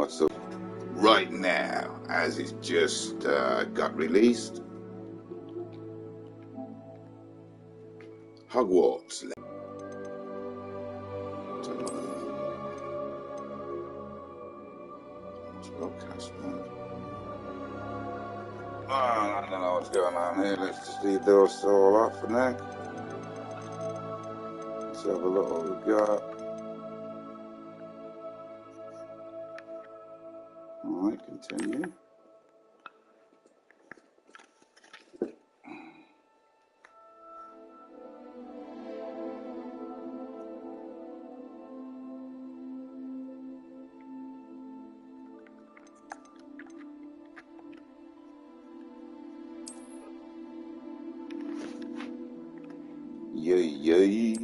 what's up right now, as it just got released. Hogwarts. Broadcast mode. I don't know what's going on here. Let's just leave those all off for now. Let's have a look what we've got. Alright, continue. Yay.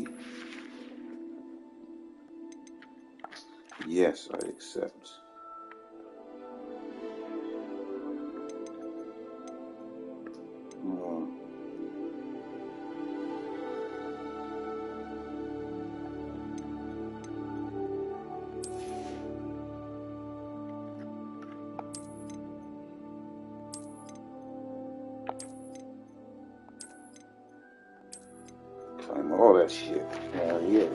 Yes, I accept. Oh. Claim all that shit. Hell yeah.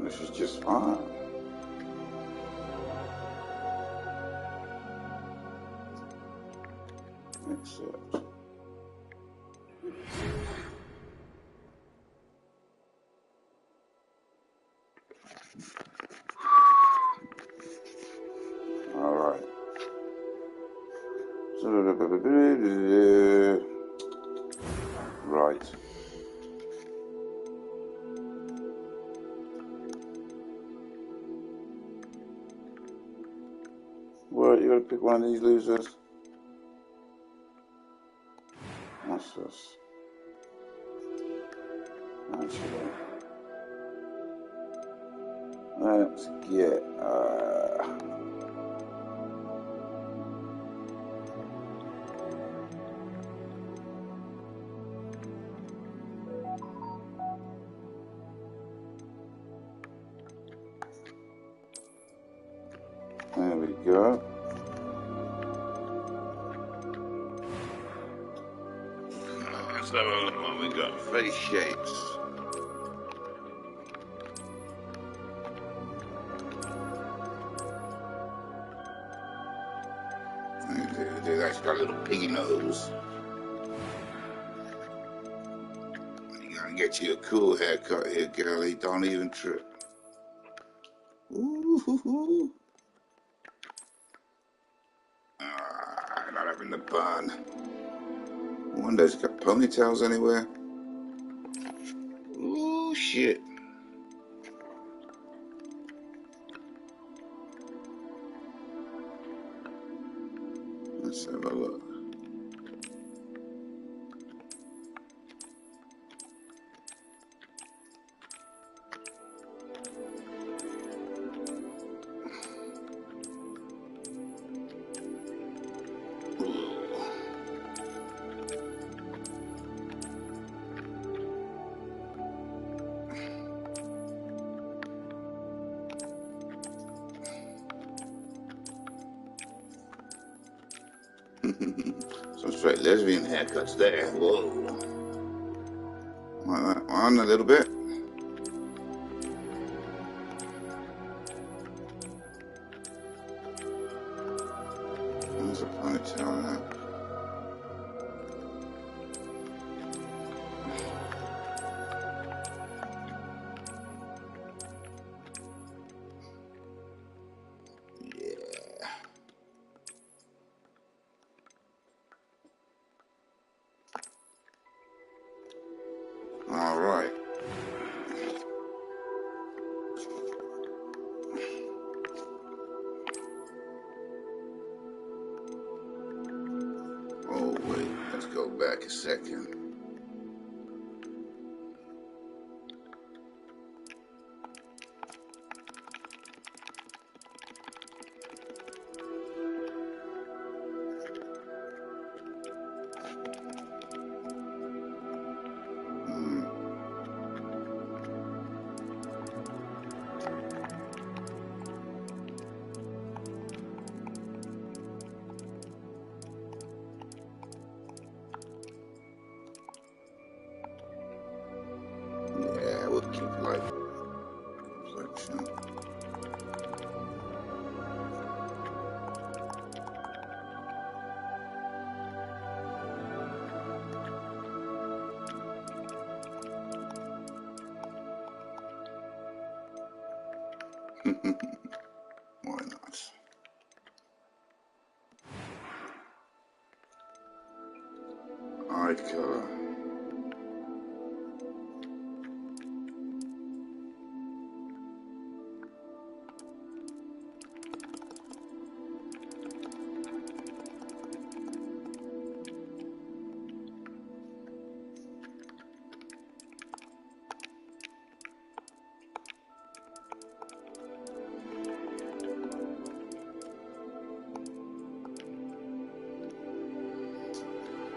This is just fine. Accept. All right. Right. Well, you gotta pick one of these losers. What's this? Actually, let's get there we go. Let's have a look what we got. Face shapes. That's got a little piggy nose. You gotta get you a cool haircut here, girlie. Don't even trip. Ooh. Not having the bun. I wonder, has it got ponytails anywhere? Ooh, shit. Let's have a look. Some straight lesbian haircuts there. Whoa. Like that one a little bit. There's a ponytail there. All right. Oh, wait. Let's go back a second. Why not? Eye color.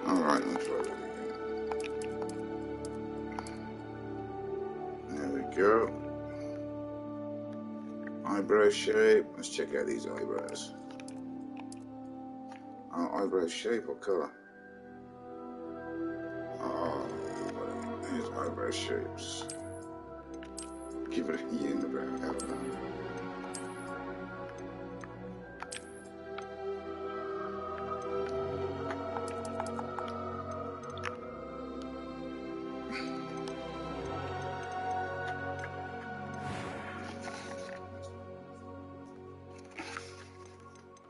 Alright, let's try that again. There we go. Eyebrow shape. Let's check out these eyebrows. Oh, eyebrow shape or color? Oh, here's eyebrow shapes. Give it a unibrow. How about that?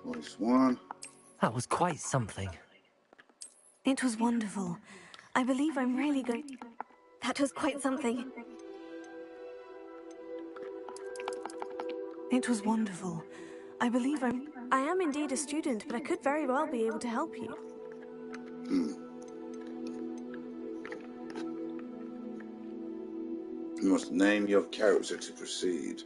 Voice one. That was quite something. It was wonderful. I believe I'm really going... That was quite something. It was wonderful. I believe I am indeed a student, but I could very well be able to help you. You must name your character to proceed.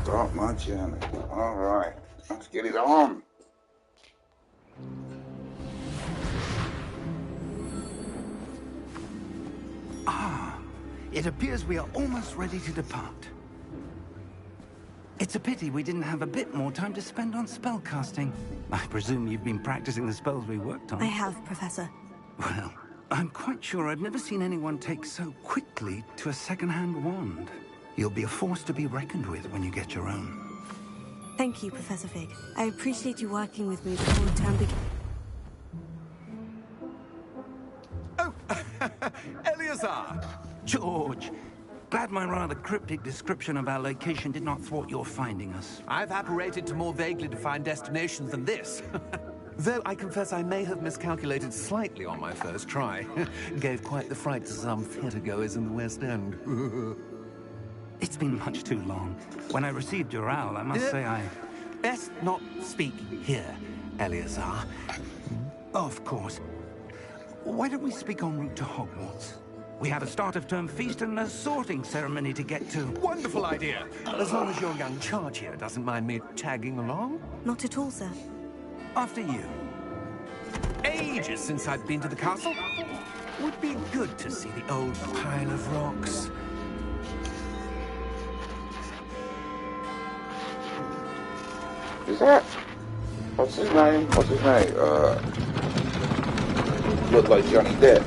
Start my journey. All right, let's get it on. It appears we are almost ready to depart. It's a pity we didn't have a bit more time to spend on spellcasting. I presume you've been practicing the spells we worked on. I have, Professor. Well, I'm quite sure I've never seen anyone take so quickly to a second-hand wand. You'll be a force to be reckoned with when you get your own. Thank you, Professor Fig. I appreciate you working with me before the term begins. Oh, Eleazar! George, glad my rather cryptic description of our location did not thwart your finding us. I've apparated to more vaguely defined destinations than this. Though I confess I may have miscalculated slightly on my first try. Gave quite the fright to some theatergoers in the West End. It's been much too long. When I received your owl, I must say I... Best not speak here, Eleazar. Of course. Why don't we speak en route to Hogwarts? We have a start-of-term feast and a sorting ceremony to get to. Wonderful idea! As long as your young charge here doesn't mind me tagging along. Not at all, sir. After you. Ages since I've been to the castle. Would be good to see the old pile of rocks. Is that? What's his name? What's his name? Look like Johnny Depp.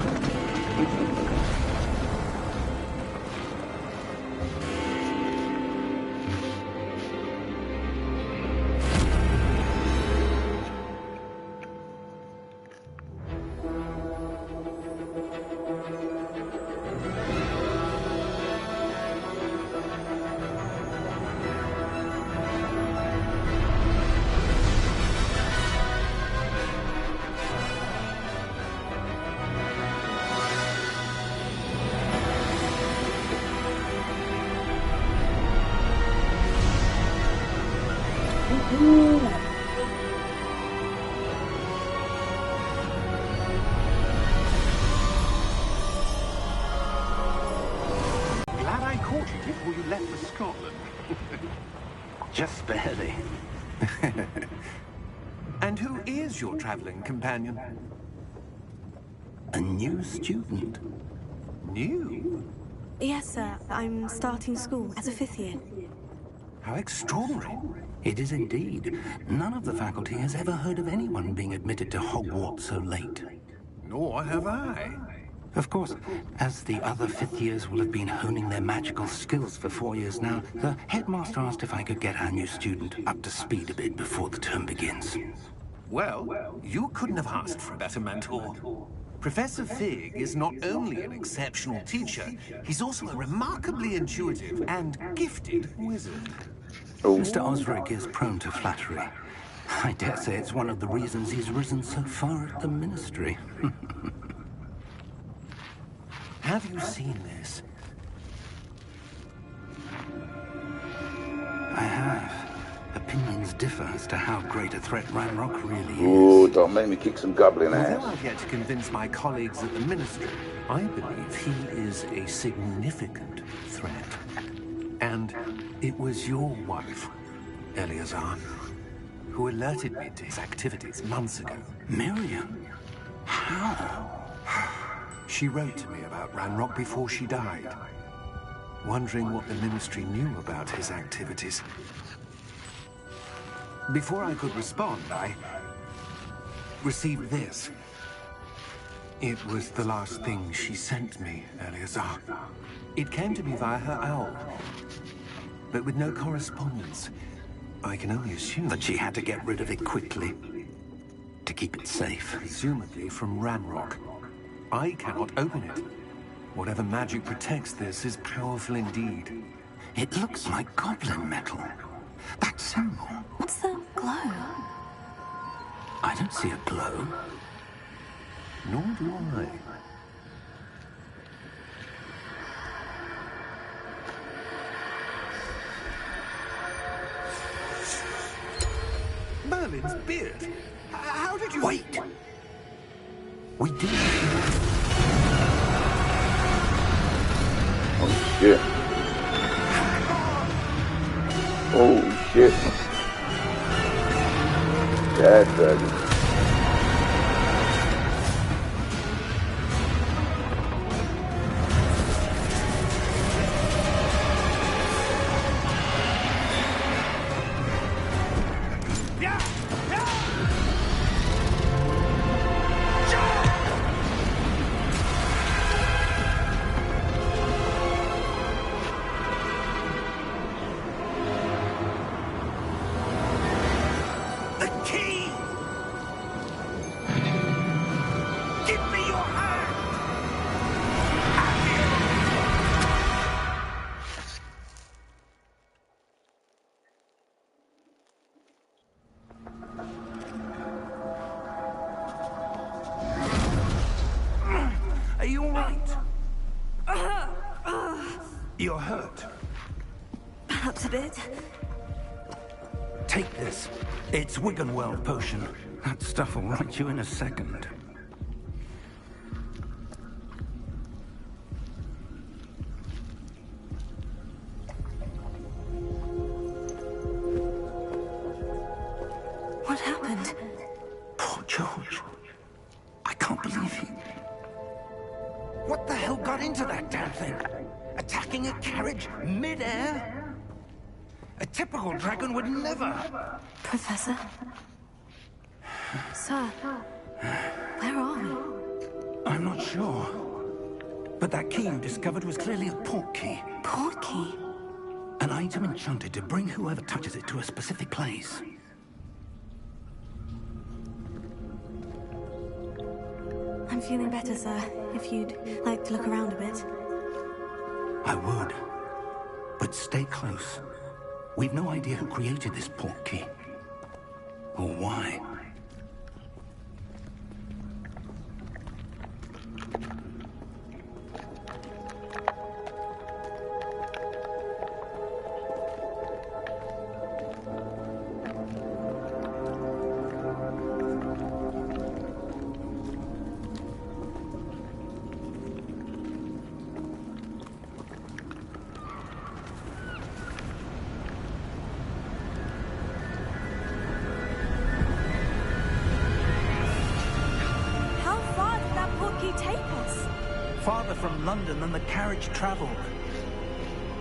And who is your traveling companion? A new student. New? Yes, sir. I'm starting school as a 5th year. How extraordinary. It is indeed. None of the faculty has ever heard of anyone being admitted to Hogwarts so late. Nor have I. Of course, as the other 5th years will have been honing their magical skills for 4 years now, the headmaster asked if I could get our new student up to speed a bit before the term begins. Well, you couldn't have asked for a better mentor. Professor Fig is not only an exceptional teacher, he's also a remarkably intuitive and gifted wizard. Mr. Osric is prone to flattery. I dare say it's one of the reasons he's risen so far at the ministry. Have you seen this? I have. Opinions differ as to how great a threat Ranrock really is. Ooh, don't make me kick some goblin Although ass. I've yet to convince my colleagues at the Ministry, I believe he is a significant threat. And it was your wife, Eleazar, who alerted me to his activities months ago. Miriam? How? She wrote to me about Ranrock before she died, wondering what the Ministry knew about his activities. Before I could respond, I received this. It was the last thing she sent me, Eleazar. It came to me via her owl, but with no correspondence. I can only assume That she had to get rid of it quickly to keep it safe. presumably from Ranrock. I cannot open it. Whatever magic protects this is powerful indeed. It looks like goblin metal. That symbol. What's the glow? I don't see a glow. Nor do I. Merlin's beard. How did you... Wait! We did. Oh shit. Oh shit. That's ugly. The key! Give me your hand! Are you all right? You're hurt. Perhaps a bit. Take this. It's Wiggenweld potion. That stuff will right you in a second. What happened? Poor George. I can't believe he... What the hell got into that damn thing? Attacking a carriage mid-air? A typical dragon would never... Professor? Sir, where are we? I'm not sure. But that key you discovered was clearly a port key. Port key? An item enchanted to bring whoever touches it to a specific place. I'm feeling better, sir. If you'd like to look around a bit. I would. But stay close. We've no idea who created this port key. Or why. farther from London than the carriage travelled.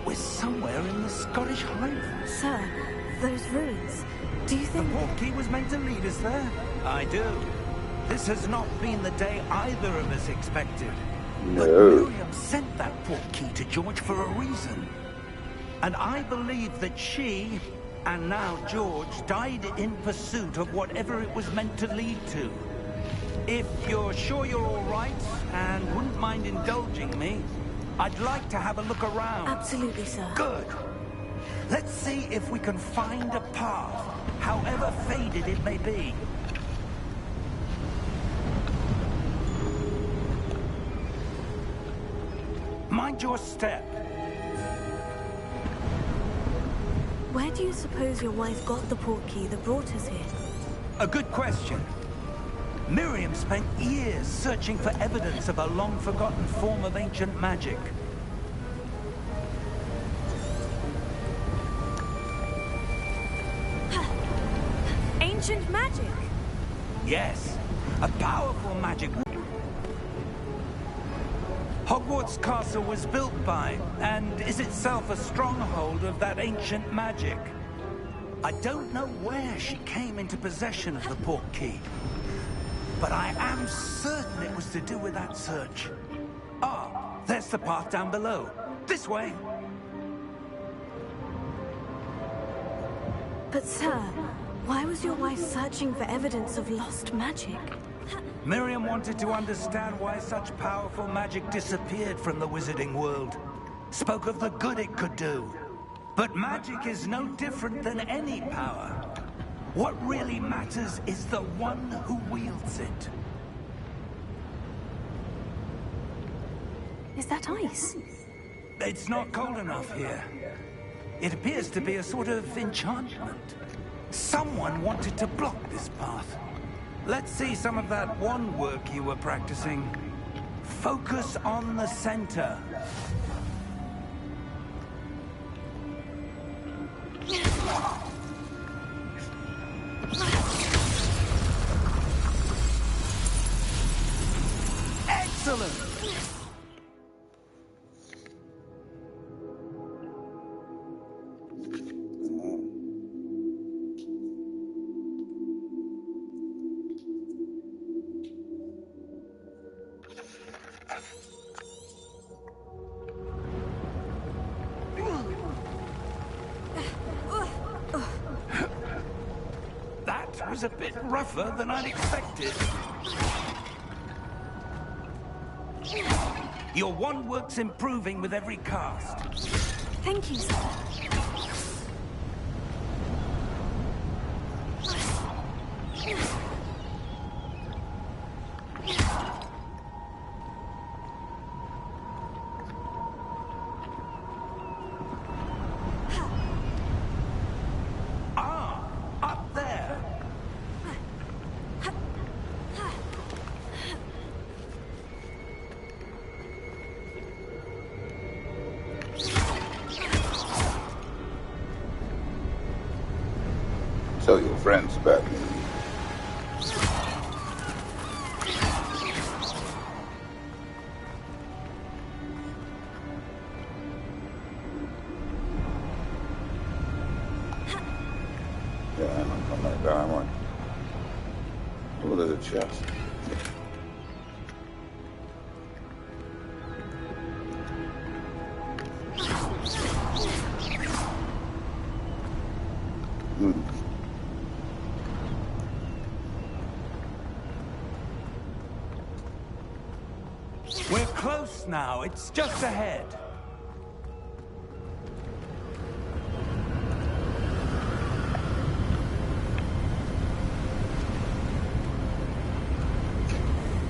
We're somewhere in the Scottish Highlands. Sir, those ruins. Do you The think... portkey was meant to lead us there? I do. This has not been the day either of us expected. But No. Miriam sent that portkey to George for a reason. And I believe that she, and now George, died in pursuit of whatever it was meant to lead to. If you're sure you're all right, and wouldn't mind indulging me, I'd like to have a look around. Absolutely, sir. Good. Let's see if we can find a path, however faded it may be. Mind your step. Where do you suppose your wife got the portkey that brought us here? A good question. Miriam spent years searching for evidence of a long-forgotten form of ancient magic. Ancient magic? Yes, a powerful magic. Hogwarts Castle was built by, and is itself a stronghold of that ancient magic. I don't know where she came into possession of the portkey, but I am certain it was to do with that search. Ah, there's the path down below. This way. But sir, why was your wife searching for evidence of lost magic? Miriam wanted to understand why such powerful magic disappeared from the wizarding world. Spoke of the good it could do. But magic is no different than any power. What really matters is the one who wields it. Is that ice? It's not cold enough here. It appears to be a sort of enchantment. Someone wanted to block this path. Let's see some of that wand work you were practicing. Focus on the center. Excellent! That was a bit rougher than I'd expected. Your wand work's improving with every cast. Thank you, sir. Ah, up there. Tell your friends about me. Yeah, I'm not coming like that, am I? Oh, there's a chest. We're close now. It's just ahead.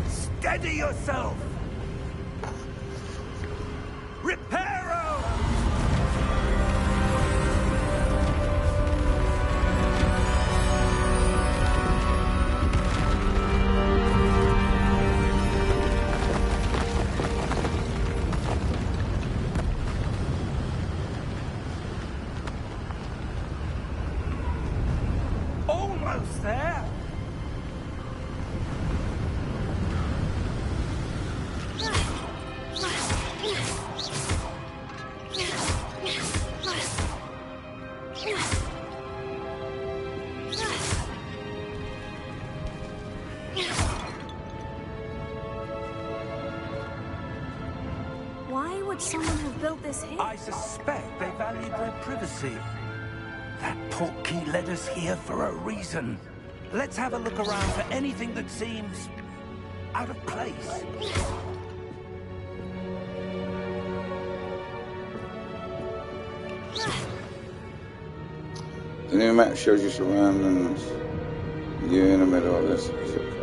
Steady yourself! Reparo! Almost there! would someone have built this here? I suspect they valued their privacy. That portkey led us here for a reason. Let's have a look around for anything that seems out of place. The new map shows you surroundings. You're in the middle of this. Objective.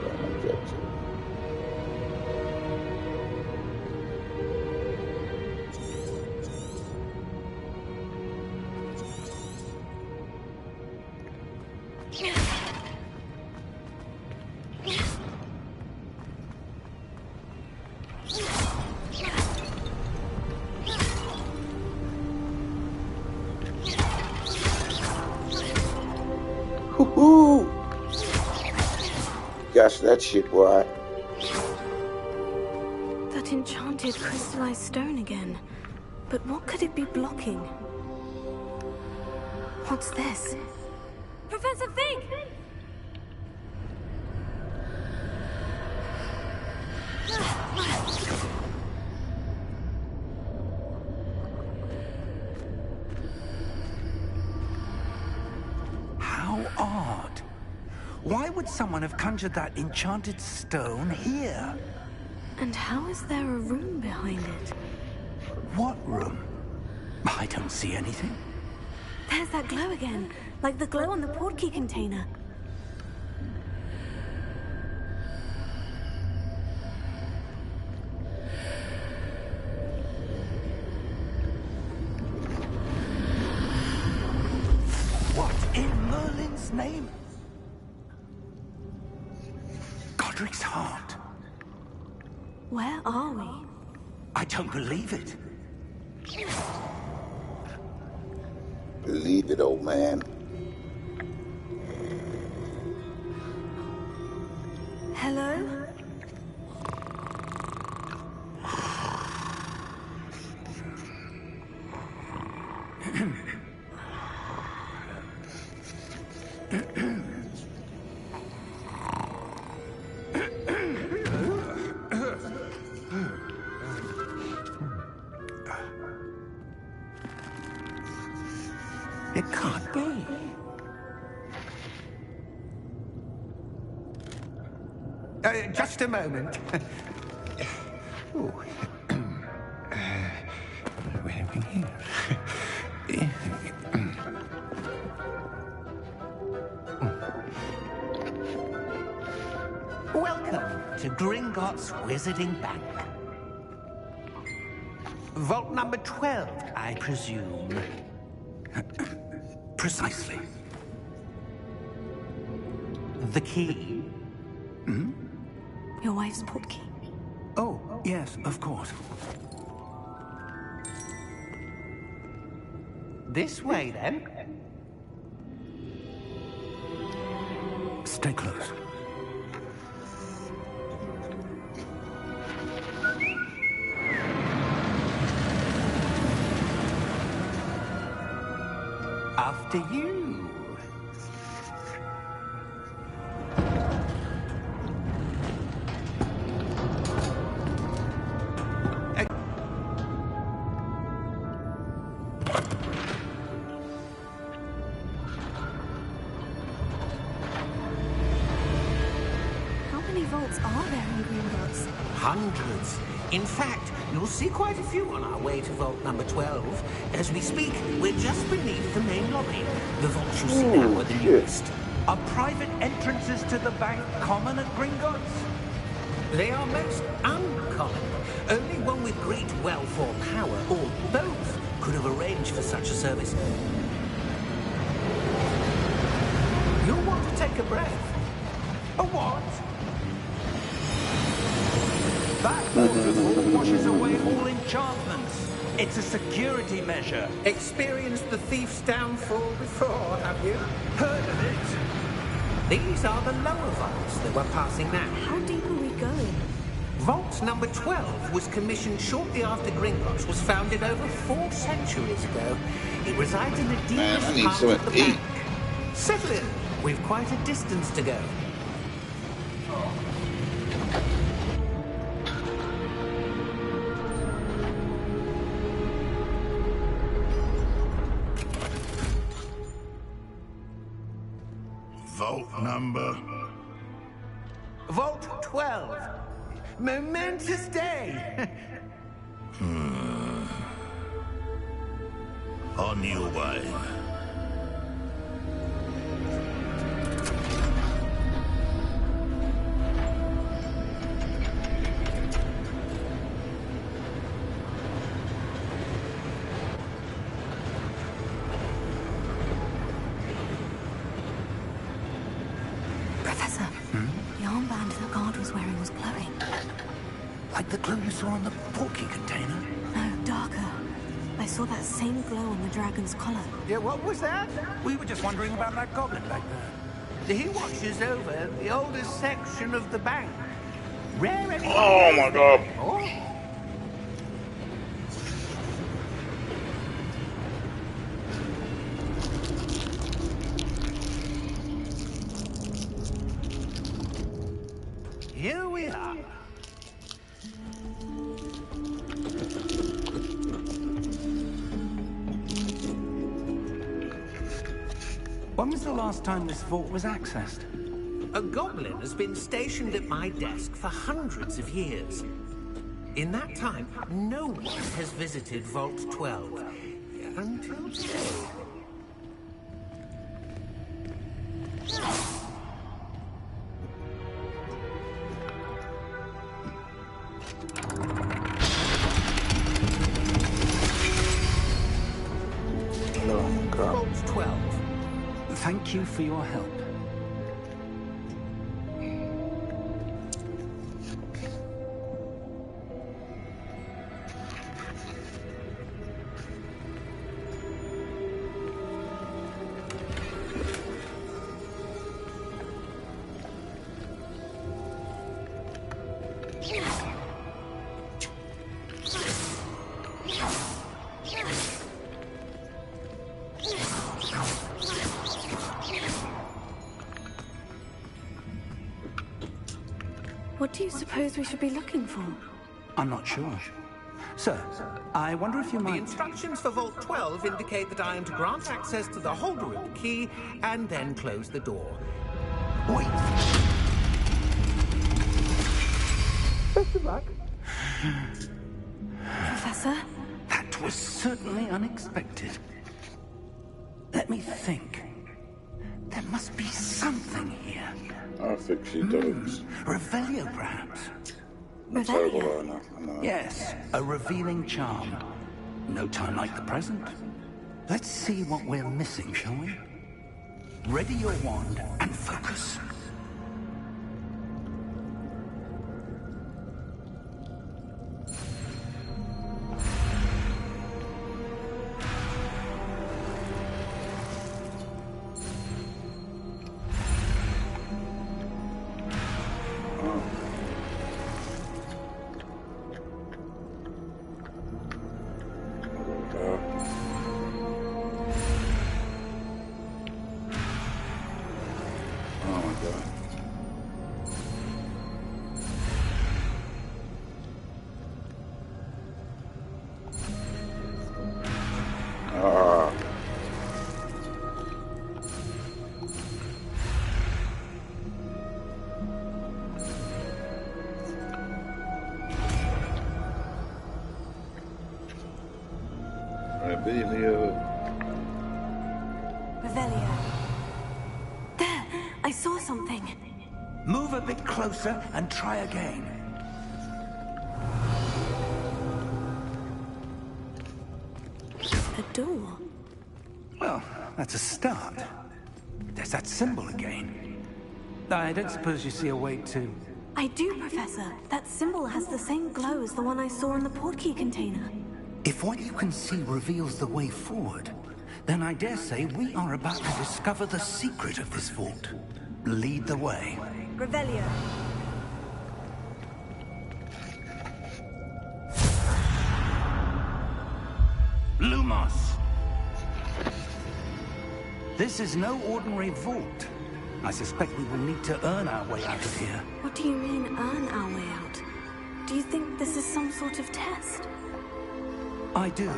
Woohoo! Gosh, that shit, boy. That enchanted crystallized stone again. But what could it be blocking? What's this? Professor Fig! How odd. Why would someone have conjured that enchanted stone here? And how is there a room behind it? What room? I don't see anything. There's that glow again, like the glow on the portkey container. What in Merlin's name? Godric's heart. Where are we? I don't believe it. Believe it, old man. Hello? It can't be. Just a moment. Ooh. Where are we here? Welcome to Gringotts Wizarding Bank. Vault number 12, I presume. Precisely. The key. Hmm? Your wife's portkey. Oh, yes, of course. This way, then. Stay close. After you. How many vaults are there in Gringotts? Hundreds. In fact, you'll see quite a few on our way to vault number 12. As we speak, we're just beneath the main lobby. The vaults you see now are the newest. Are private entrances to the bank common at Gringotts? They are most uncommon. Only one with great wealth or power, or both, could have arranged for such a service. You'll want to take a breath. A what? That waterfall washes away all enchantments. It's a security measure. Experienced the thief's downfall before, have you? Heard of it? These are the lower vaults that we're passing now. How deep are we going? Vault number 12 was commissioned shortly after Gringotts was founded over 4 centuries ago. It resides in the Man, I deepest need part something of the to eat. bank. Settle in. We've quite a distance to go. number? Vault 12. Momentous day. On your way. Professor, the armband the guard was wearing was glowing. Like the glow you saw on the porky container? No, darker. I saw that same glow on the dragon's collar. Yeah, what was that? We were just wondering about that goblin back there. He watches over the oldest section of the bank. Rare anyone. Oh my god. Oh. Here we are. When was the last time this vault was accessed? A goblin has been stationed at my desk for hundreds of years. In that time, no one has visited Vault 12. Until today. Vault 12. Thank you for your help. What do you suppose we should be looking for? I'm not sure. Sir, I wonder if you The might... instructions for Vault 12 indicate that I am to grant access to the holder of the key and then close the door. Wait! Best of luck. Professor? That was certainly unexpected. Let me think. There must be something here. I think she does. Revelio, perhaps? Terrible Revelio? enough, I know. Yes, a revealing charm. No time like the present. Let's see what we're missing, shall we? Ready your wand and focus. Oh my god. Ah. Revelio. Revelio. There! I saw something. Move a bit closer and try again. A door. Well, that's a start. There's that symbol again. I don't suppose you see a way to... I do, Professor. That symbol has the same glow as the one I saw in the portkey container. If what you can see reveals the way forward, then I dare say we are about to discover the secret of this vault. Lead the way. Revelio. Lumos! This is no ordinary vault. I suspect we will need to earn our way out of here. What do you mean, earn our way out? Do you think this is some sort of test? I do.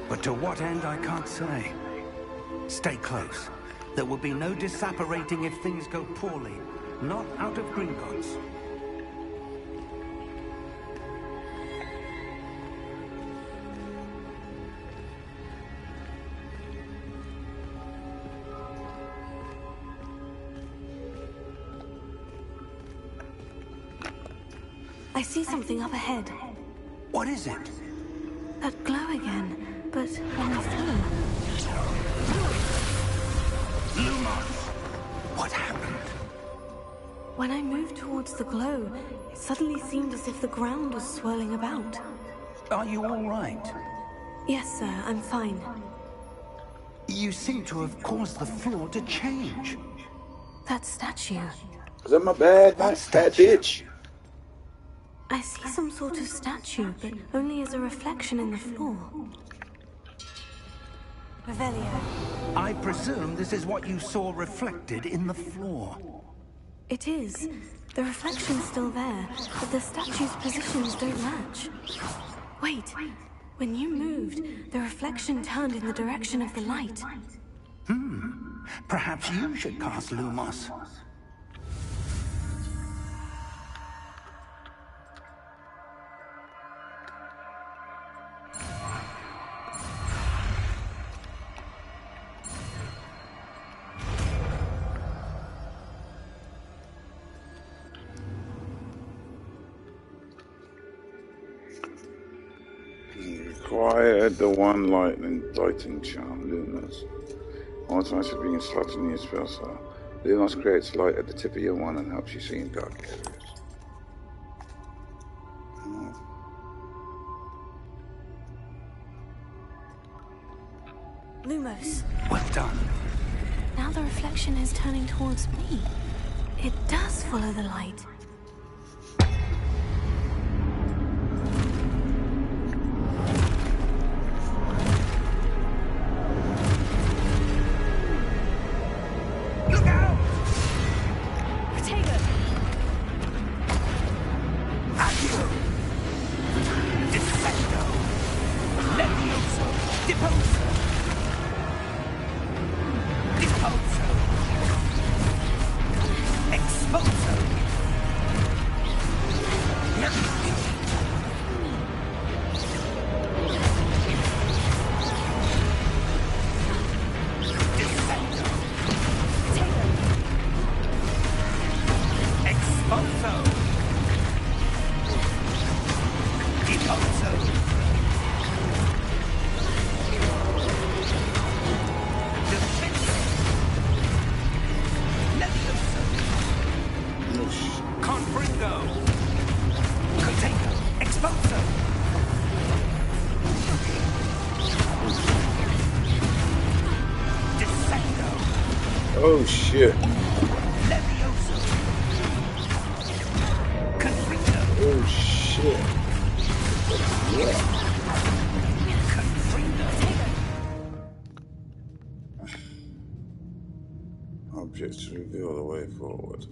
But to what end, I can't say. Stay close. There will be no disapparating if things go poorly. Not out of Gringotts. I see something up ahead. What is it? That glow again, but on the floor. Lumos! What happened? When I moved towards the glow, it suddenly seemed as if the ground was swirling about. Are you all right? Yes, sir, I'm fine. You seem to have caused the floor to change. That statue. Is that my bad, What fat statue? bitch? I see some sort of statue, but only as a reflection in the floor. Revelio. I presume this is what you saw reflected in the floor. It is. The reflection's still there, but the statue's positions don't match. Wait. When you moved, the reflection turned in the direction of the light. Perhaps you should cast Lumos. Required the one lighting charm, Luminous. Automatically being slotted in your spell slot. Luminous creates light at the tip of your wand and helps you see in dark areas. Lumos. Well done. Now the reflection is turning towards me. It does follow the light. Look out! Potato! Accio! Defecto! Levioso! Deposo! Deposo! Exposo! Defecto! Exposo! Deposo! Defecto! Levioso! Confringo! Potato! Exposo! Defecto! Oh shit. Levioso! Confringo! Oh shit. Confringo! Objects to reveal the way forward.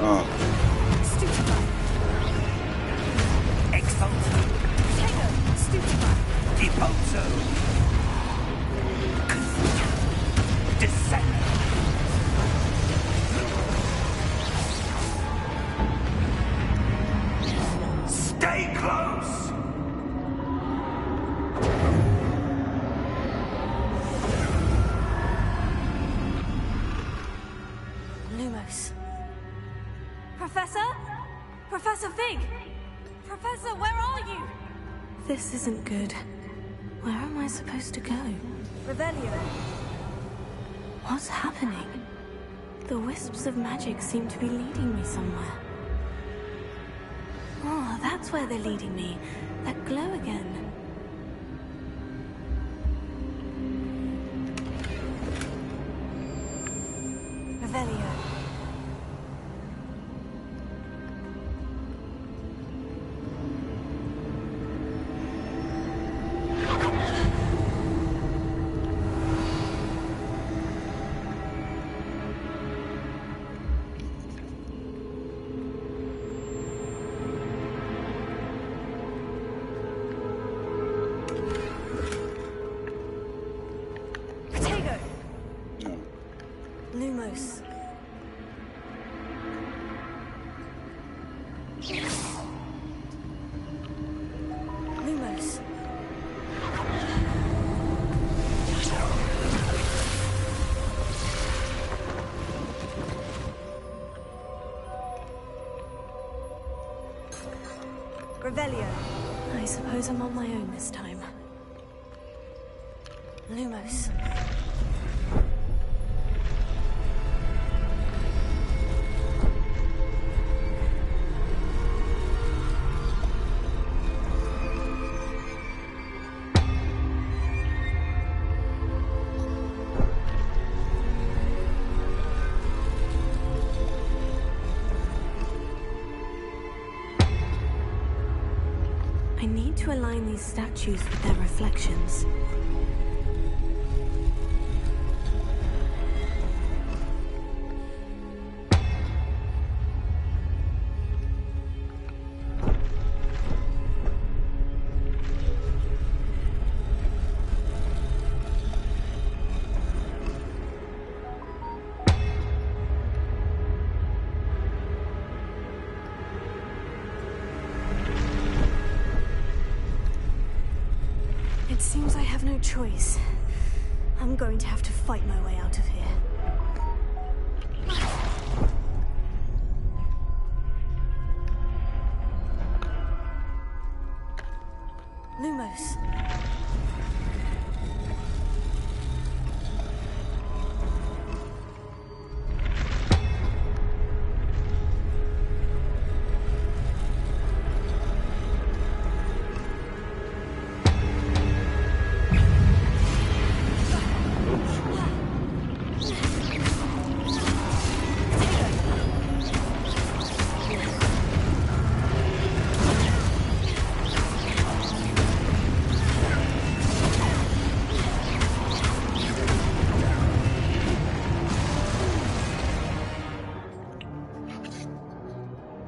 Oh, Stupefy! Exposo! Potato! Stupefy! Deposo! Descendo! Stay close! Lumos. Professor? Professor Fig! Professor, where are you? This isn't good. Where am I supposed to go? Revelio. What's happening? The wisps of magic seem to be leading me somewhere. Oh, that's where they're leading me. That glow again. Revelio. suppose I'm on my own this time. Lumos. I need to align these statues with their reflections. It seems I have no choice. I'm going to have to fight my way out of here. Lumos.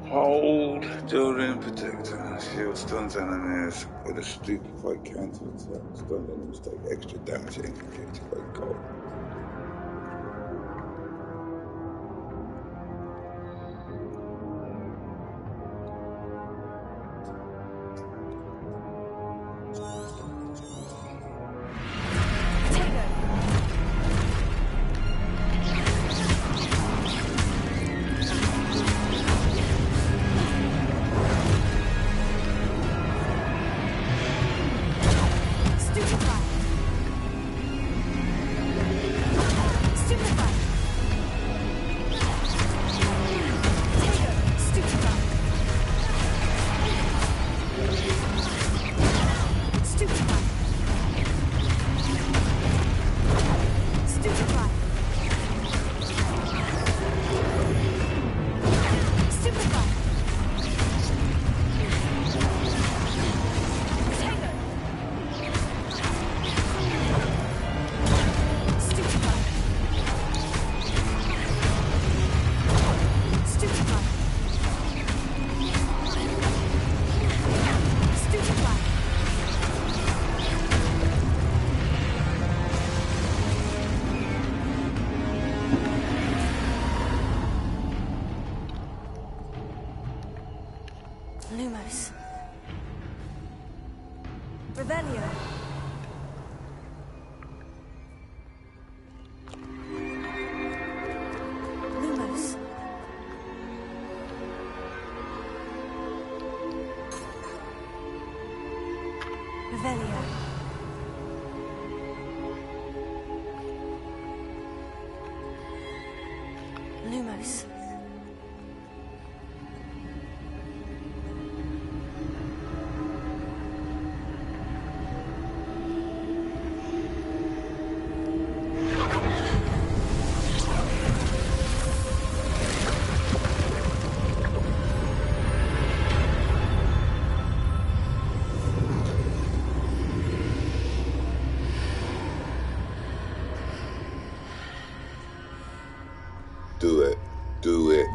Hold during protector. Shield stuns enemies with a stupefied counter attack. Stun enemies take extra damage inflicted by gold. Lumos. Revelio. Lumos. Revelio. Lumos. Do it. Do it.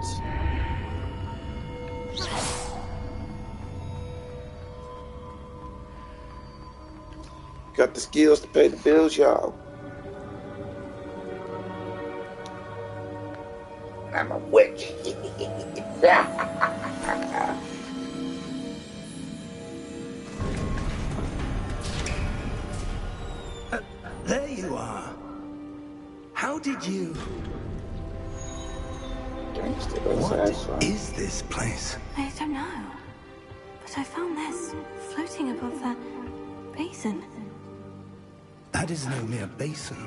Got the skills to pay the bills, y'all. I'm a witch. There you are. How did you... Gangster, What is this place? I don't know. But I found this floating above that basin. That is no mere basin.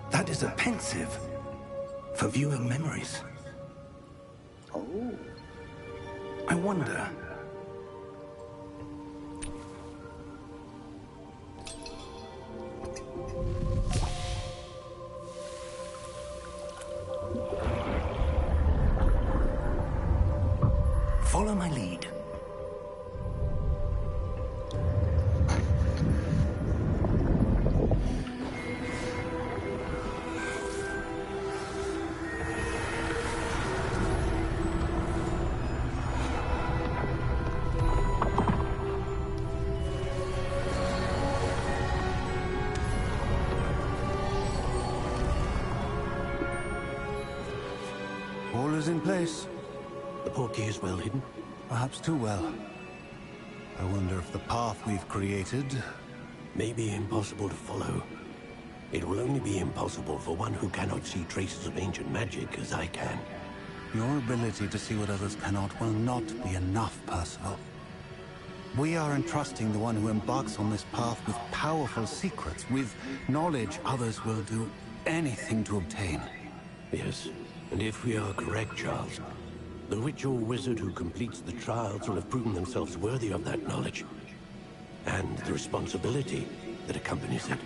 That is a pensive for viewing memories. Oh. I wonder... Follow my lead. All is in place. The portkey is well hidden. Perhaps too well. I wonder if the path we've created... May be impossible to follow. It will only be impossible for one who cannot see traces of ancient magic as I can. Your ability to see what others cannot will not be enough, Percival. We are entrusting the one who embarks on this path with powerful secrets, with knowledge others will do anything to obtain. Yes, and if we are correct, Charles, the witch or wizard who completes the trials will have proven themselves worthy of that knowledge, and the responsibility that accompanies it.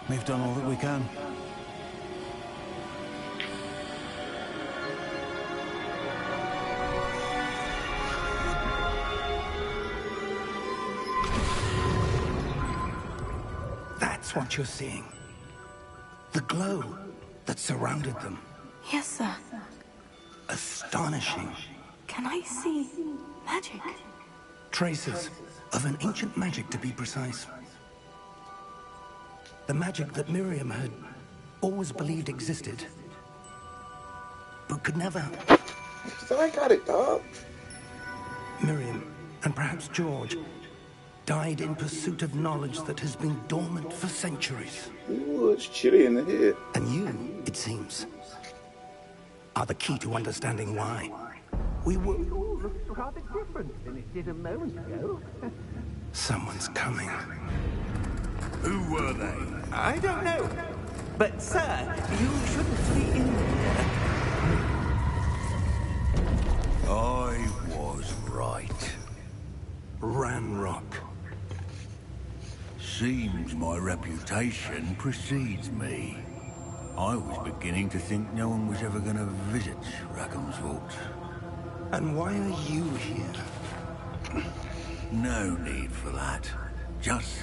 We've done all that we can. That's what you're seeing. The glow that surrounded them. Yes, sir. Astonishing. Can I see magic? Traces of an ancient magic, to be precise. The magic that Miriam had always believed existed, but could never. So I got it, dog. Miriam, and perhaps George, died in pursuit of knowledge that has been dormant for centuries. Ooh, it's chilly in here. And you, it seems, are the key to understanding why. We were... Looks rather different than it did a moment ago. Someone's coming. Who were they? I don't know. But, sir, you shouldn't be in here. I was right. Ranrock. Seems my reputation precedes me. I was beginning to think no one was ever going to visit Rackham's Vault. And why are you here? No need for that. Just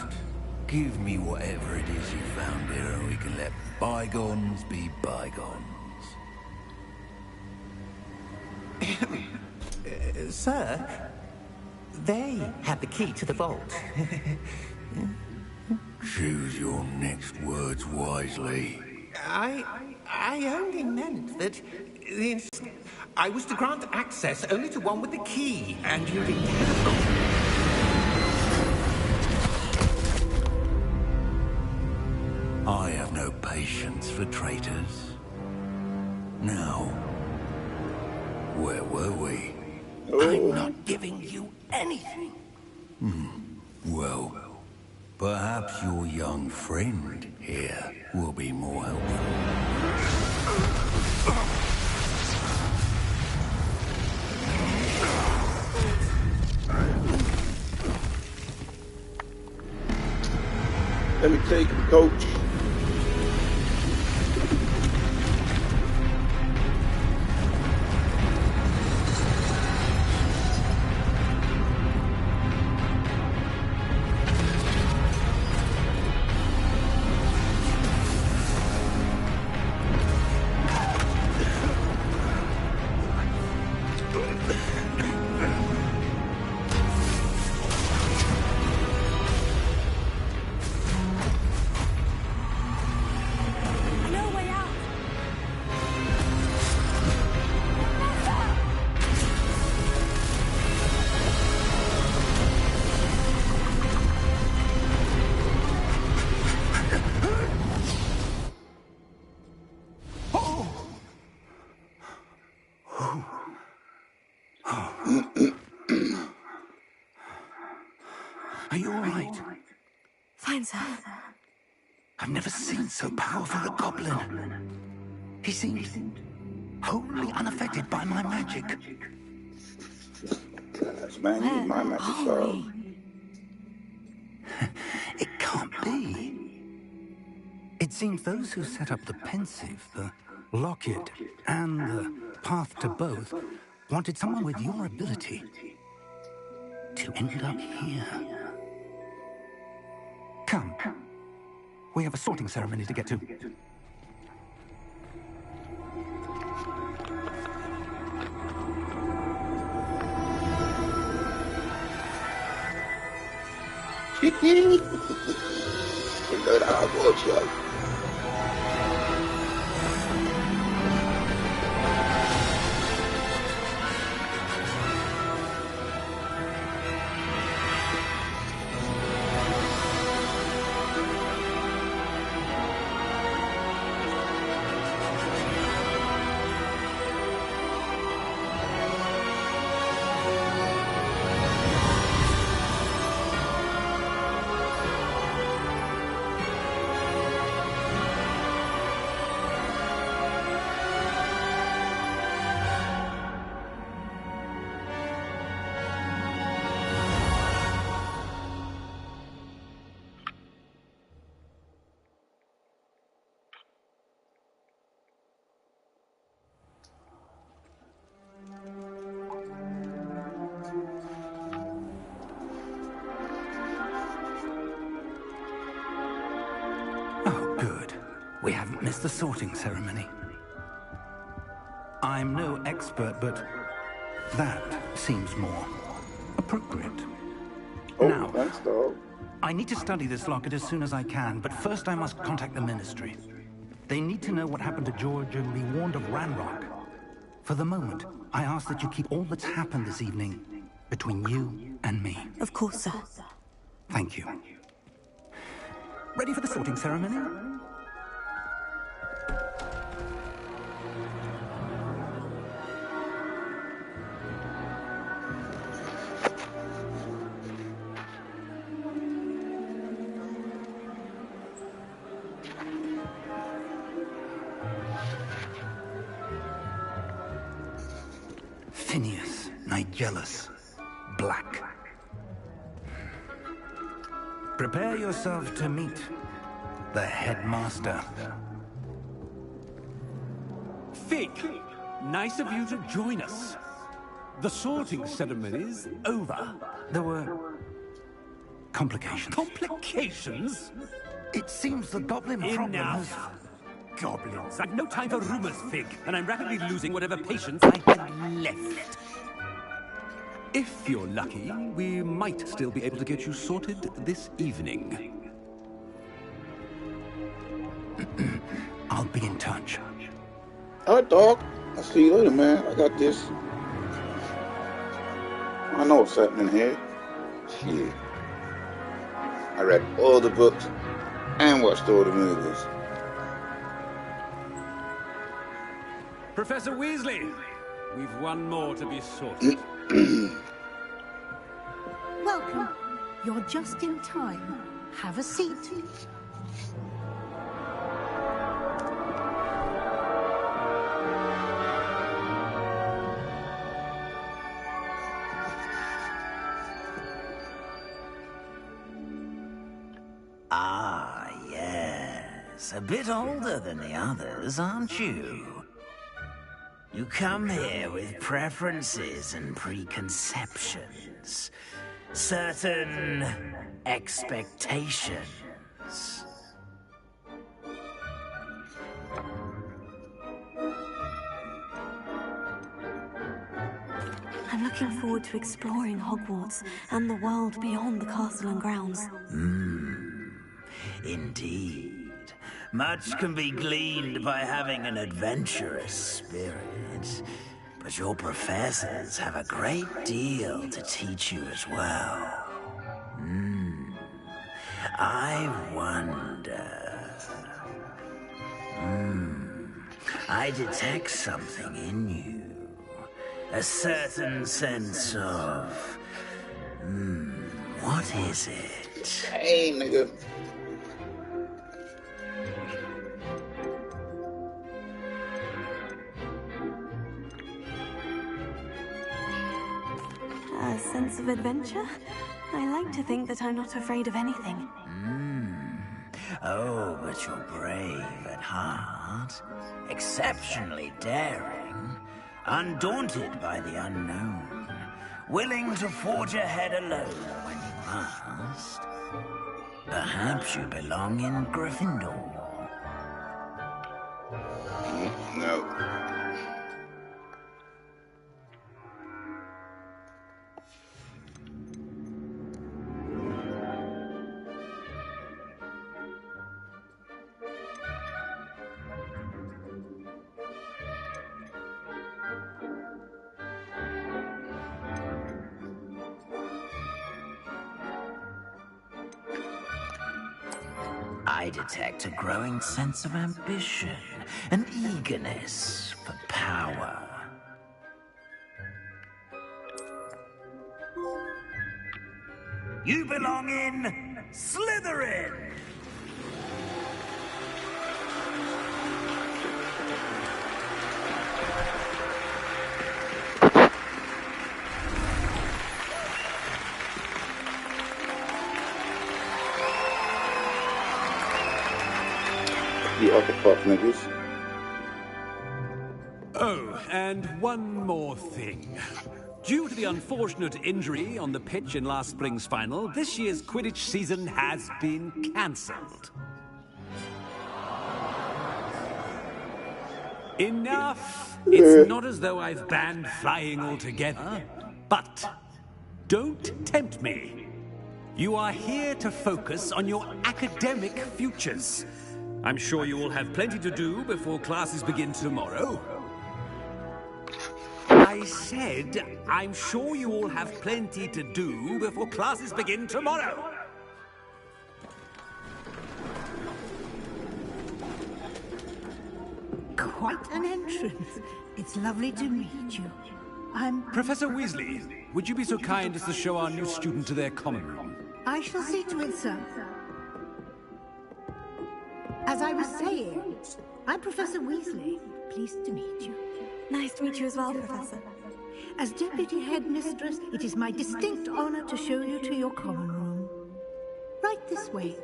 give me whatever it is you found here and we can let bygones be bygones. Sir, they had the key to the vault. Choose your next words wisely. I only meant that I was to grant access only to one with the key, and you didn't have. I have no patience for traitors. Now, where were we? I'm not giving you anything. Well, perhaps your young friend here will be more helpful. Let me take him, coach. Are you all right? Fine, sir. I've never seen so powerful a goblin. He seemed wholly unaffected by my magic. That's man, you need my magic sword. It can't be. It seems those who set up the Pensive, the Locket, and the Path to Both wanted someone with your ability to end up here. Come. We have a sorting ceremony to get to. You know that Hogwarts, yo. Oh, good. We haven't missed the sorting ceremony. I'm no expert, but that seems more appropriate. Oh, Now, thanks, dog. I need to study this locket as soon as I can, but first I must contact the Ministry. They need to know what happened to George and be warned of Ranrock. For the moment, I ask that you keep all that's happened this evening between you and me. Of course, sir. Thank you. Ready for the sorting ceremony? Phineas, Nigellus, Black. Prepare yourself to meet the headmaster. Fig, nice of you to join us. The sorting ceremony's over. There were complications. Complications? It seems the goblin problem has... Enough. Goblins. I've no time for rumors, Fig, and I'm rapidly losing whatever patience I had left. If you're lucky, we might still be able to get you sorted this evening. I'll be in touch. All right, dog. I'll see you later, man. I got this. I know what's happening here. Shit. I read all the books and watched all the movies. Professor Weasley, we've one more to be sorted. Welcome. You're just in time. Have a seat. Ah, yes. A bit older than the others, aren't you? You come here with preferences and preconceptions. Certain expectations. I'm looking forward to exploring Hogwarts and the world beyond the castle and grounds. Indeed. Much can be gleaned by having an adventurous spirit. But your professors have a great deal to teach you as well. I wonder... I detect something in you. A certain sense of... What is it? Hey, nigga. A sense of adventure? I like to think that I'm not afraid of anything. Oh, but you're brave at heart. Exceptionally daring. Undaunted by the unknown. Willing to forge ahead alone when you must. Perhaps you belong in Gryffindor. No. I detect a growing sense of ambition, an eagerness for power. You belong in Slytherin! The upper puff niggas. Oh, and one more thing. Due to the unfortunate injury on the pitch in last spring's final, this year's Quidditch season has been cancelled. Enough! It's not as though I've banned flying altogether, but don't tempt me. You are here to focus on your academic futures. I'm sure you will have plenty to do before classes begin tomorrow. I said, I'm sure you all have plenty to do before classes begin tomorrow. Quite an entrance. It's lovely to meet you. I'm... Professor Weasley, would you be so kind as to show our new student to their common room? I shall see to it, sir. As I was saying, I'm Professor Weasley. Pleased to meet you. Nice to meet you as well, Professor. As Deputy Headmistress, it is my distinct honor to show you to your common room. Right this way.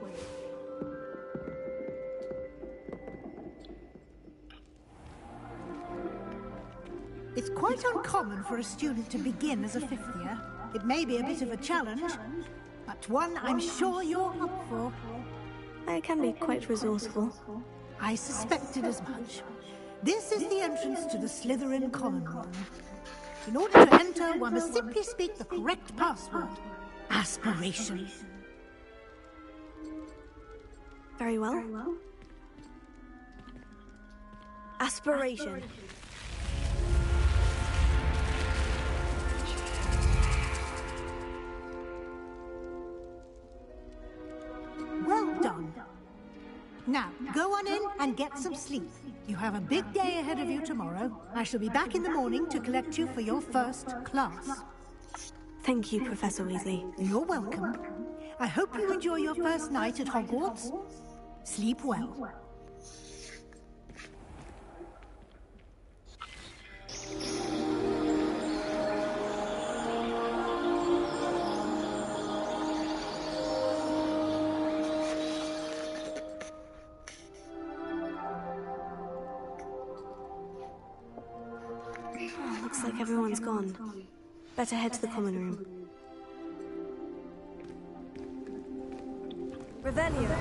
It's quite uncommon for a student to begin as a fifth year. It may be a bit of a challenge, but one I'm sure you're up for. I can be quite resourceful. I suspected as much. This is the entrance to the Slytherin common room. In order to enter, one must simply speak the correct password. Aspiration. Very well. Aspiration. Well done. Now, go on in and get some sleep. You have a big day ahead of you tomorrow. I shall be back in the morning to collect you for your first class. Thank you, Professor Weasley. You're welcome. I hope you enjoy your first night at Hogwarts. Sleep well. Looks like everyone's gone. Better head to the common room. Revelio.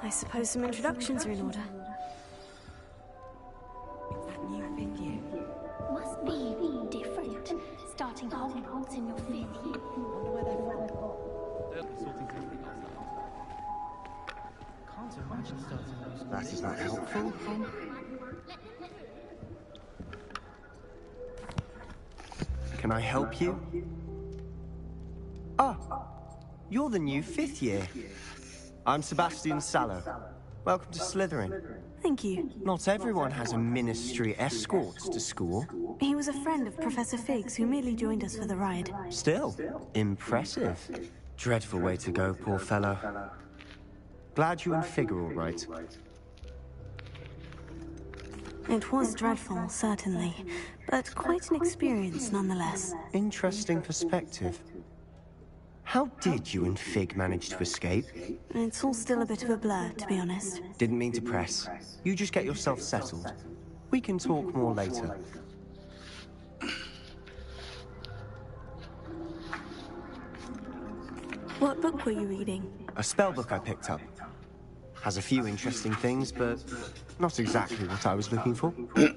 I suppose some introductions are in order. That new starting Hogwarts in your 5th year. That is not helpful. Can I help you? Ah, you're the new 5th year. I'm Sebastian Sallow. Welcome to Slytherin. Thank you. Not everyone has a ministry escort to school. He was a friend of Professor Fig's who merely joined us for the ride. Still, impressive. Dreadful way to go, poor fellow. Glad you and Fig are all right. It was dreadful, certainly, but quite an experience nonetheless. Interesting perspective. How did you and Fig manage to escape? It's all still a bit of a blur, to be honest. Didn't mean to press. You just get yourself settled. We can talk more later. What book were you reading? A spell book I picked up. Has a few interesting things, but not exactly what I was looking for.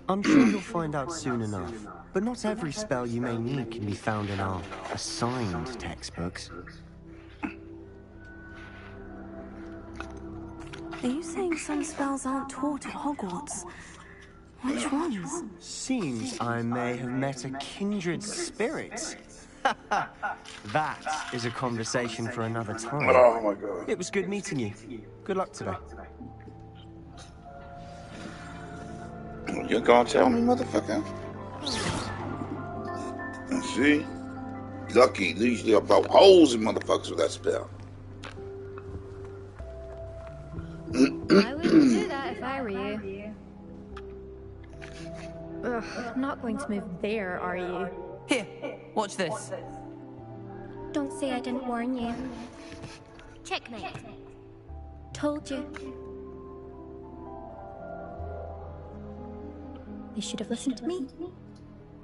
I'm sure you'll find out soon enough. But not every spell you may need can be found in our assigned textbooks. Are you saying some spells aren't taught at Hogwarts? Which ones? Seems I may have met a kindred spirit. That is a conversation for another time. Oh my god. It was good meeting you. Good luck today. You gonna tell me, motherfucker? See? Lucky, usually about holes in motherfuckers with that spell. I wouldn't do that if I were you. Ugh, not going to move there, are you? Here, watch this. Don't say I didn't warn you. Checkmate. Told you. You should have listened to me.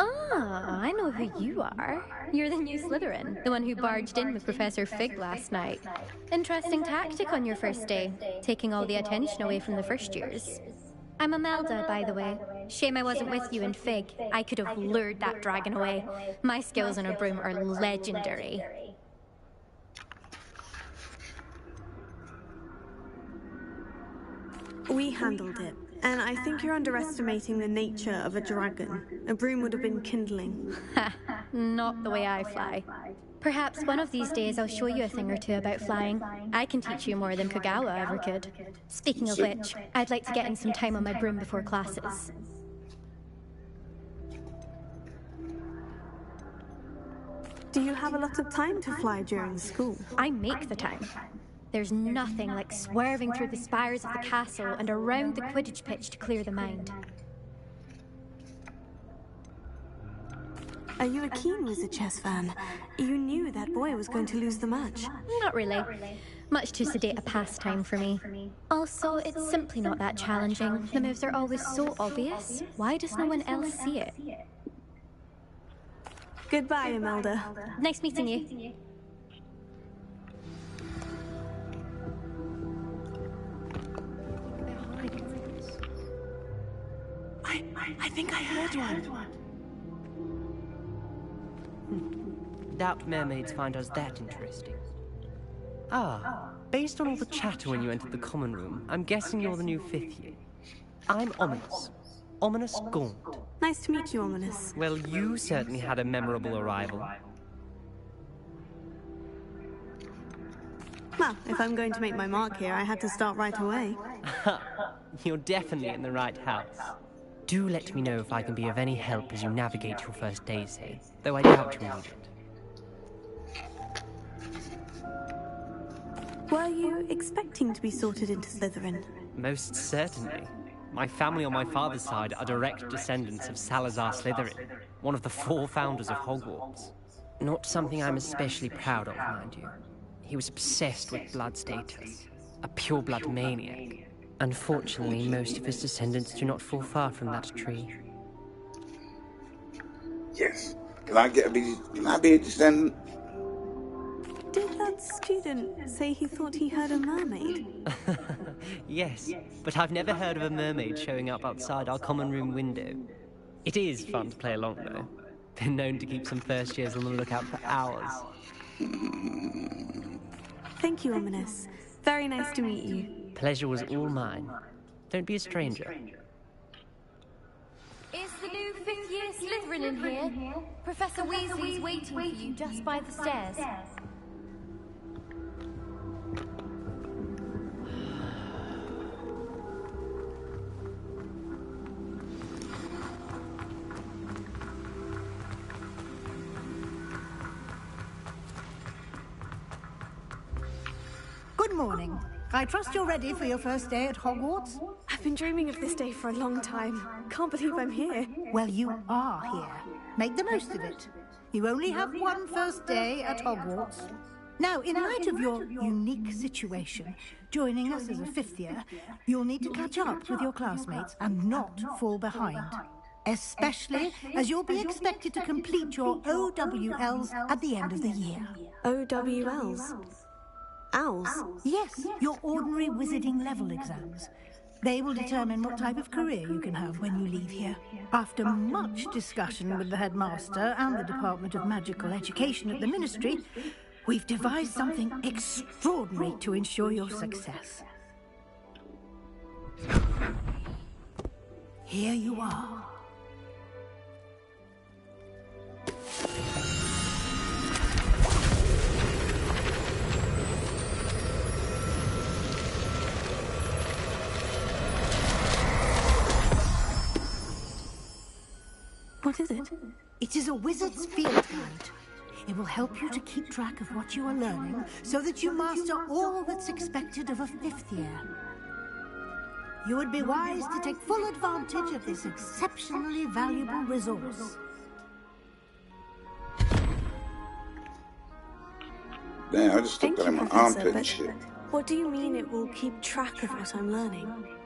Ah, I know who you are. You're the new Slytherin, the one who barged in with Professor Fig last night. Interesting tactic on your first day, taking all the attention away from the first years. I'm Imelda, by the way. Shame I wasn't with you in Fig. I could have lured that dragon away. My skills on a broom are legendary. We handled it, and I think you're underestimating the nature of a dragon. A broom would have been kindling. Ha, not the way I fly. Perhaps one of these days I'll show you a thing or two about flying. I can teach you more than Kogawa ever could. Speaking of which, I'd like to get in some time on my broom before classes. Do you have a lot of time to fly during school? I make the time. There's nothing like swerving through the spires of the castle and around the Quidditch pitch to clear the mind. Are you a keen Wizard chess fan? You knew that boy was going to lose the match. Not really. Much too sedate a pastime for me. Also, it's simply not that challenging. The moves are always so obvious. Why does no one else see it? Goodbye, Imelda. Nice meeting you. I think I heard one. Doubt mermaids find us that interesting. Ah, based on all the chatter when you entered the common room, I'm guessing you're the new 5th year. I'm Ominous. Ominous Gaunt. Nice to meet you, Ominous. Well, you certainly had a memorable arrival. Well, if I'm going to make my mark here, I had to start right away. You're definitely in the right house. Do let me know if I can be of any help as you navigate your first days here, though I doubt you'll need it. Were you expecting to be sorted into Slytherin? Most certainly. My family on my father's side are direct descendants of Salazar Slytherin, one of the 4 founders of Hogwarts. Not something I'm especially proud of, mind you. He was obsessed with blood status, a pure-blood maniac. Unfortunately, most of his descendants do not fall far from that tree. Yes. Can I be a descendant? Did that student say he thought he heard a mermaid? Yes, but I've never heard of a mermaid showing up outside our common room window. It is fun to play along, though. Been known to keep some first years on the lookout for hours. Thank you, Ominous. Very nice to meet you. Pleasure was all mine. Don't be a stranger. Is the new fifth-year Slytherin in here? Professor Weasley's waiting for you just by the stairs. Good morning. I trust you're ready for your first day at Hogwarts? I've been dreaming of this day for a long time. Can't believe I'm here. Well, you are here. Make the most of it. You only have one first day at Hogwarts. Now, in light of your unique situation, joining us as a fifth year, you'll need to catch up with your classmates and not fall behind. Especially as you'll be expected to complete your OWLs at the end of the year. OWLs? Owls? Yes, your ordinary wizarding level exams. They will determine what type of career you can have when you leave here. After much discussion with the headmaster and the Department of Magical Education at the Ministry, we've devised something extraordinary to ensure your success. Here you are. What is it? It is a wizard's field guide. It will help you to keep track of what you are learning so that you master all that's expected of a fifth year. You would be wise to take full advantage of this exceptionally valuable resource. Damn, I just stuck that in my armpit and shit. What do you mean it will keep track of what I'm learning?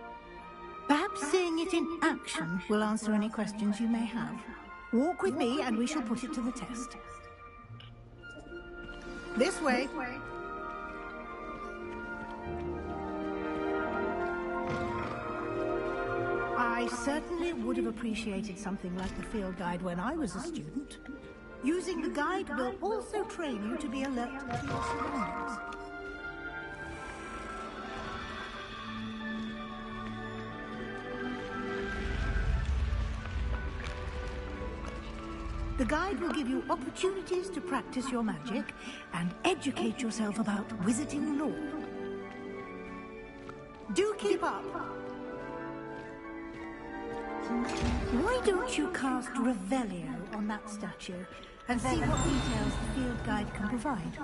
Perhaps seeing it in action will answer any questions you may have. Walk with me and we shall put it to the test. This way. I certainly would have appreciated something like the field guide when I was a student. Using the guide will also train you to be alert to your surroundings. The guide will give you opportunities to practice your magic and educate yourself about wizarding lore. Do keep up! Why don't you cast Revelio on that statue and see what details the field guide can provide?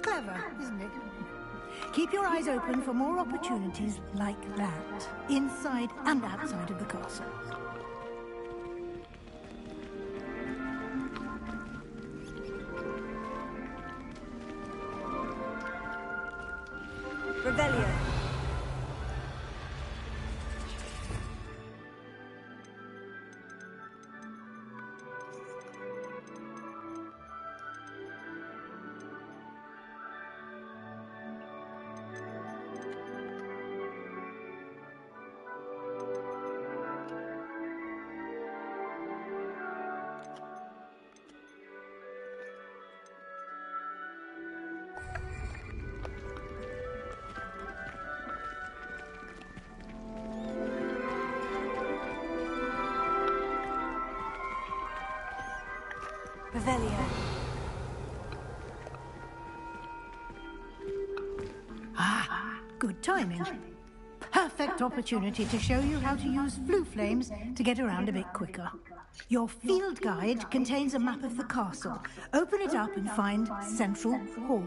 Clever, isn't it? Keep your eyes open for more opportunities like that, inside and outside of the castle. Revelio. Revelio. Ah, good timing. Perfect opportunity to show you how to use flue flames to get around a bit quicker. Your field guide contains a map of the castle. Open it up and find Central Hall.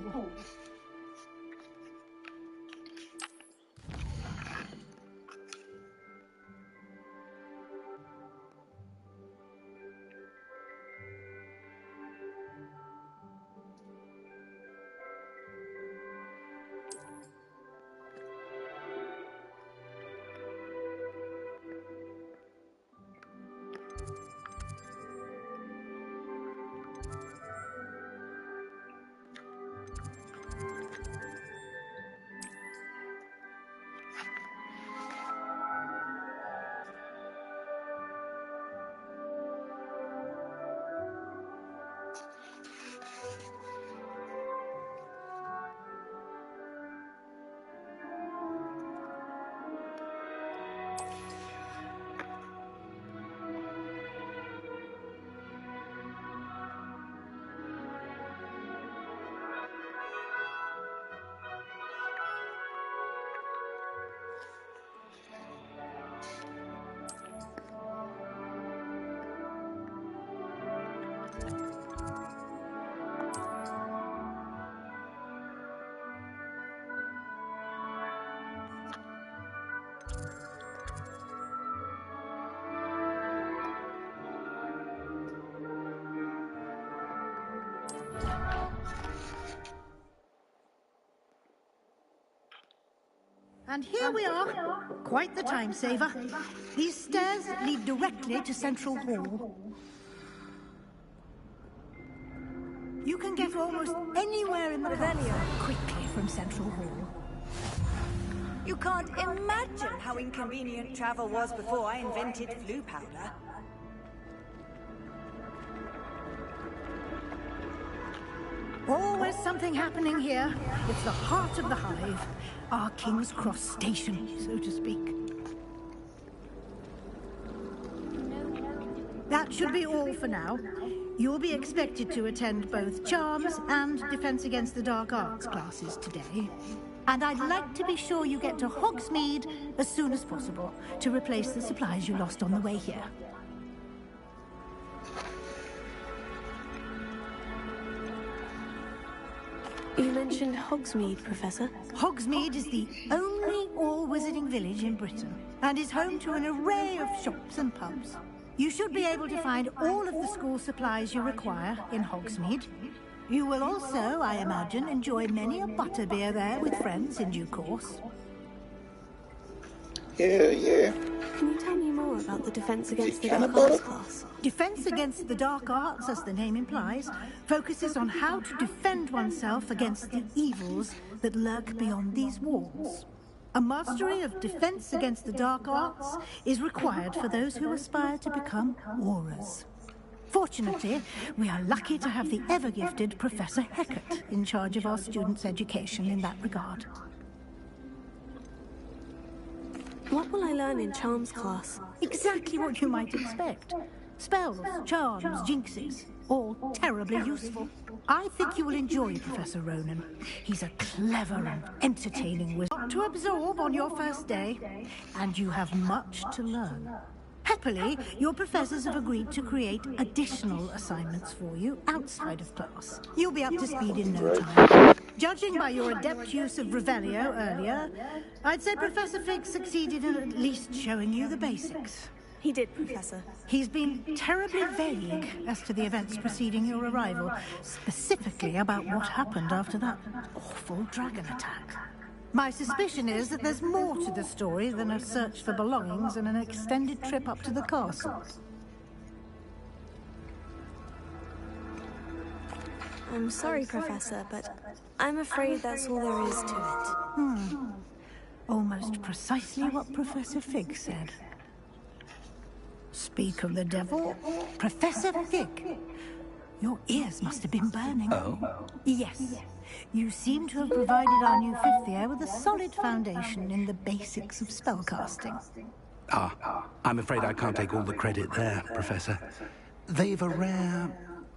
And here we are. Quite the time saver. These stairs lead directly to Central Hall. You can get almost anywhere in the castle quickly from Central Hall. You can't imagine how inconvenient travel was before I invented flue powder. Always something happening here. It's the heart of the hive. Our King's Cross station, so to speak. That should be all for now. You'll be expected to attend both Charms and Defense Against the Dark Arts classes today. And I'd like to be sure you get to Hogsmeade as soon as possible to replace the supplies you lost on the way here. You mentioned Hogsmeade, Professor. Hogsmeade is the only all-wizarding village in Britain and is home to an array of shops and pubs. You should be able to find all of the school supplies you require in Hogsmeade. You will also, I imagine, enjoy many a butterbeer there with friends in due course. Yeah. Can you tell me more about the Defense Against the Dark Arts class? Defense Against the Dark Arts, as the name implies, focuses on how to defend oneself against the evils that lurk beyond these walls. A mastery of Defense Against the Dark Arts is required for those who aspire to become Aurors. Fortunately, we are lucky to have the ever-gifted Professor Hecat in charge of our students' education in that regard. What will I learn in Charms class? Exactly what you might expect. Spells, charms, jinxes, all terribly useful. I think you will enjoy Professor Ronan. He's a clever and entertaining wizard to absorb on your first day, and you have much to learn. Happily, your professors have agreed to create additional assignments for you outside of class. You'll be up to speed in no time. Judging by your adept use of Revelio earlier, I'd say Professor Fig succeeded in at least showing you the basics. He did, Professor. He's been terribly vague as to the events preceding your arrival, specifically about what happened after that awful dragon attack. My suspicion is that there's more to the story than a search for belongings and an extended trip up to the castle. I'm sorry, Professor, but I'm afraid that's all there is to it. Almost precisely what Professor Fig said. Speak of the devil, Professor Fig. Your ears must have been burning. Oh? Yes. You seem to have provided our new fifth year with a solid foundation in the basics of spellcasting. I'm afraid I can't take all the credit there, Professor. They've a rare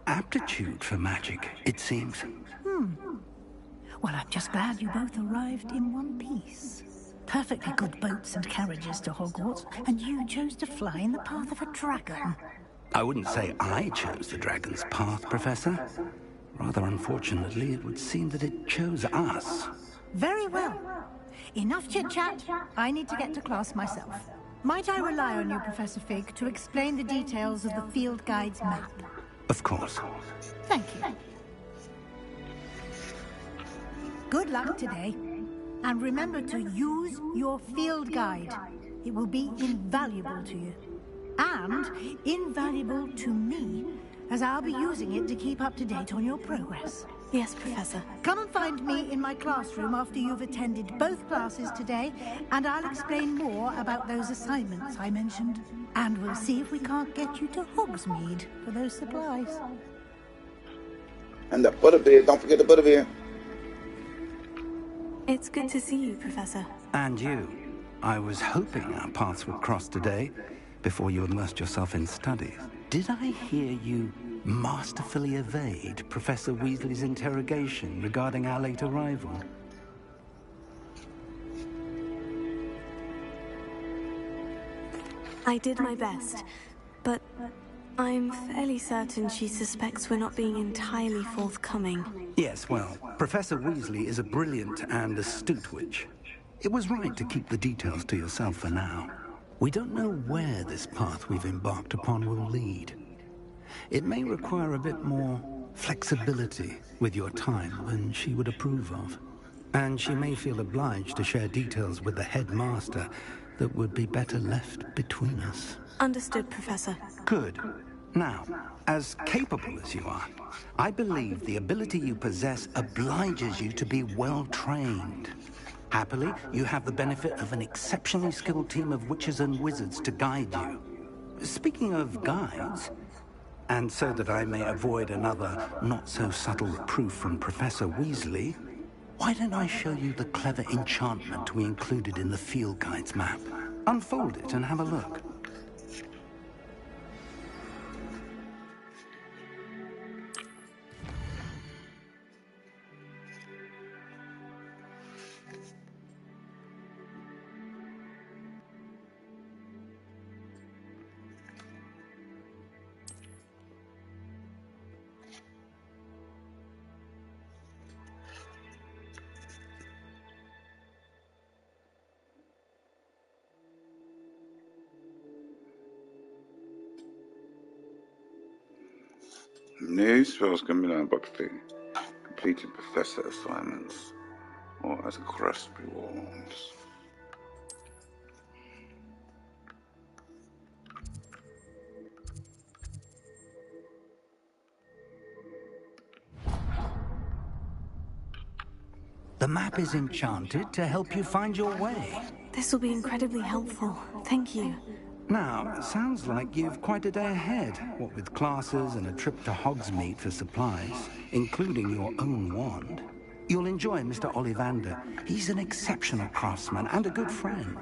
aptitude for magic, it seems. Well, I'm just glad you both arrived in one piece. Perfectly good boats and carriages to Hogwarts, and you chose to fly in the path of a dragon. I wouldn't say I chose the dragon's path, Professor. Rather unfortunately, it would seem that it chose us. Very well. Enough chit-chat. I need to get to class myself. Might I rely on you, Professor Fig, to explain the details of the field guide's map? Of course. Thank you. Good luck today. And remember to use your field guide. It will be invaluable to you. And invaluable to me, as I'll be using it to keep up to date on your progress. Yes, Professor. Come and find me in my classroom after you've attended both classes today, and I'll explain more about those assignments I mentioned. And we'll see if we can't get you to Hogsmeade for those supplies. And the butterbeer, don't forget the butterbeer. It's good to see you, Professor. And you. I was hoping our paths would cross today, before you immersed yourself in studies. Did I hear you masterfully evade Professor Weasley's interrogation regarding our late arrival? I did my best, but I'm fairly certain she suspects we're not being entirely forthcoming. Yes, well, Professor Weasley is a brilliant and astute witch. It was right to keep the details to yourself for now. We don't know where this path we've embarked upon will lead. It may require a bit more flexibility with your time than she would approve of. And she may feel obliged to share details with the headmaster that would be better left between us. Understood, Professor. Good. Now, as capable as you are, I believe the ability you possess obliges you to be well trained. Happily, you have the benefit of an exceptionally skilled team of witches and wizards to guide you. Speaking of guides, and so that I may avoid another not-so-subtle reproof from Professor Weasley, why don't I show you the clever enchantment we included in the field guide's map? Unfold it and have a look. New spells can be learned by completing professor assignments or as quest rewards. The map is enchanted to help you find your way. This will be incredibly helpful. Thank you. Now, sounds like you've quite a day ahead, what with classes and a trip to Hogsmeade for supplies, including your own wand. You'll enjoy Mr. Ollivander. He's an exceptional craftsman and a good friend.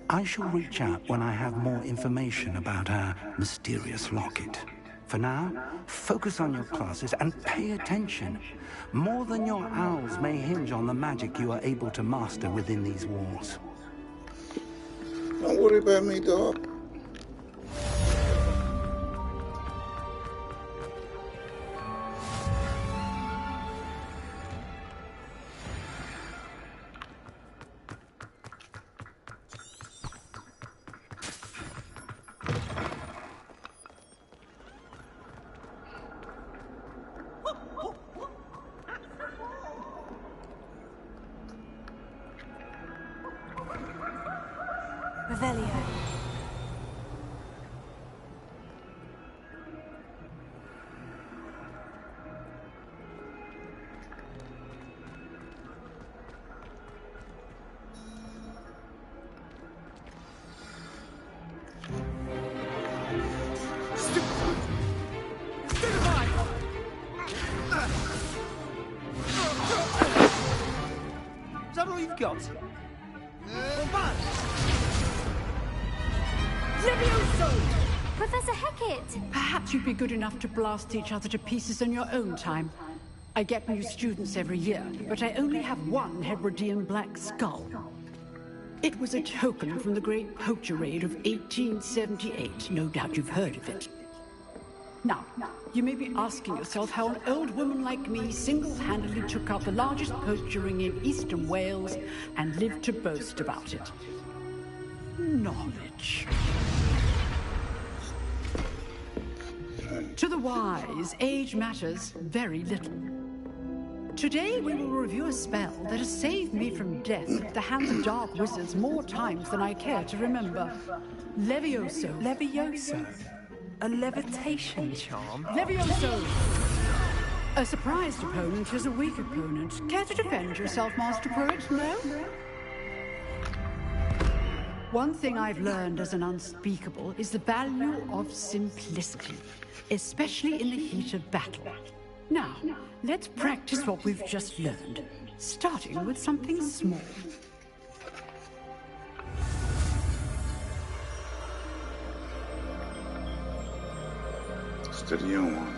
I shall reach out when I have more information about our mysterious locket. For now, focus on your classes and pay attention. More than your owls may hinge on the magic you are able to master within these walls. Don't worry about me, dog. Revelio. Is that all you've got? Levioso! Professor Hecat! Perhaps you'd be good enough to blast each other to pieces in your own time. I get new students every year, but I only have one Hebridean black skull. It was a token from the Great Poacher Raid of 1878. No doubt you've heard of it. Now, you may be asking yourself how an old woman like me single-handedly took out the largest poacher ring in eastern Wales and lived to boast about it. Knowledge. To the wise, age matters very little. Today we will review a spell that has saved me from death at the hands of dark wizards more times than I care to remember. Levioso. Levioso? A levitation charm? Levioso! A surprised opponent is a weak opponent. Care to defend yourself, Master Pruitt? No? One thing I've learned as an unspeakable is the value of simplicity, especially in the heat of battle. Now, let's practice what we've just learned, starting with something small. Steady on.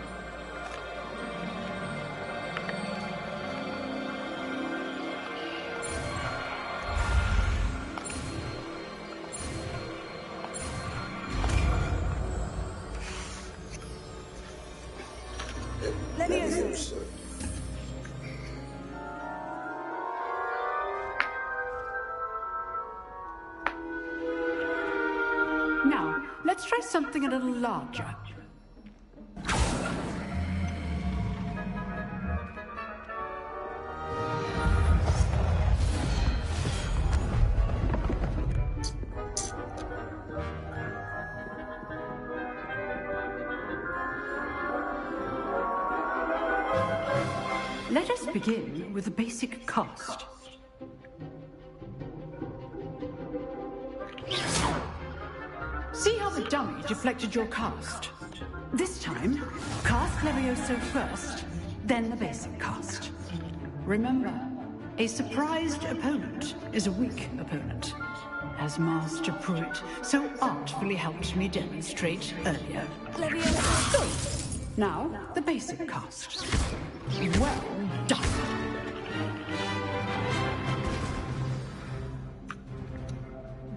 Levioso. Now, let's try something a little larger. Let us begin with the basic cast. See how the dummy deflected your cast? This time, cast Levioso first, then the basic cast. Remember, a surprised opponent is a weak opponent, as Master Pruitt so artfully helped me demonstrate earlier. Levioso. Good. Now, the basic cast. Well done.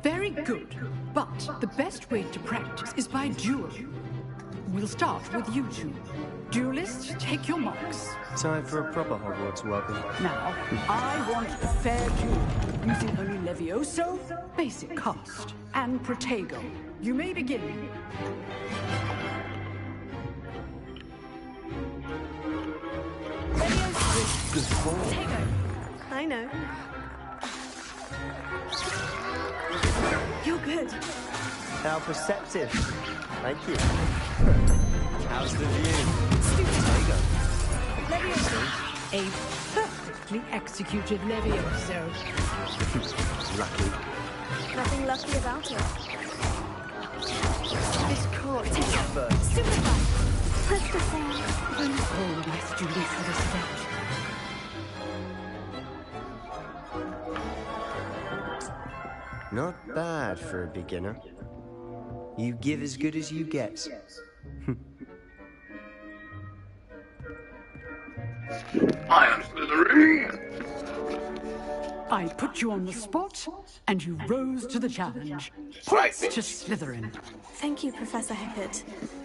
Very good, but the best way to practice is by duel. We'll start with you two. Duelists, take your marks. Time for a proper Hogwarts welcome. Now, I want a fair duel, using only Levioso, basic cast, and Protego. You may begin. I know. You're good. How perceptive. Thank you. How's the view? Levioso. A perfectly executed Levioso. Lucky. Nothing lucky about it. This can't take effort. Simplify. Let's just say all my students for this event. Not bad for a beginner. You give as good as you get. I am Slytherin! I put you on the spot, and you rose to the challenge. Right. To Slytherin. thank you, Professor Hecat.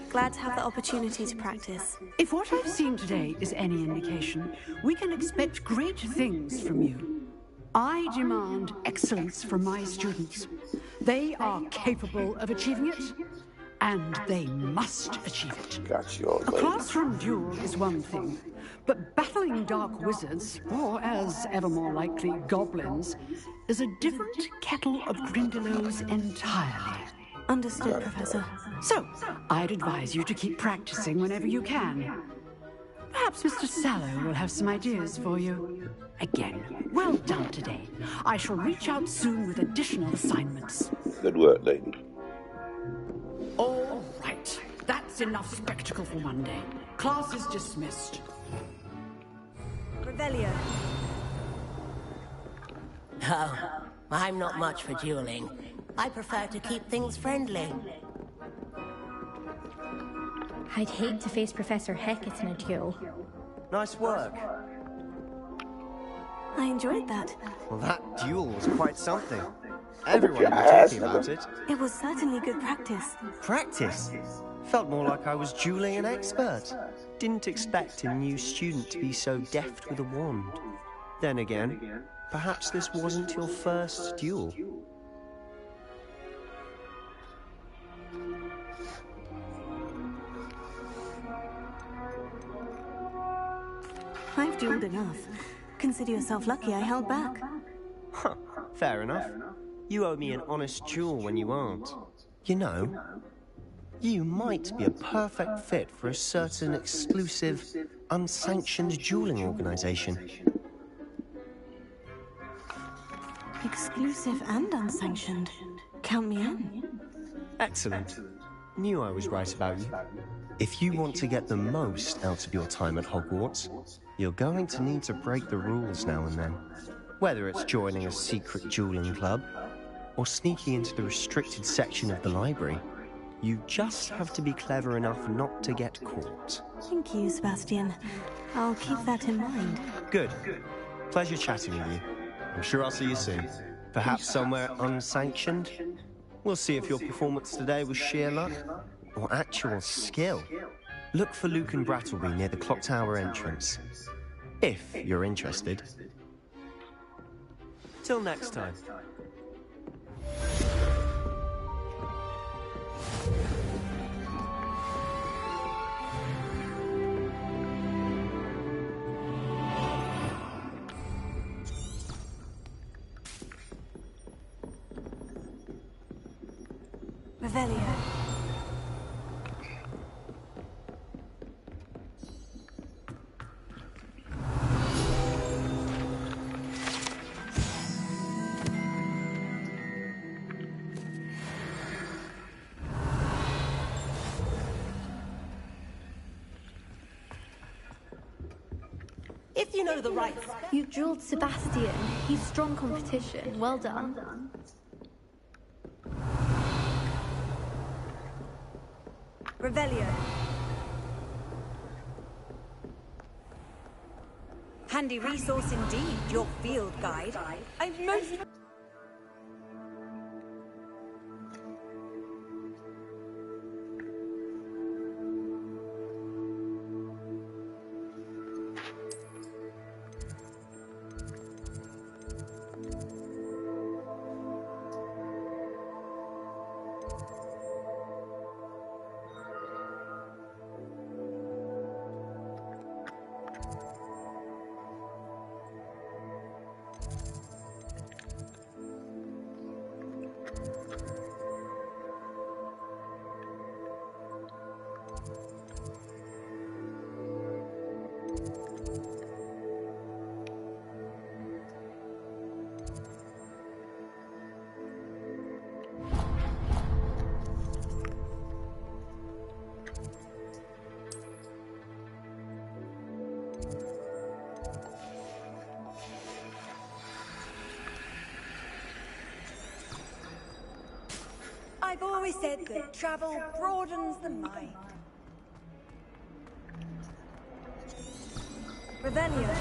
Glad to have the opportunity to practice. If what I've seen today is any indication, we can expect great things from you. I demand excellence from my students. They are capable of achieving it, and they must achieve it. Got your A lady. classroom duel is one thing, but battling dark wizards, or as ever more likely, goblins, is a different kettle of Grindylows entirely. Understood, Professor. So, I'd advise you to keep practicing whenever you can. Perhaps Mr. Sallow will have some ideas for you. Again, well done today. I shall reach out soon with additional assignments. Good work, lady. All right. That's enough spectacle for one day. Class is dismissed. Revelio. Oh, I'm not much for dueling. I prefer to keep things friendly. I'd hate to face Professor Hecat in a duel. Nice work. I enjoyed that. Well, that duel was quite something. Everyone was talking about it. It was certainly good practice. Practice? Felt more like I was dueling an expert. Didn't expect a new student to be so deft with a wand. Then again, perhaps this wasn't your first duel. I've dueled enough. Consider yourself lucky I held back. Huh, fair enough. You owe me an honest duel when you aren't. You know, you might be a perfect fit for a certain exclusive, unsanctioned dueling organization. Exclusive and unsanctioned. Count me in. Excellent. Knew I was right about you. If you want to get the most out of your time at Hogwarts, you're going to need to break the rules now and then. Whether it's joining a secret dueling club, or sneaking into the restricted section of the library, you just have to be clever enough not to get caught. Thank you, Sebastian. I'll keep that in mind. Good. Pleasure chatting with you. I'm sure I'll see you soon. Perhaps somewhere unsanctioned? We'll see if your performance today was sheer luck or actual skill. Look for Luke and Brattleby near the clock tower entrance, if you're interested. Till next time. Revelio. If you know the right... You dueled Sebastian. He's strong competition. Well done. Revelio. Handy resource indeed, your field guide. I've most... I've always said that travel broadens the mind. Revelio.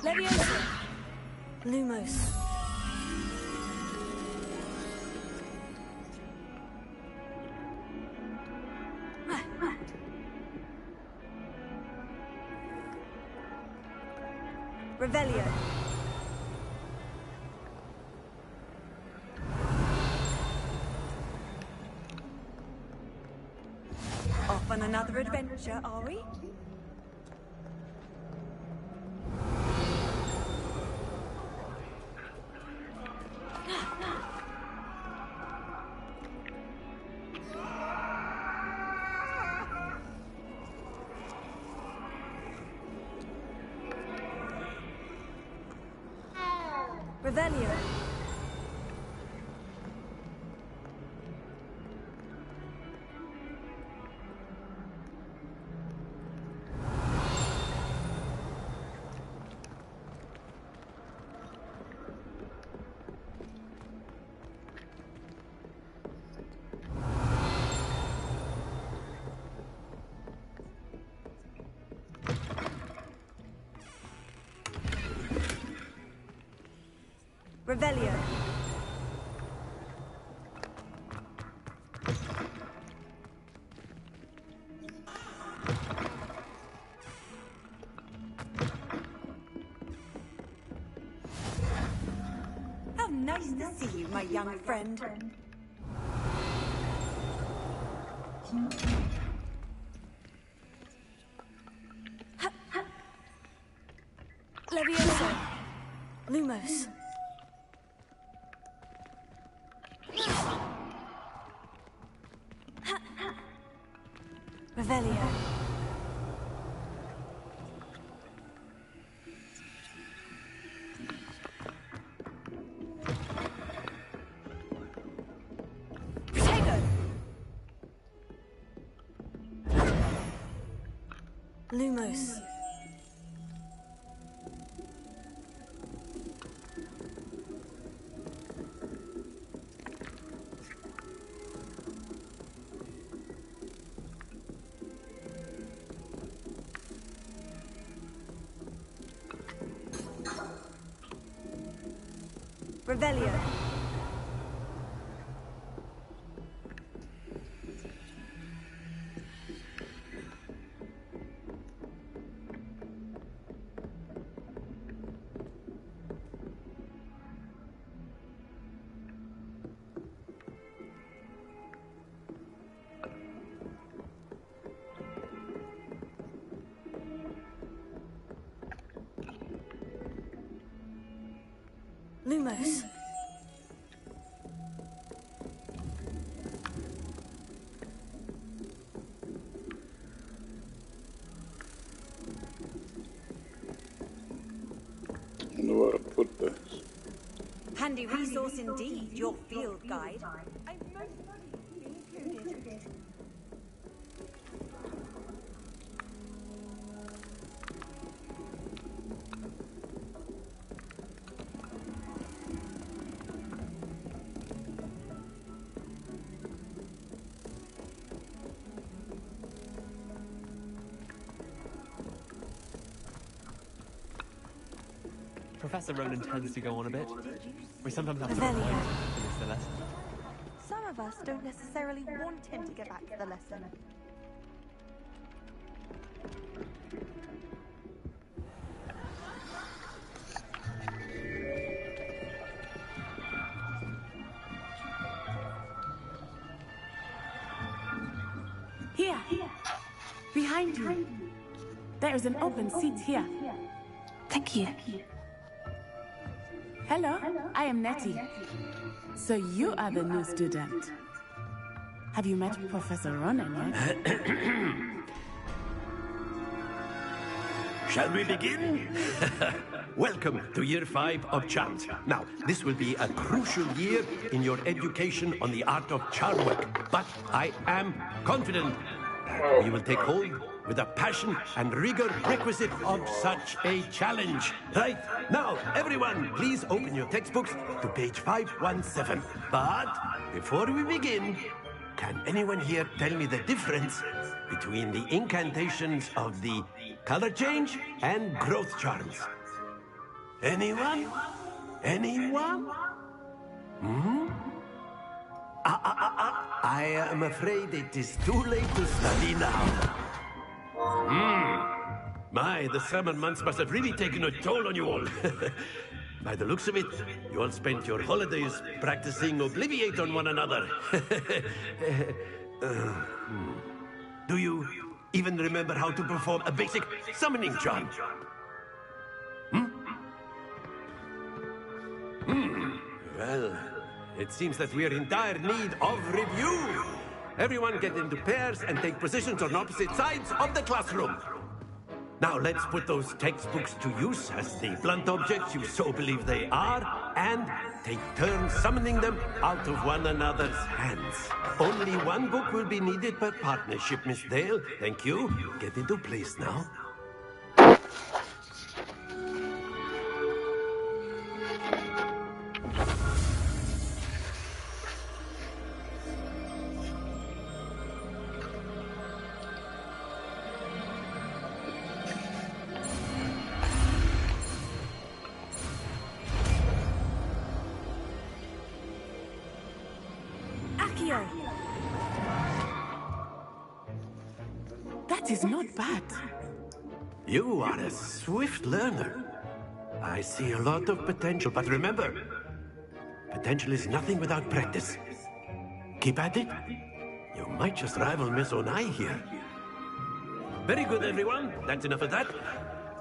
Leviosa. Lumos. Revelio. Off on another adventure, are we? Revelio. Revelio. How nice to see you, my young friend. Levioso. Lumos. Revelio. Protego! Lumos. Revelio. Lumos. I wonder where I put this. Handy resource indeed, your field guide. I'm most included. Professor Roland tends to go on a bit. We sometimes have to remind him to finish the lesson. Some of us don't necessarily want him to get back to the lesson. Here! Behind you! There is an open seat here. Thank you. Hello, I am Nettie. So you are the new student. Have you met Professor Ronan yet? Shall we begin? Welcome to Year 5 of Charms. Now, this will be a crucial year in your education on the art of charm work, but I am confident that you will take hold with the passion and rigor requisite of such a challenge. Right? Now, everyone, please open your textbooks to page 517. But before we begin, can anyone here tell me the difference between the incantations of the color change and growth charms? Anyone? Anyone? Hmm? I am afraid it is too late to study now. My, the summer months must have really taken a toll on you all. By the looks of it, you all spent your holidays practicing Obliviate on one another. Do you even remember how to perform a basic summoning charm? Well, it seems that we are in dire need of review. Everyone get into pairs and take positions on opposite sides of the classroom. Now let's put those textbooks to use as the blunt objects you so believe they are, and take turns summoning them out of one another's hands. Only one book will be needed per partnership, Miss Dale. Thank you. Get into place now. That is not bad. You are a swift learner. I see a lot of potential, but remember, potential is nothing without practice. Keep at it. You might just rival Miss Onai here. Very good, everyone. That's enough of that.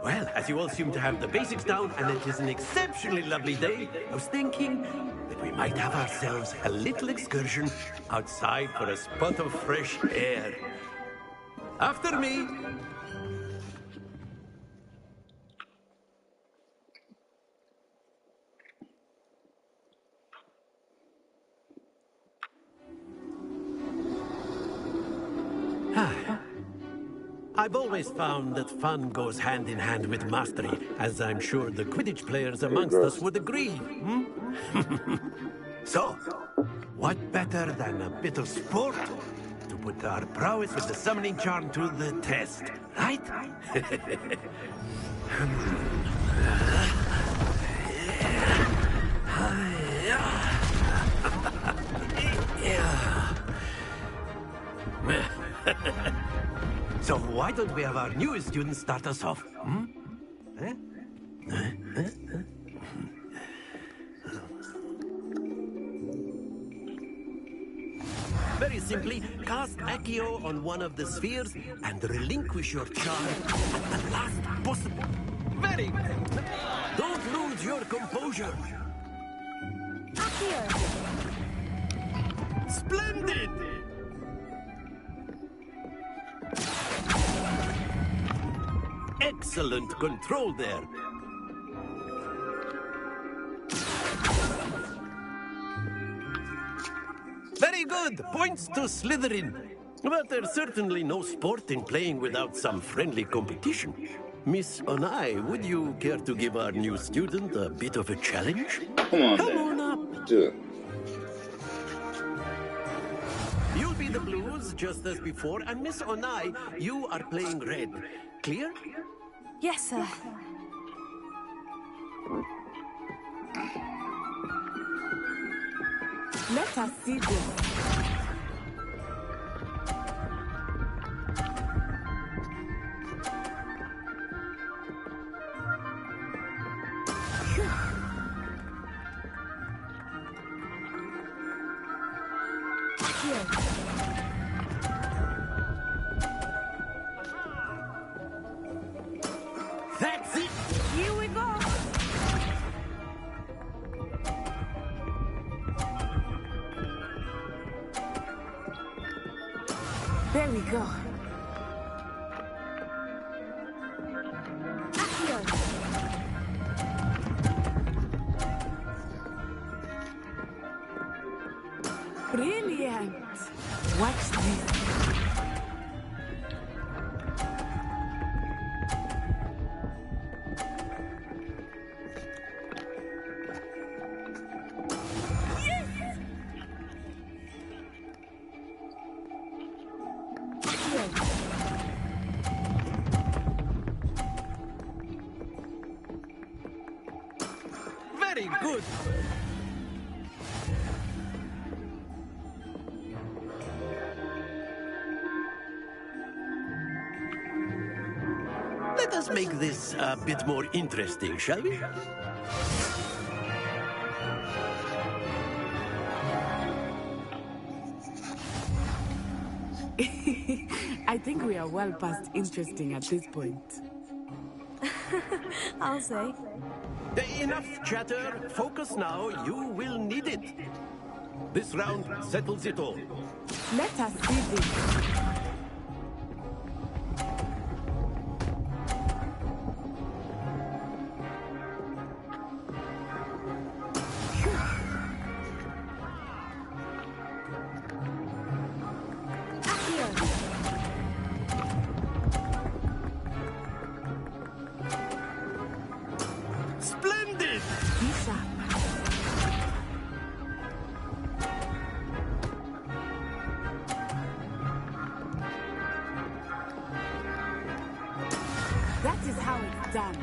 Well, as you all seem to have the basics down, and it is an exceptionally lovely day, I was thinking that we might have ourselves a little excursion outside for a spot of fresh air. After me. I've always found that fun goes hand in hand with mastery, as I'm sure the Quidditch players amongst us would agree. So, what better than a bit of sport to put our prowess with the summoning charm to the test, right? So why don't we have our newest student start us off? Very simply, cast Accio on one of the spheres and relinquish your charm at the last possible. Very good. Don't lose your composure. Accio! Splendid! Excellent control there. Very good. Points to Slytherin. But there's certainly no sport in playing without some friendly competition. Miss Onai, would you care to give our new student a bit of a challenge? Come on up. Do it. You'll be the blues, just as before, and Miss Onai, you are playing red. Clear? Yes, sir. Let us see this. That's it! Here we go! There we go. Brilliant! Watch this. Very good. Let us make this a bit more interesting, shall we? I think we are well past interesting at this point. I'll say. Enough chatter. Focus now. You will need it. This round settles it all. Let us see this. is how it's done.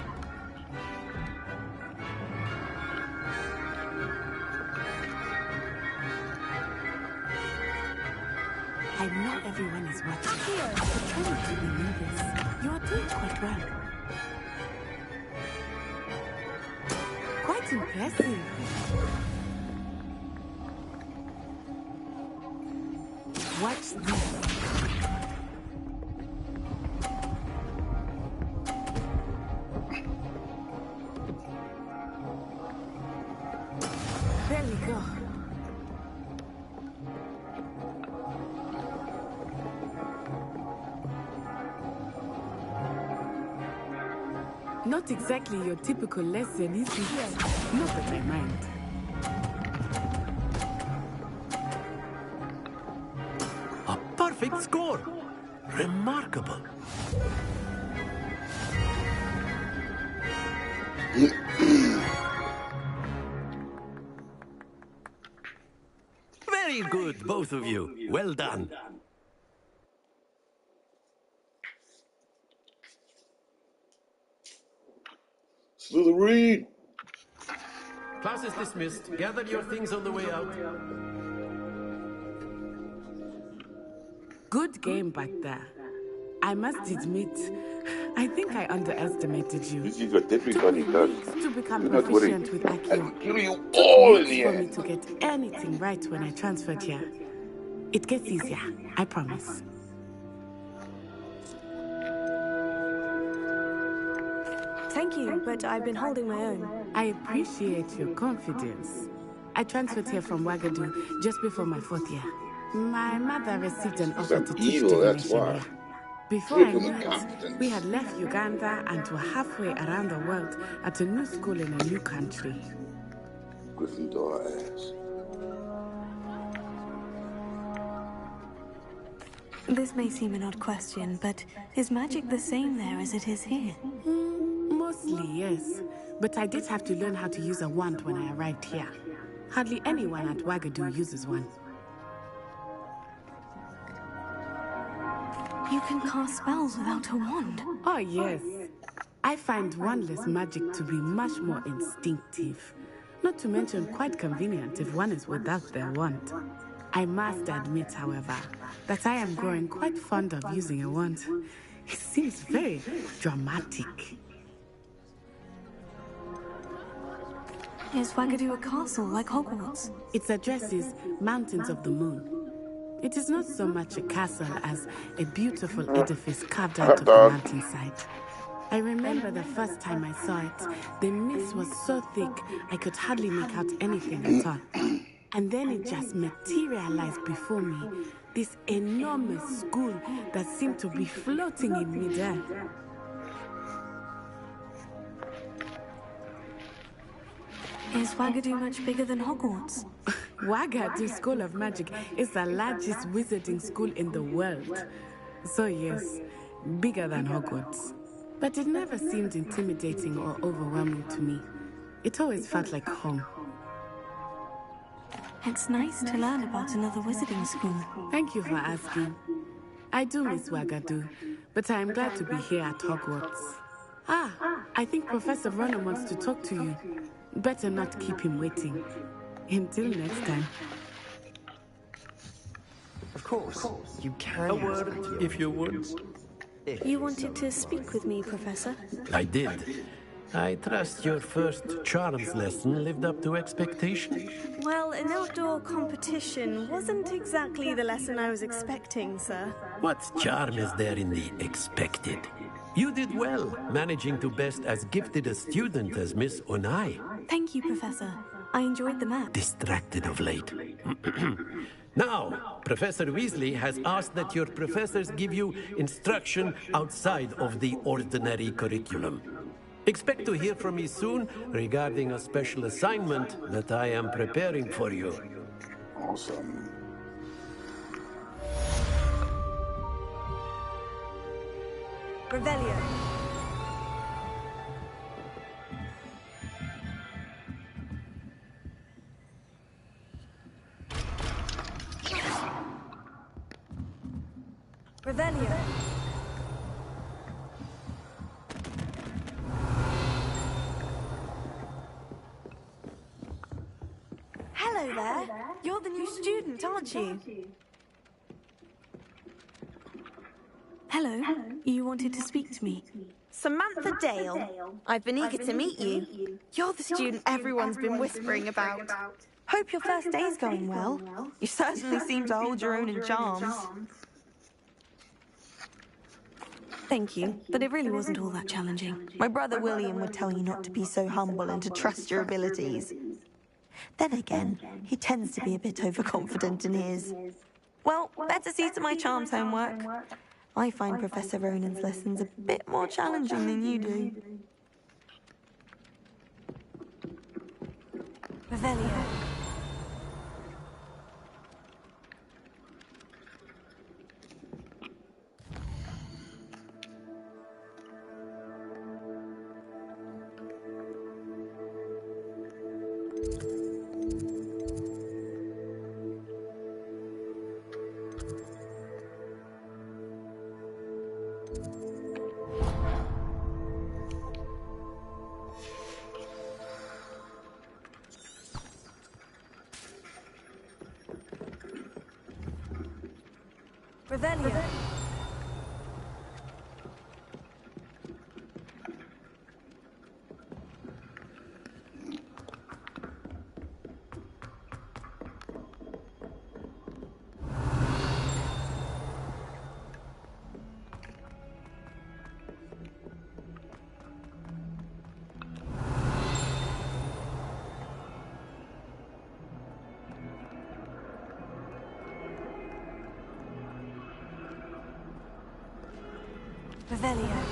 I know everyone is watching. Here, but try not to be nervous. You are doing quite well. Quite impressive. Watch this. There we go. Not exactly your typical lesson, is it? Not that I mind. A perfect score! Remarkable. Very good, both of you. Well done. Slytherin! Class is dismissed. Gather your things on the way out. Good game back there. I must admit, I think I underestimated you. This is what everybody does. To become Do not worry. proficient with Accio. I'll kill you all in Took the weeks for me end. to get anything right when I transferred here. It gets easier, I promise. Thank you, but I've been holding my own. I appreciate your confidence. I transferred here from Ouagadougou just before my 4th year. My mother received an offer to teach evil, that's divination why. here. Before I Triple knew it, incompetence. we had left Uganda and were halfway around the world at a new school in a new country. Gryffindor ass. This may seem an odd question, but is magic the same there as it is here? Mostly, yes. But I did have to learn how to use a wand when I arrived here. Hardly anyone at Ouagadougou uses one. You can cast spells without a wand. Oh, yes. I find wandless magic to be much more instinctive. Not to mention quite convenient if one is without their wand. I must admit, however, that I am growing quite fond of using a wand. It seems very dramatic. Is Ouagadougou a castle like Hogwarts? Its address is Mountains of the Moon. It is not so much a castle as a beautiful edifice carved out of the mountainside. I remember the first time I saw it, the mist was so thick I could hardly make out anything at all. And then it just materialized before me, this enormous school that seemed to be floating in midair. Is Ouagadougou much bigger than Hogwarts? Ouagadougou School of Magic is the largest wizarding school in the world. So yes, bigger than Hogwarts. But it never seemed intimidating or overwhelming to me. It always felt like home. It's nice to learn about another wizarding school. Thank you for asking. I do miss Ouagadougou, but I am glad to be here at Hogwarts. I think Professor Ronan wants to talk to you. Better not keep him waiting. Until next time. Of course, you can. A word, if you would. You wanted to speak with me, Professor? I did. I trust your first charms lesson lived up to expectation. Well, an outdoor competition wasn't exactly the lesson I was expecting, sir. What charm is there in the expected? You did well, managing to best as gifted a student as Miss Onai. Thank you, Professor. I enjoyed the map. Distracted of late. Now, Professor Weasley has asked that your professors give you instruction outside of the ordinary curriculum. Expect to hear from me soon regarding a special assignment that I am preparing for you. Awesome. Revelio. Revelio. aren't you? Hello. You wanted to speak to me? Samantha Dale. I've been eager to meet you. You're the student everyone's been whispering about. Hope your first day's going well. You certainly seem to hold your own in charms. Thank you, but it really wasn't all that challenging. My brother William would tell you not to be so humble and to trust your abilities. Then again, he tends to be a bit overconfident in his. Well, better see to my charms homework. I find Professor Ronan's lessons a bit more challenging than you do. Revelio. Revelio. Revelio.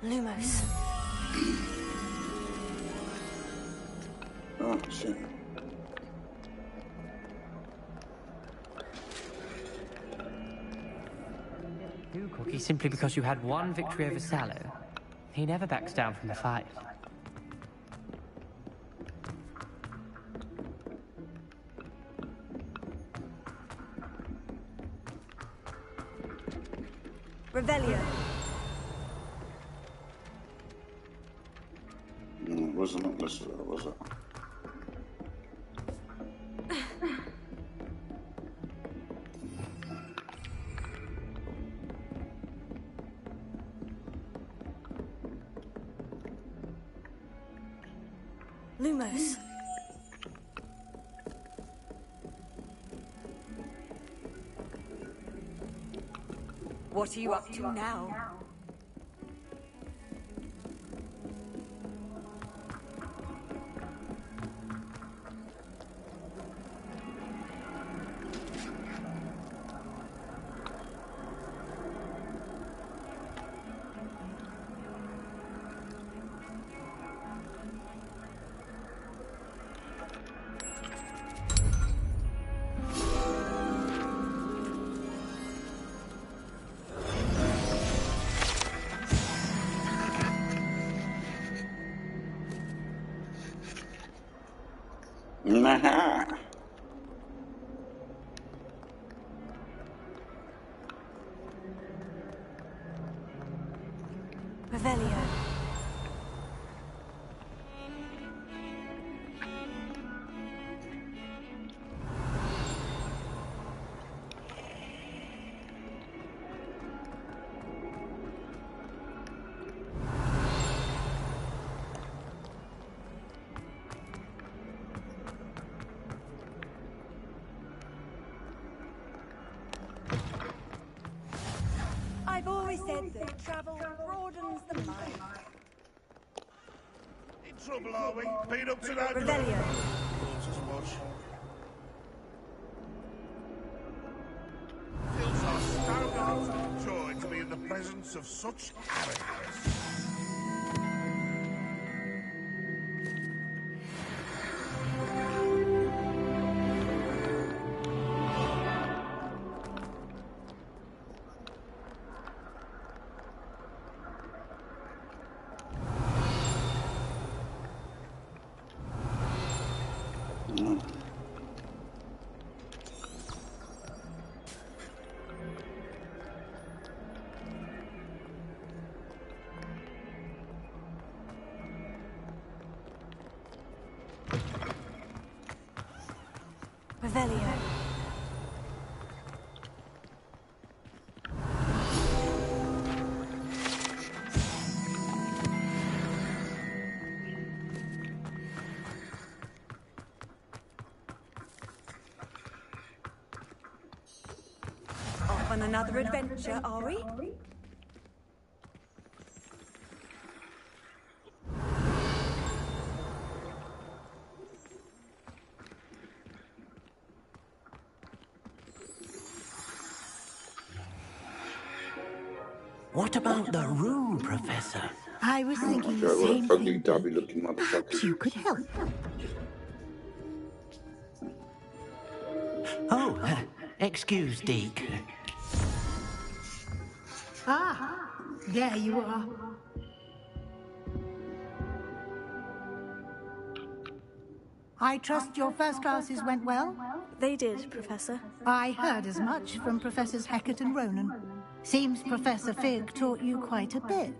Lumos. Oh, shit. You, Cookie, simply because you had one victory over Sallow. He never backs down from the fight. Revelio. It wasn't on this road, was it? Lumos. What are you up to now? Nah. Revelio. I've always said that travel broadens the mind. In trouble, are we? Been up to that? Revelio. Not as much. Feels astounding and joy to be in the presence of such arrogance. Revelio. Off on another adventure, are we? What about the room, Professor? I was thinking the What same a ugly, thing. dabby looking Perhaps motherfucker. you could help. Oh, excuse, Deke. Ah, there you are. I trust your first classes went well? They did, Professor. I heard as much from Professors Hecat and Ronan. Seems Professor Fig taught you quite a bit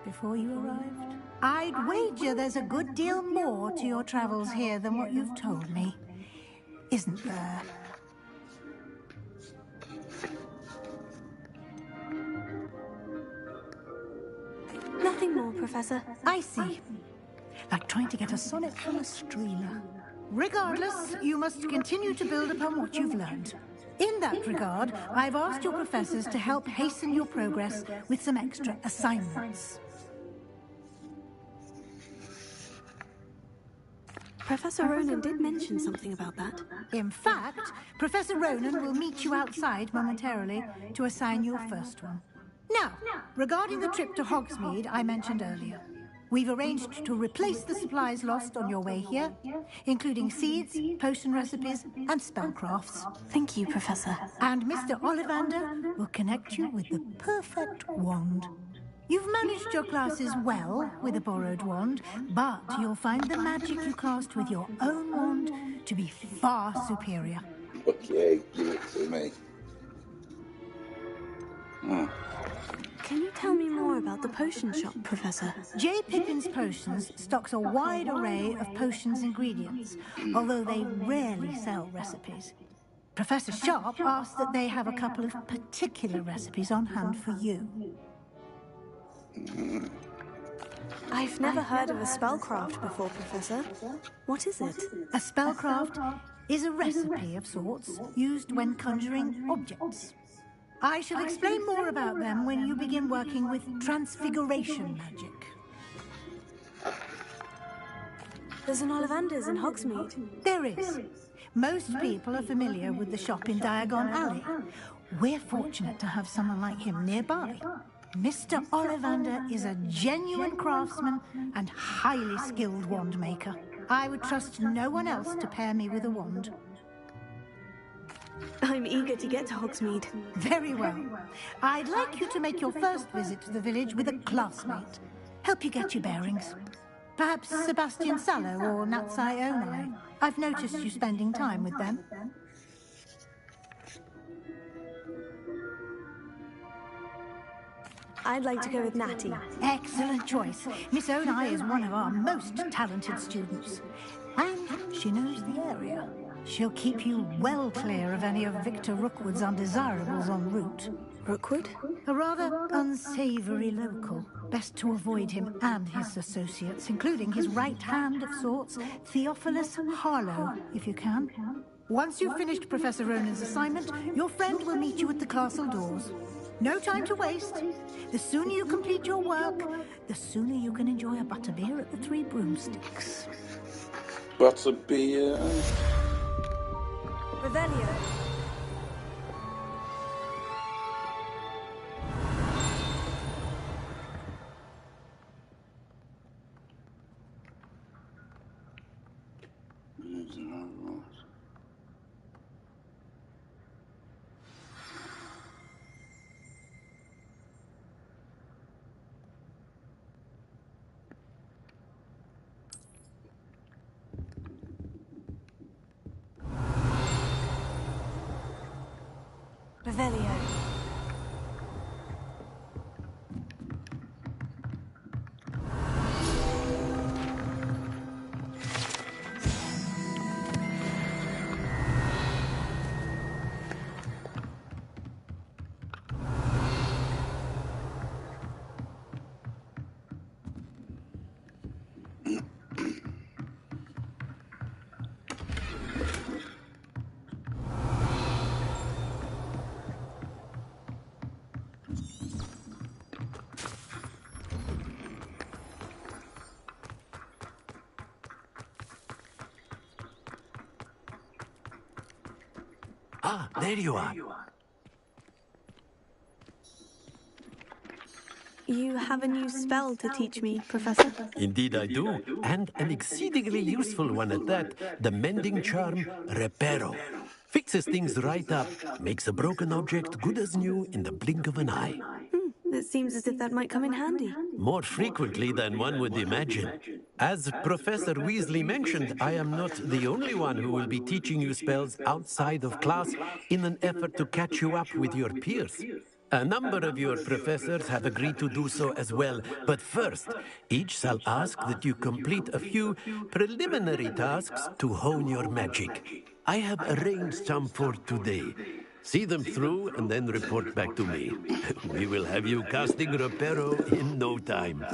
before you arrived. I'd wager there's a good deal more to your travels here than what you've told me. Isn't there? Nothing more, Professor. I see. Like trying to get a sonnet from a streamer. Regardless, you must continue to build upon what you've learned. In that regard, I've asked your professors to help hasten your progress with some extra assignments. Professor Ronan did mention something about that. In fact, Professor Ronan will meet you outside momentarily to assign your first one. Now, regarding the trip to Hogsmeade I mentioned earlier, we've arranged to replace the supplies lost on your way here, including seeds, potion recipes, and spellcrafts. Thank you, Professor. And Mr. Ollivander will connect you with the perfect wand. You've managed your classes well with a borrowed wand, but you'll find the magic you cast with your own wand to be far superior. Okay, give it to me. Can you tell me more about the potion shop, Professor? J. Pippin's Potions stocks a wide array of potions ingredients, although they rarely sell recipes. Professor Sharp asked that they have a couple of particular recipes on hand for you. I've never heard of a spellcraft before, Professor. What is it? A spellcraft is a recipe of sorts used when conjuring objects. I shall explain more about them when you begin working with transfiguration magic. There's an Ollivander's in Hogsmeade. There is. Most people are familiar with the shop in Diagon Alley. We're fortunate to have someone like him nearby. Mr. Ollivander is a genuine craftsman and highly skilled wand maker. I would trust no one else to pair me with a wand. I'm eager to get to Hogsmeade. Very well. I'd like you to make your first visit to the village with a classmate. Help you get your bearings. Perhaps Sebastian Sallow or Natsai Onai. I've noticed you spending time with them. I'd like to go with Natty. Excellent choice. Miss Onai is one of our most talented students. And she knows the area. She'll keep you well clear of any of Victor Rookwood's undesirables en route. Rookwood? A rather unsavory local. Best to avoid him and his associates, including his right hand of sorts, Theophilus Harlow, if you can. Once you've finished Professor Ronan's assignment, your friend will meet you at the castle doors. No time to waste. The sooner you complete your work, the sooner you can enjoy a butterbeer at the Three Broomsticks. Butterbeer. Revelio. Revelio. Ah, there you are. You have a new spell to teach me, Professor? Indeed I do, and an exceedingly useful one at that. The mending charm, Reparo. Fixes things right up, makes a broken object good as new in the blink of an eye. It seems as if that might come in handy. More frequently than one would imagine. As Professor Weasley mentioned, I am not the only one who will be teaching you spells outside of class in an effort to catch you up with your peers. A number of your professors have agreed to do so as well, but first, each shall ask that you complete a few preliminary tasks to hone your magic. I have arranged some for today. See them through and then report back to me. We will have you casting Reparo in no time.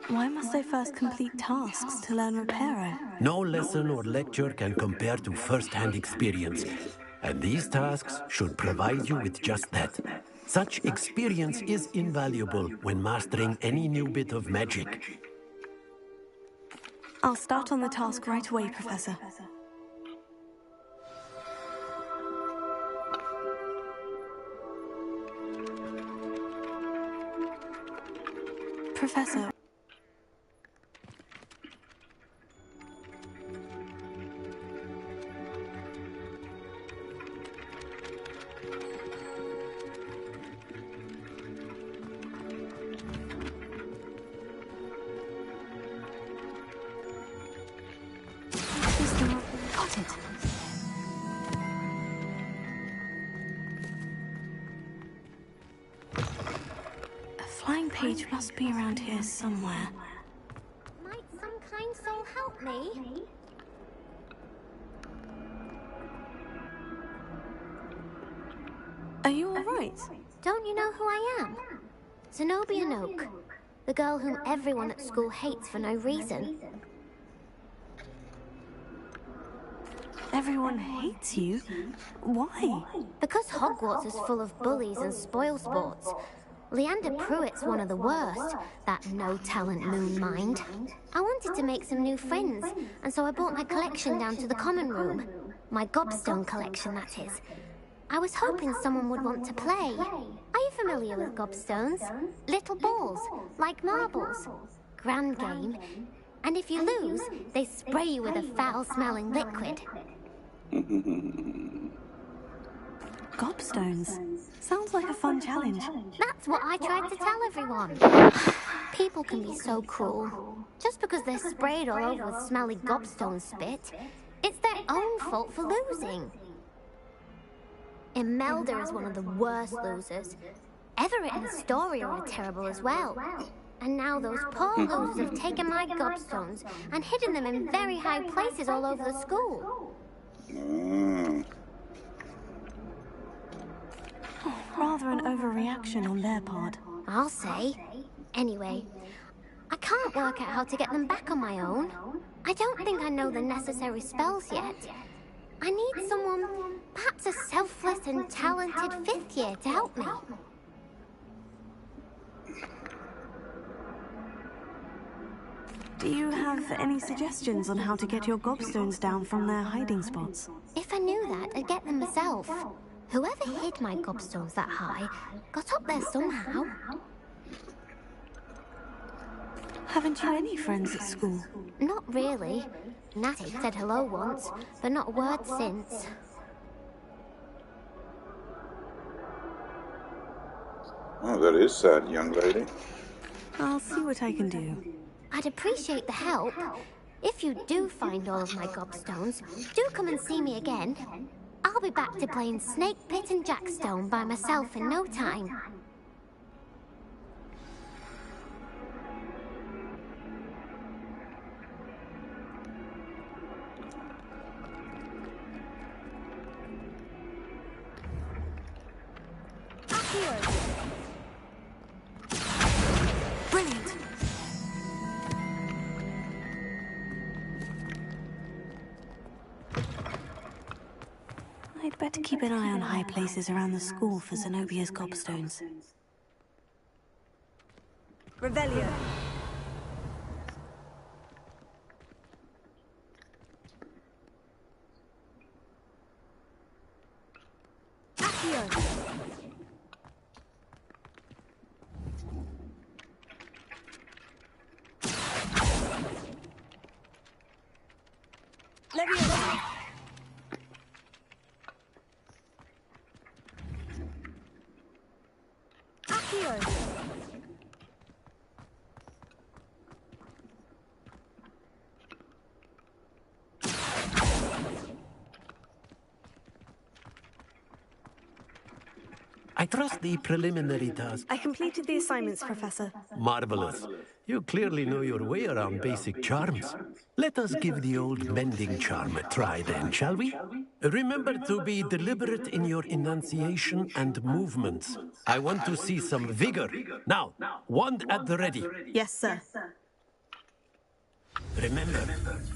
Why must I first complete tasks to learn Reparo? No lesson or lecture can compare to first-hand experience, and these tasks should provide you with just that. Such experience is invaluable when mastering any new bit of magic. I'll start on the task right away, Professor. Professor. Got it. A flying page must be around here somewhere. Might some kind soul help me? Are you all right? Don't you know who I am? Zenobia Noak, the girl whom everyone at school hates for no reason. Everyone hates you? Why? Because Hogwarts is full of bullies and spoilsports. Leander Pruitt's one of the worst, that no-talent moon mind. I wanted to make some new friends, and so I brought my collection down to the common room. My gobstone collection, that is. I was hoping someone would want to play. Are you familiar with gobstones? Little balls, like marbles. Grand game. And if you lose, they spray you with a foul-smelling liquid. Gobstones. Sounds like a fun challenge. That's what I tried to tell everyone. People can be so cruel. Just because they're sprayed all over with smelly gobstone spit, it's their own fault for losing. Imelda is one of the worst losers. Everett and Astoria are terrible as well. And now those poor losers have taken my gobstones and hidden them in very high places all over the school. Rather an overreaction on their part. I'll say. Anyway, I can't work out how to get them back on my own. I don't think I know the necessary spells yet. I need someone, perhaps a selfless and talented fifth year to help me. Do you have any suggestions on how to get your gobstones down from their hiding spots? If I knew that, I'd get them myself. Whoever hid my gobstones that high got up there somehow. Haven't you any friends at school? Not really. Natty said hello once, but not a word since. Oh, that is sad, young lady. I'll see what I can do. I'd appreciate the help. If you do find all of my gobstones, do come and see me again. I'll be back to playing Snake Pit and Jackstone by myself in no time. Brilliant! I'd better keep an eye on high places around the school for Zenobia's gobstones. Revelio. I trust the preliminary task. I completed the assignments, Professor. Marvelous. You clearly know your way around basic charms. Let us give the old mending charm a try then, shall we? Remember to be deliberate in your enunciation and movements. I want to see some vigor. Now, wand at the ready. Yes, sir. Remember,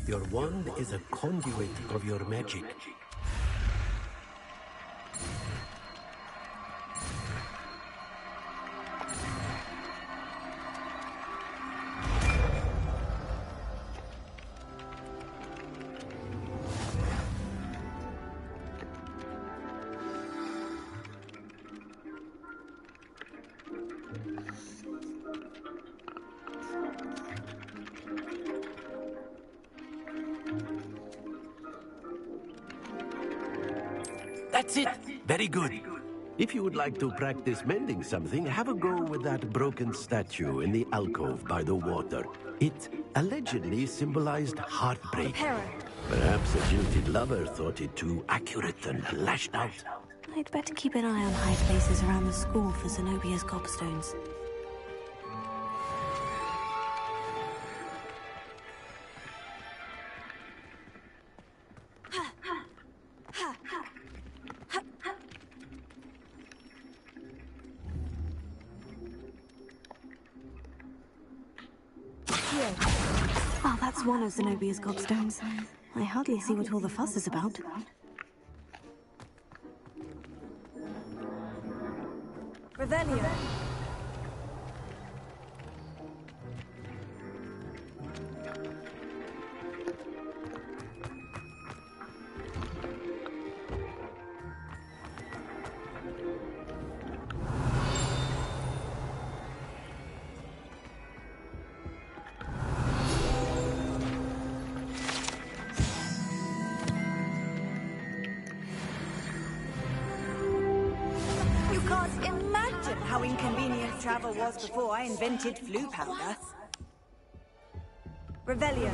your wand is a conduit of your magic. That's it. Very good. If you would like to practice mending something, have a go with that broken statue in the alcove by the water. It allegedly symbolized heartbreak. Perhaps a jilted lover thought it too accurate and lashed out. I'd better keep an eye on high places around the school for Zenobia's gobstones. Oh, that's one of Zenobia's gobstones. I hardly see what all the fuss is about. Revelio. You can't imagine how inconvenient travel was before I invented flu powder. Revelio.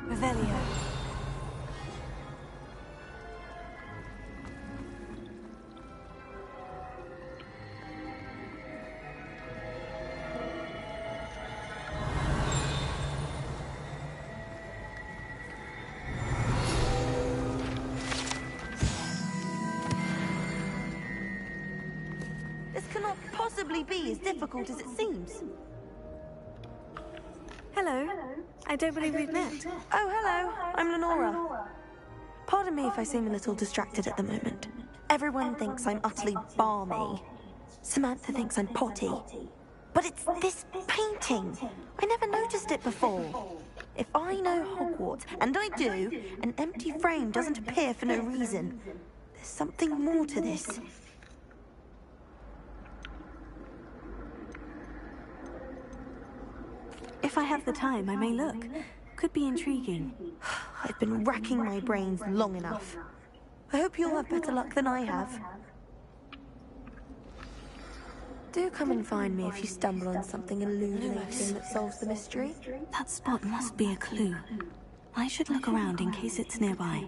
Revelio. This cannot possibly be as difficult as it seems. Hello. I don't believe we've met. Oh, hello. I'm Lenora. Pardon me if I seem a little distracted at the moment. Everyone thinks I'm utterly balmy. Samantha thinks I'm potty. But it's this painting. I never noticed it before. If I know Hogwarts, and I do, an empty frame doesn't appear for no reason. There's something more to this. If I have the time, I may look. Could be intriguing. I've been racking my brains long enough. I hope you'll have better luck than I have. Do come and find me if you stumble on something illuminating that solves the mystery. That spot must be a clue. I should look around in case it's nearby.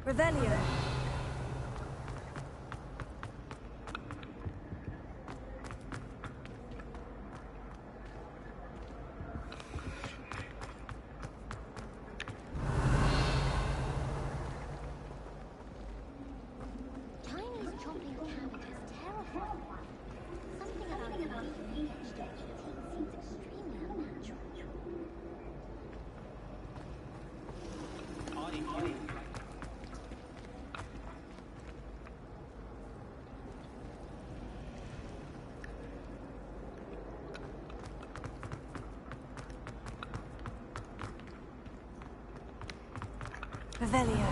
Revelio. Revelio.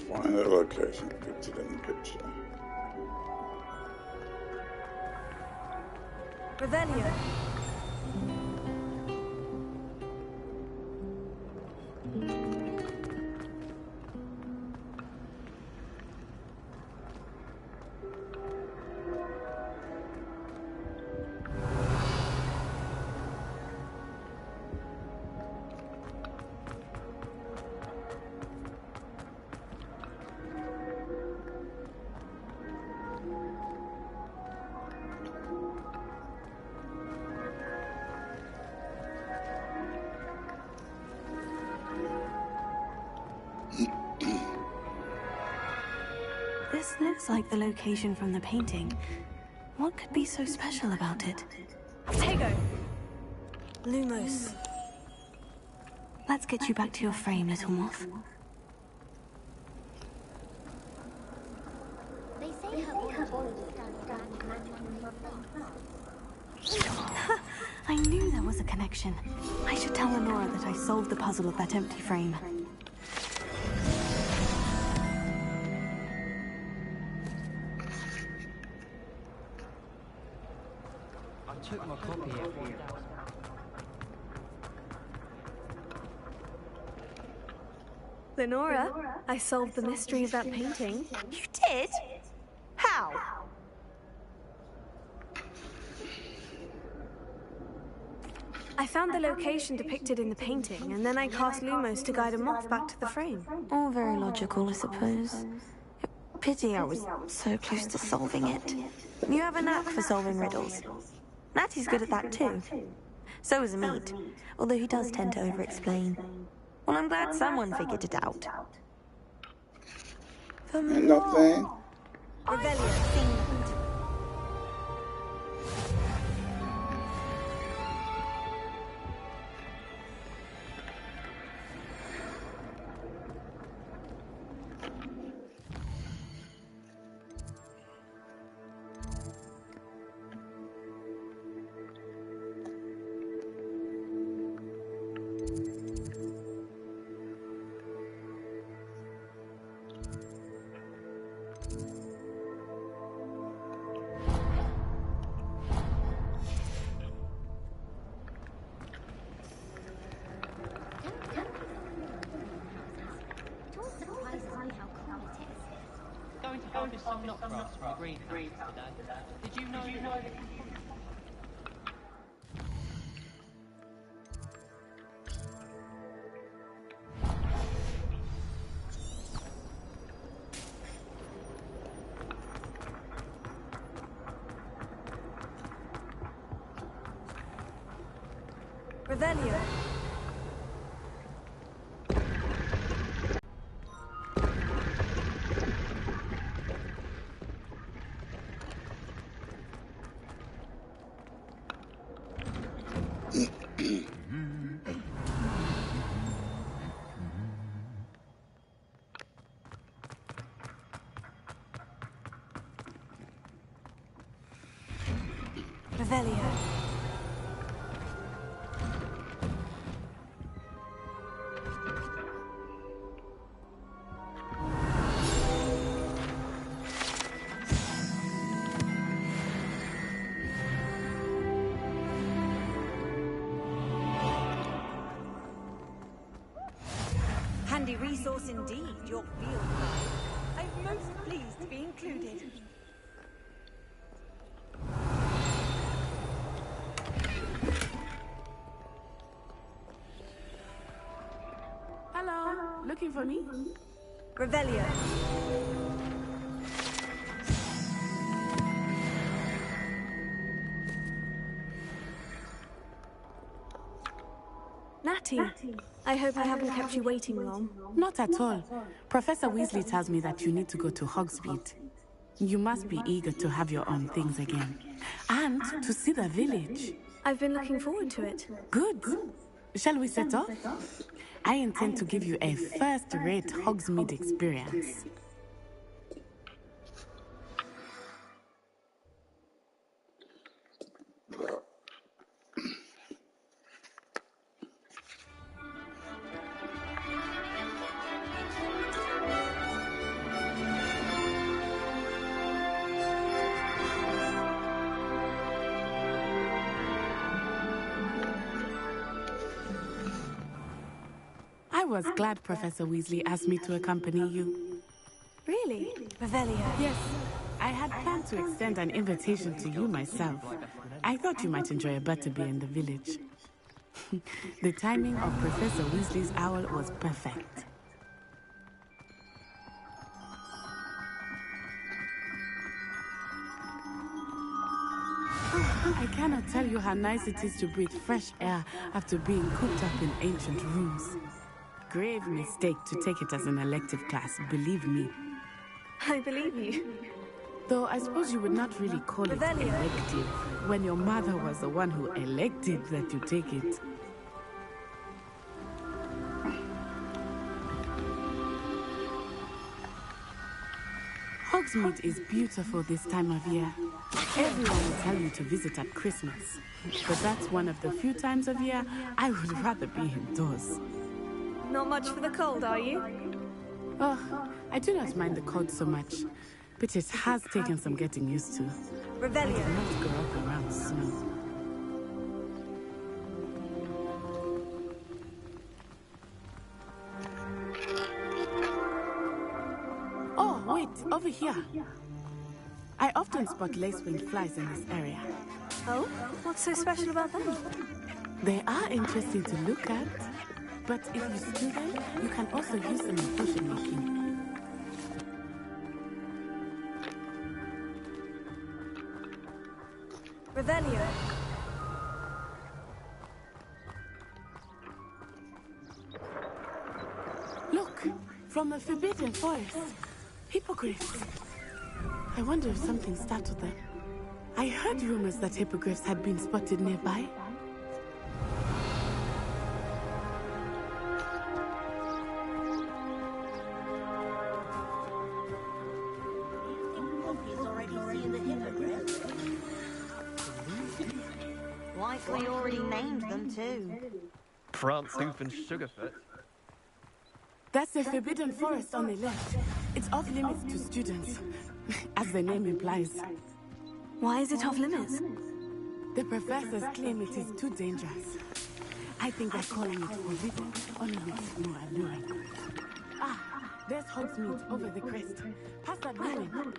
Find the location pictured in the picture. Revelio. This looks like the location from the painting. What could be so special about it? Tego! Lumos. Let's get you back to your frame, little moth. They say her I knew there was a connection. I should tell Lenora that I solved the puzzle of that empty frame. I took my copy every day. Lenora, I solved the mystery of that painting. You did? How? I found the location depicted in the painting, and then I cast Lumos to guide a moth back to the frame. All very logical, I suppose. Pity I was so close to solving it. You have a knack for solving riddles. Natty's good at that too. So is Meat, although he does tend to over-explain. Well, I'm glad someone figured it out. Nothing. Revelio. Going to harvest some knotgrass from the greenhouse today. Did you know that... Revelio. Revelio. resource indeed, your field guide. I'm most pleased to be included. Hello, looking for me? Revelio. Natty, I hope I haven't kept you waiting long. Not at all. Professor Weasley tells me that you need to go to Hogsmeade. You must be eager to have your own things again. And to see the village. I've been looking forward to it. Good. Shall we set off? I intend to give you a first-rate Hogsmeade experience. I was glad Professor Weasley asked me to accompany you. Really? Revelio? Yes. I had planned to extend an invitation to you myself. I thought you might enjoy a butterbeer in the village. The timing of Professor Weasley's owl was perfect. I cannot tell you how nice it is to breathe fresh air after being cooped up in ancient rooms. Grave mistake to take it as an elective class, believe me. I believe you. Though I suppose you would not really call it elective when your mother was the one who elected that you take it. Hogsmeade is beautiful this time of year. Everyone will tell you to visit at Christmas. But that's one of the few times of year I would rather be indoors. Not much for the cold, are you? Oh, I do not mind the cold so much, but it has taken some getting used to. Revelio. I did not grow up around snow. Oh, wait, over here. I often spot lacewing flies in this area. Oh? What's so special about them? They are interesting to look at, but if you stew them, you can also use them in potion making. Revelio. Look, from the Forbidden Forest. Hippogriffs. I wonder if something startled them. I heard rumors that hippogriffs had been spotted nearby. Likely already named them too. Prantsoof and Sugarfoot. That's the Forbidden Forest on the left. It's off limits to students, as the name implies. Why is it off limits? The professors claim it is too dangerous. I think they're calling it forbidden, only makes it more alluring. Ah, there's Hogsmeade over the crest. Past that building.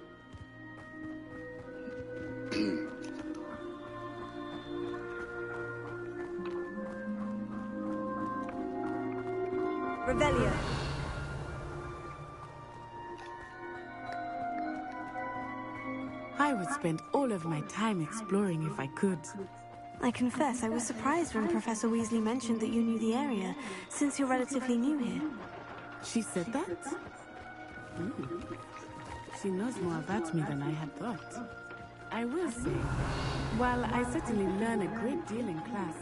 Revelio. I would spend all of my time exploring if I could. I confess I was surprised when Professor Weasley mentioned that you knew the area, since you're relatively new here. She said that? She knows more about me than I had thought. I will say, while I certainly learn a great deal in class,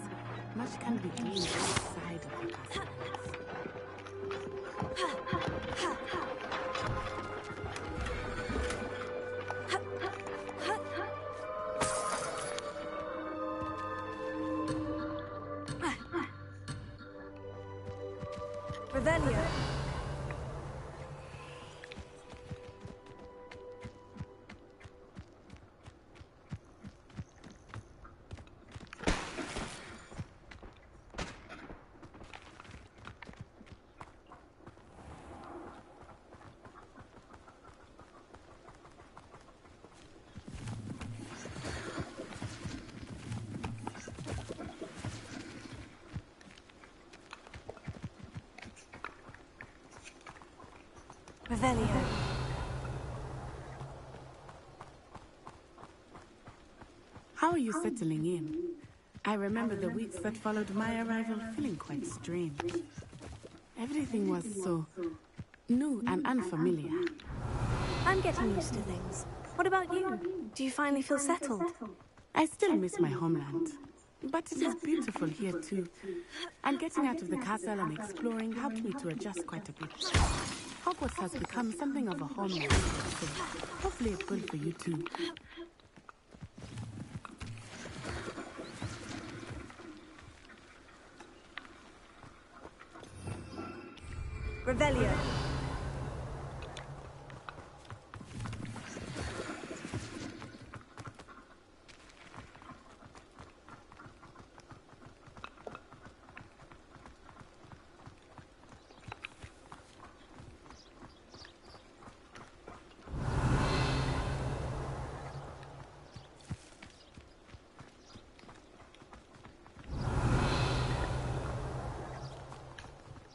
much can be gleaned outside of the classroom. Revelio. Revelio. How are you settling in? I remember the weeks that followed my arrival feeling quite strange. Everything was so new and unfamiliar. I'm getting used to things. What about you? Do you finally feel settled? I still miss my homeland, but it is beautiful here too. And getting out of the castle and exploring helped me to adjust quite a bit. Hogwarts has become something of a homeland, so hopefully it will for you too. Revelio.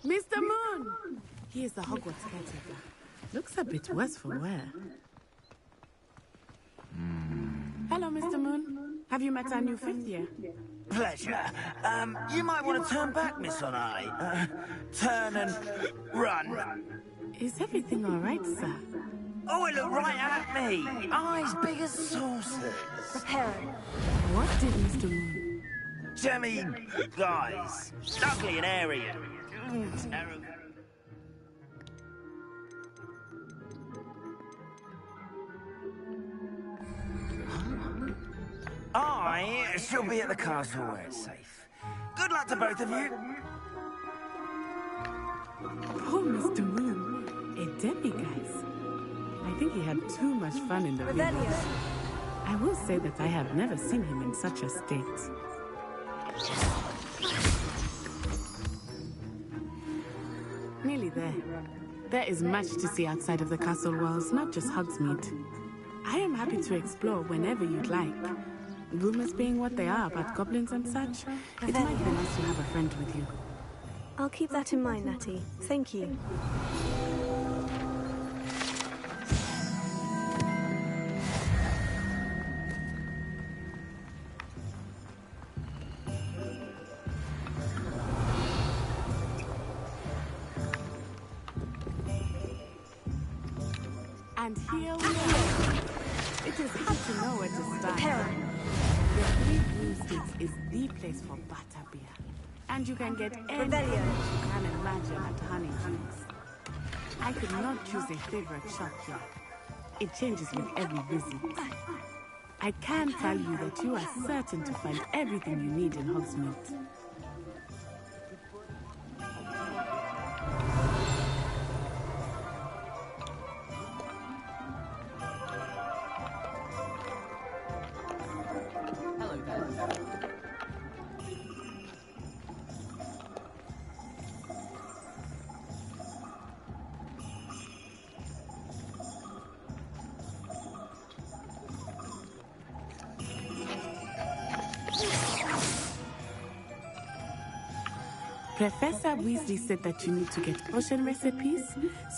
Mr. Moon! He is the Hogwarts caretaker. Looks a bit worse for wear. Hello, Mr. Moon. Have you met our new fifth year? Pleasure. You might want to turn back, Miss Onai. Turn and run. Is everything all right, sir? Oh, it looked right at me. Eyes big as saucers. Reparo. What did Mr. Moon? Jemmy guys. Ugly and airy. Terrible. I shall be at the castle where it's safe. Good luck to both of you. Poor Mr. Moon. A demiguise. I think he had too much fun in the village. I will say that I have never seen him in such a state. Nearly there. There is much to see outside of the castle walls, not just Hogsmeade. I am happy to explore whenever you'd like. Rumors being what they are about goblins and such, it might be nice to have a friend with you. I'll keep that in mind, Natty. Thank you. And here we are. It is hard to know where to start. The Three Broomsticks is the place for butterbeer. And you can get anything you can imagine at Honeydukes. I could not choose a favorite shop here. It changes with every visit. I can tell you that you are certain to find everything you need in Hogsmeade. Professor Weasley said that you need to get potion recipes,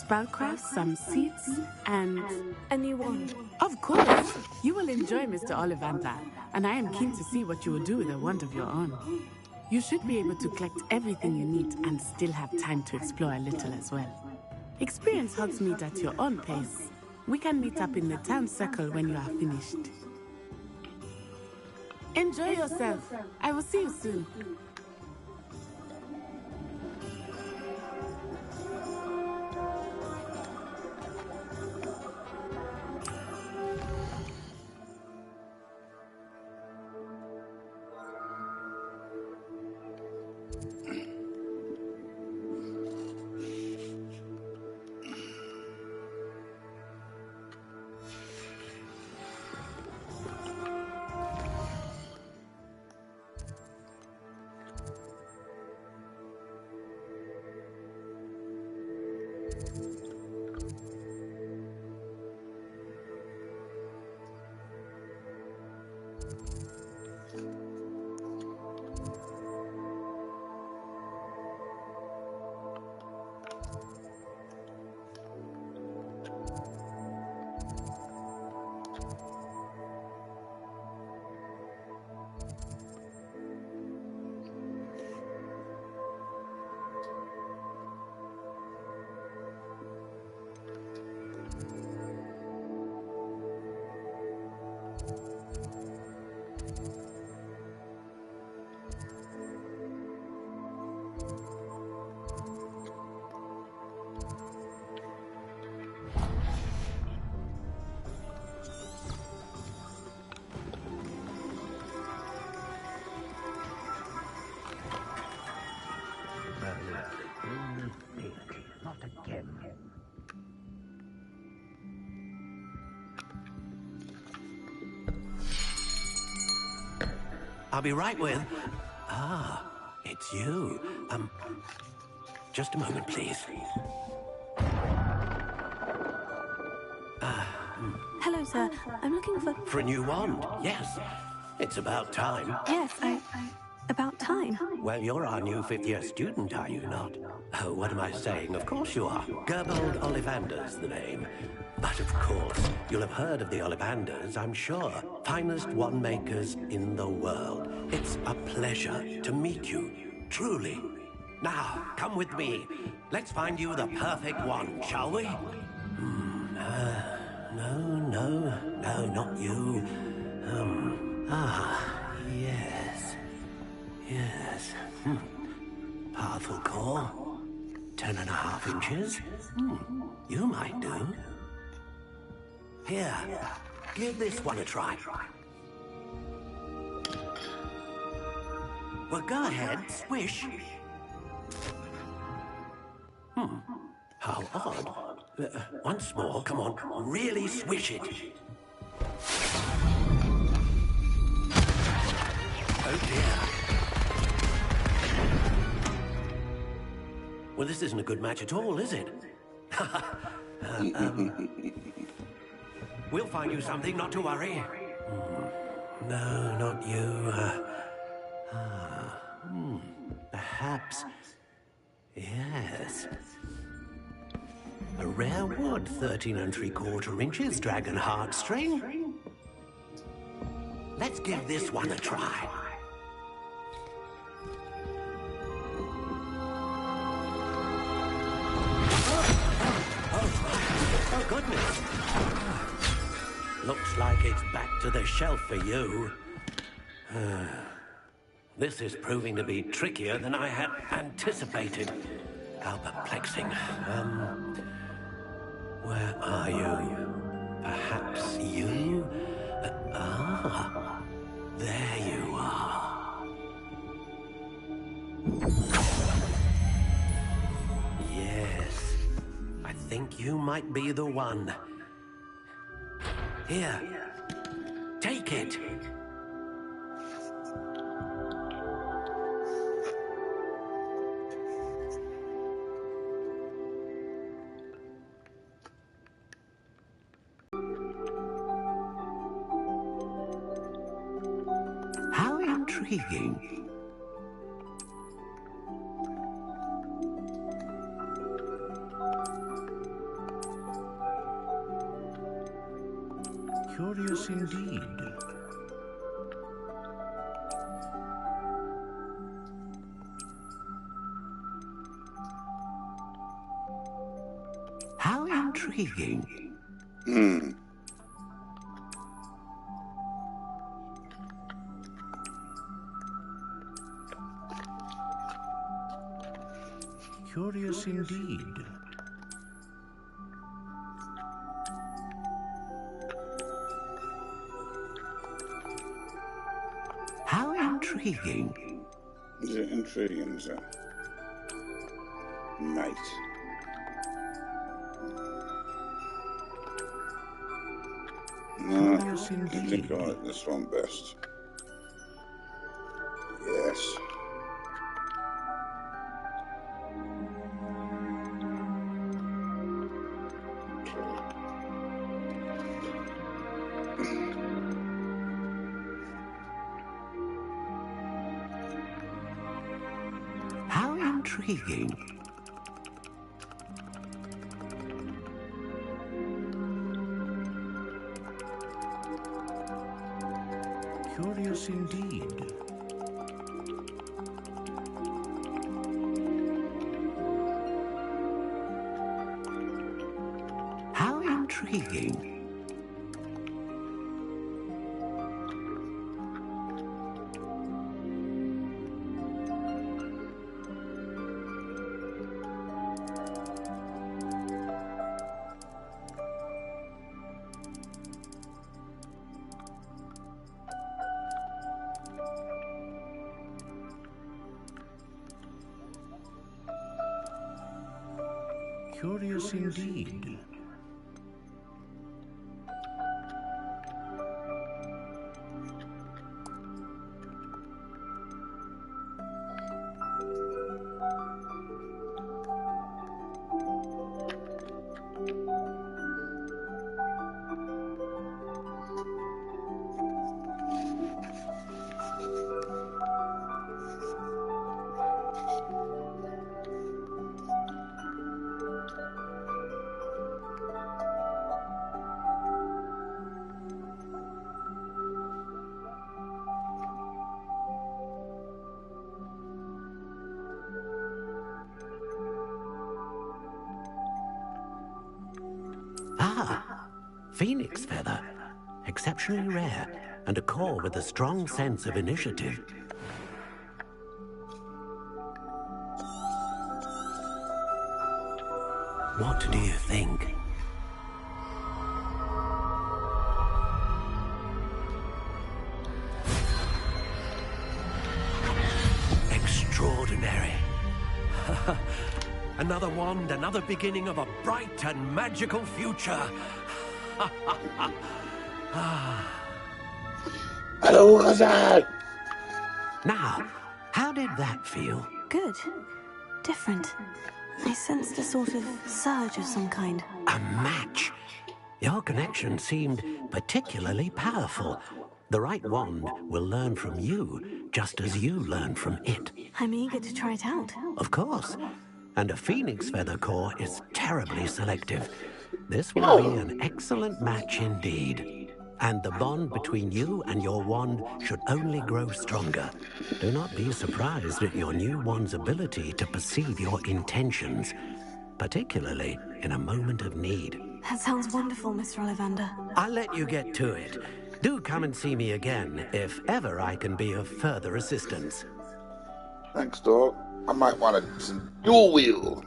spellcraft, some seeds, and... a new wand. Of course! You will enjoy Mr. Ollivander, and I am keen to see what you will do with a wand of your own. You should be able to collect everything you need and still have time to explore a little as well. Experience Hogsmeade at your own pace. We can meet up in the town circle when you are finished. Enjoy yourself. I will see you soon. I'll be right with... Ah, it's you. Just a moment, please. Hello, sir. I'm looking for... For a new wand, yes. It's about time. Yes, about time. Well, you're our new fifth-year student, are you not? Oh, what am I saying? Of course you are. Gerbold Ollivander's the name. But of course, you'll have heard of the Ollivanders, I'm sure. Finest wand makers in the world. It's a pleasure to meet you, truly. Now, come with me. Let's find you the perfect wand, shall we? No, not you. Yes. Powerful core. 10.5 inches. You might do. Here, give this one a try. Well, go ahead, swish. How odd. Once more, come on, really swish it. Oh dear. Well, this isn't a good match at all, is it? We'll find you something, not to worry. No, not you. Perhaps... Yes. A rare wood, 13 3/4 inches, dragon heartstring. Let's give this one a try. Oh, goodness. Looks like it's back to the shelf for you. This is proving to be trickier than I had anticipated. How perplexing. Where are you? Perhaps you? There you are. Yes, I think you might be the one. Here, take it. How intriguing. Curious indeed. How intriguing. Curious indeed. How intriguing. Is it intriguing, sir? Mate. No, I think I like this one best. Yes. How intriguing. Curious indeed. How intriguing. Curious indeed. Phoenix feather. Exceptionally rare, and a core with a strong sense of initiative. What do you think? Extraordinary. Another wand, another beginning of a bright and magical future. Hello, Hazard. Now, how did that feel? Good. Different. I sensed a sort of surge of some kind. A match. Your connection seemed particularly powerful. The right wand will learn from you, just as you learn from it. I'm eager to try it out. Of course. And a phoenix feather core is terribly selective. This will be an excellent match indeed. And the bond between you and your wand should only grow stronger. Do not be surprised at your new wand's ability to perceive your intentions, particularly in a moment of need. That sounds wonderful, Mr. Ollivander. I'll let you get to it. Do come and see me again if ever I can be of further assistance. Thanks, dog. I might want some dual wheel.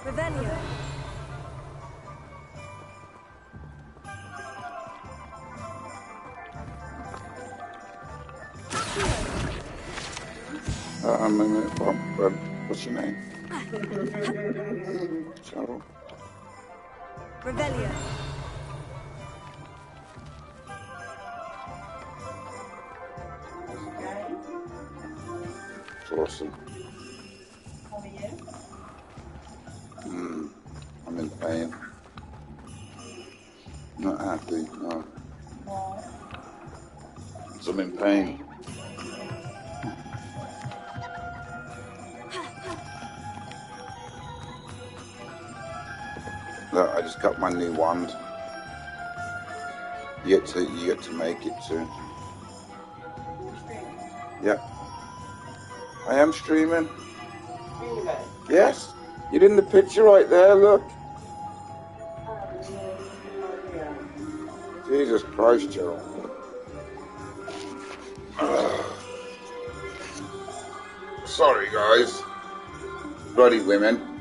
Revelio. What's your name? Cheryl. Revelio. It's awesome. How are you? I'm in pain. Not happy, no. Why? So I'm in pain. Look, I just got my new wand. You get to make it soon. Yeah. I am streaming. Really? Yes. You're in the picture right there, look. Jesus Christ, Joe. Sorry, guys. Bloody women.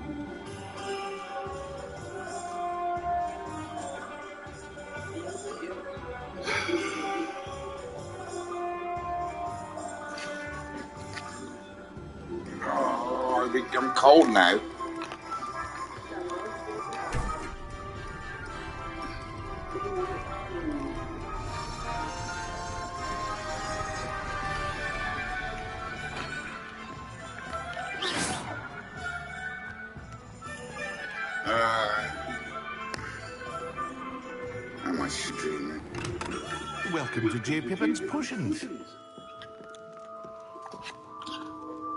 Oh, I'm cold now. Am I streaming? Welcome to J. Pippin's Potions.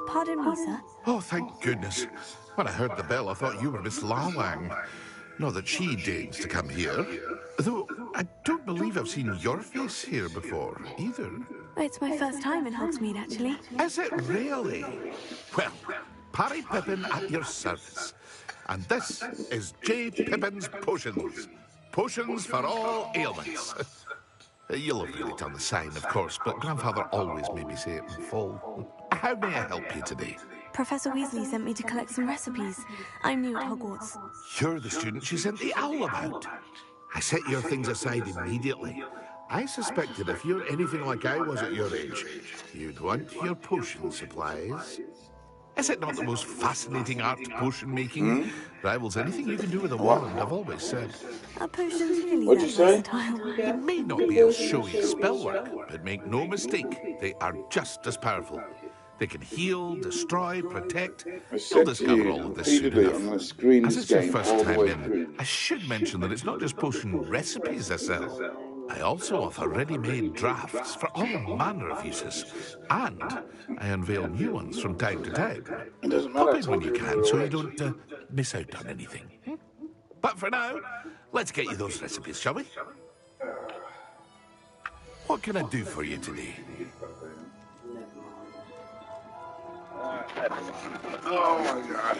Pardon me, sir. Oh, thank goodness. When I heard the bell, I thought you were Miss Lawang. Not that she deigns to come here. Though, I don't believe I've seen your face here before, either. It's my first time in Hogsmeade, actually. Is it really? Well, Parry Pippin at your service. And this is J. Pippin's Potions. Potions for all ailments. You'll have read it on the sign, of course, but Grandfather always made me say it in full. How may I help you today? Professor Weasley sent me to collect some recipes. I'm new at Hogwarts. You're the student she sent the owl about. I set your things aside immediately. I suspected if you're anything like I was at your age, you'd want your potion supplies. Is it not the most fascinating art, potion making? Rivals anything you can do with a wand, I've always said. Are potions really What'd that you say? versatile? They may not be as showy as spellwork, but make no mistake, they are just as powerful. They can heal, destroy, protect. I You'll said to discover you all of this soon repeatedly, enough. I'm going to screen As this it's your game first all the time way in, through. I should mention that it's not just potion recipes I sell. I also offer ready-made drafts for all manner of uses. And I unveil new ones from time to time. It doesn't Pop matter, I in when told you you can so you don't miss out on anything. But for now, let's get you those recipes, shall we? What can I do for you today? Oh my god.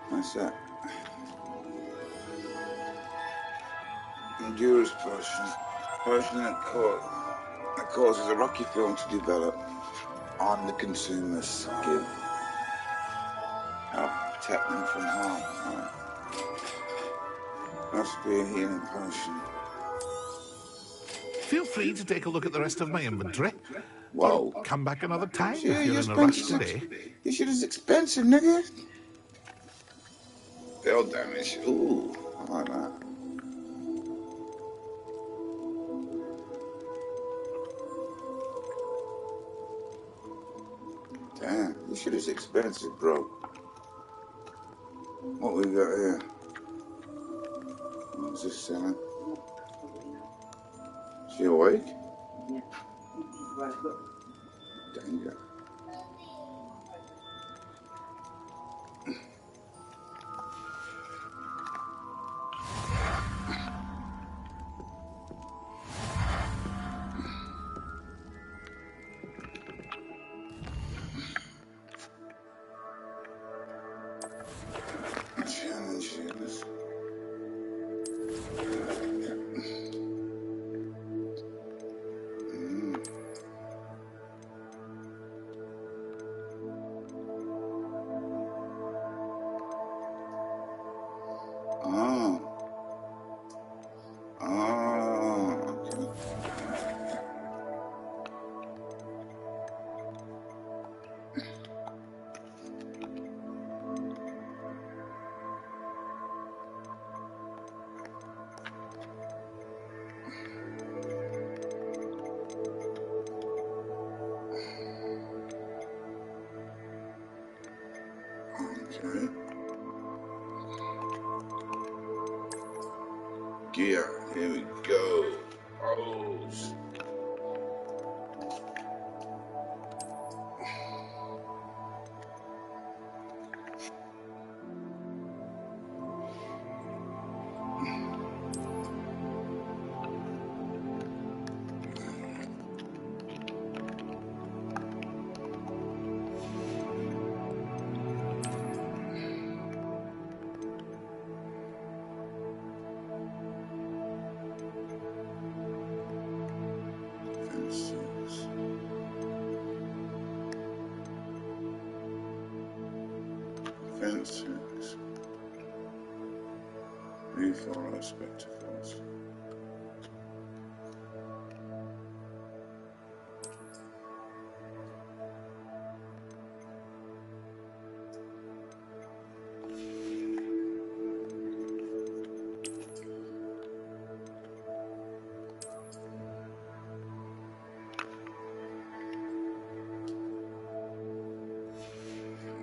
What's that? Endurance potion. Potion that causes a rocky film to develop on the consumer's skin. Help protect them from harm. Right. Must be a healing potion. Feel free to take a look at the rest of my inventory. Whoa. Or come back another time Shit, if you're your in a rush expensive. today. This shit is expensive, nigga. Spell damage. Ooh, I like that. Damn, this shit is expensive, bro. What we got here? What's this selling? She awake? Yeah. Right, look. Danger. Challenges. Okay. Gear. Here we go. Rose. Fences. Fences. Reformer spectacles.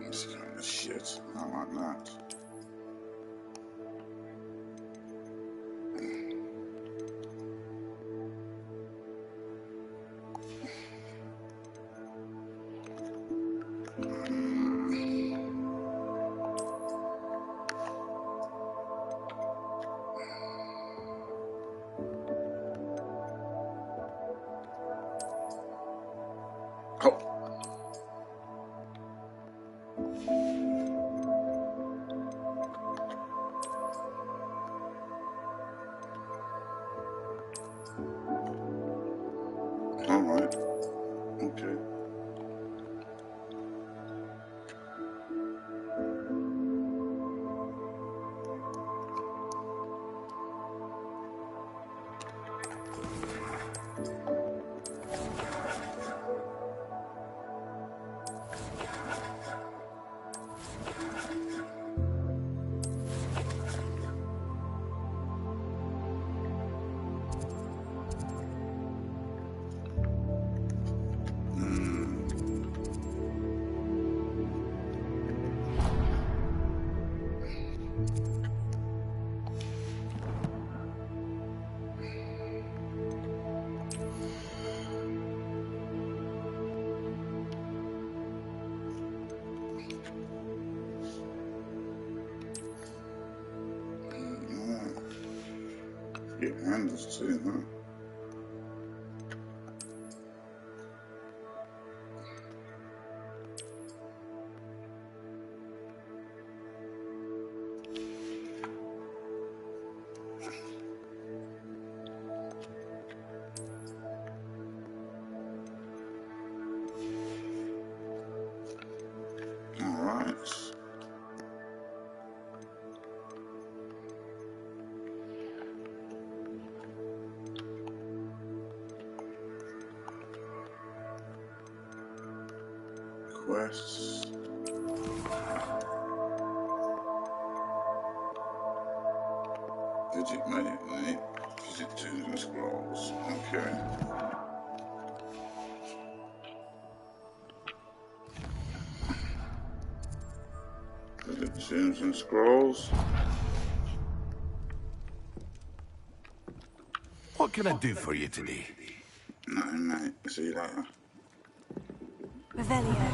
This kind of shit. I like that. Alright. Okay. Get handles too, huh? Alright. Quests. Visit tombs and scrolls. Okay. Visit tombs and scrolls. What can I do for you today? Nothing, mate. See you later. Revelio.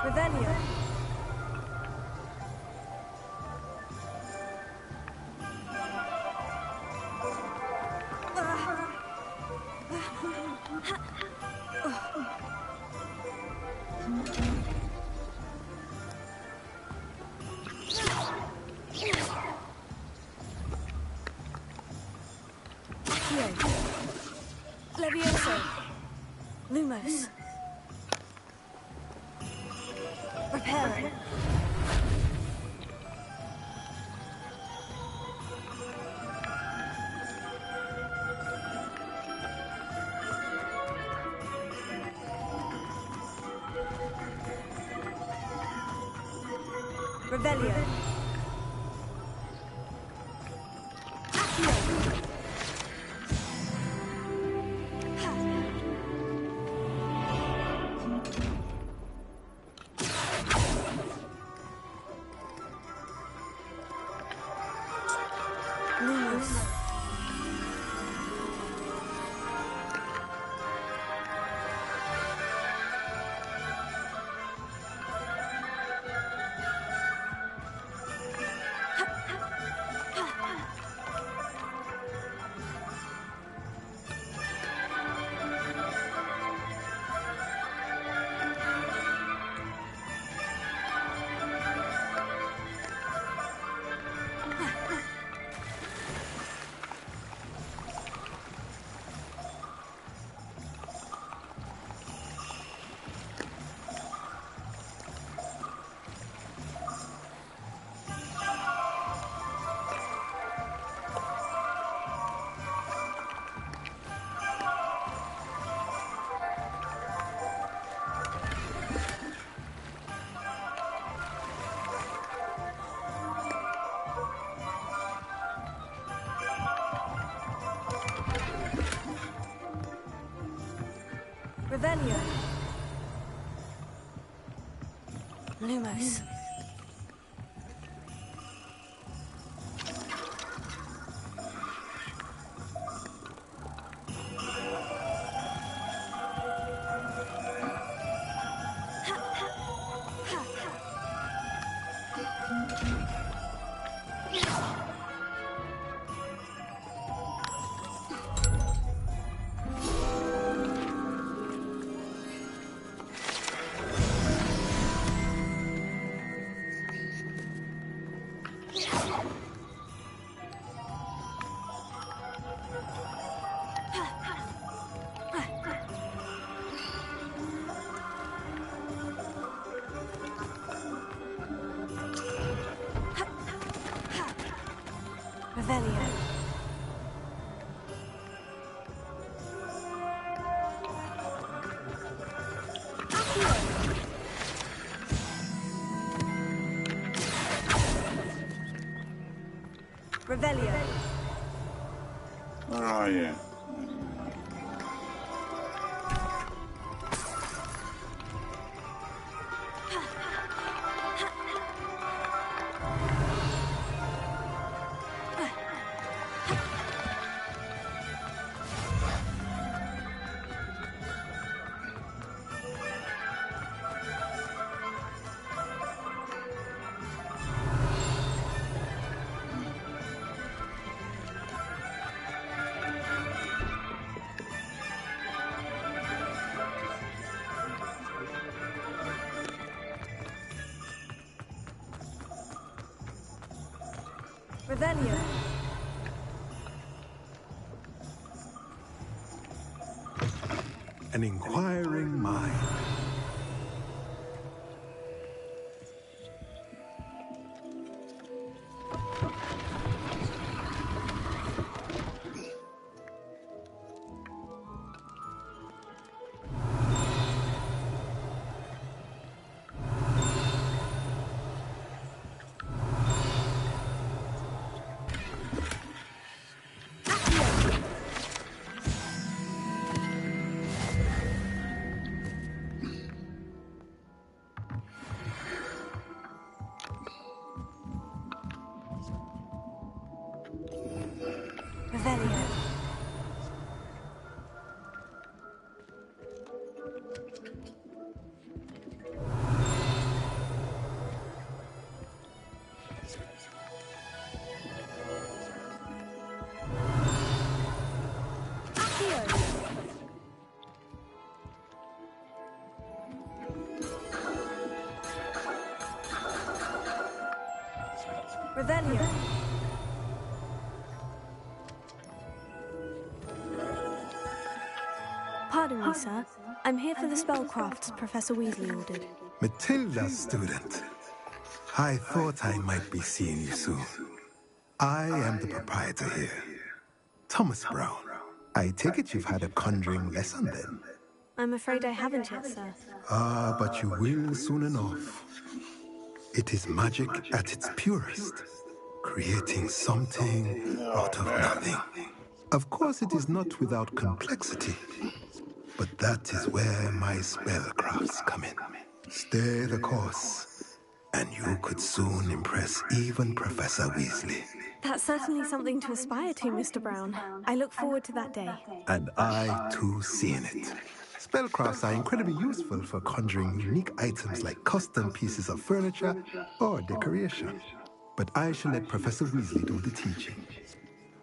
Revelio. Levioso. Lumos. Repairing. Revelio. Revelio. Lumos. Revelio. Revelio. Where are you? Revelio. An inquiring mind. Revelio. Revelio. Pardon me, sir. I'm here for the spellcrafts Professor Weasley ordered. Matilda, student. I thought I might be seeing you soon. I am the proprietor here. Thomas Brown. I take it you've had a conjuring lesson then? I'm afraid I haven't yet, sir. Ah, but you will soon enough. It is magic at its purest, creating something out of nothing. Of course, it is not without complexity, but that is where my spellcrafts come in. Stay the course, and you could soon impress even Professor Weasley. That's certainly something to aspire to, Mr. Brown. I look forward to that day. And I, too, seeing it. Spellcrafts are incredibly useful for conjuring unique items like custom pieces of furniture or decoration. But I shall let Professor Weasley do the teaching.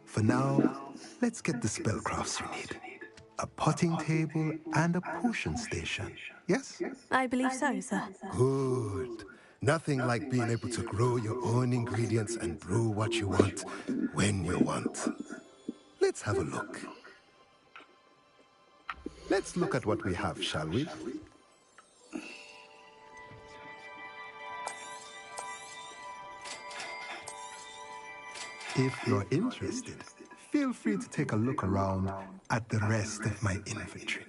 For now, let's get the spellcrafts you need. A potting table and a potion station, yes? I believe so, sir. Good. Nothing like being able to grow your own ingredients and brew what you want, when you want. Let's have a look. Let's look at what we have, shall we? If you're interested, feel free to take a look around at the rest of my inventory.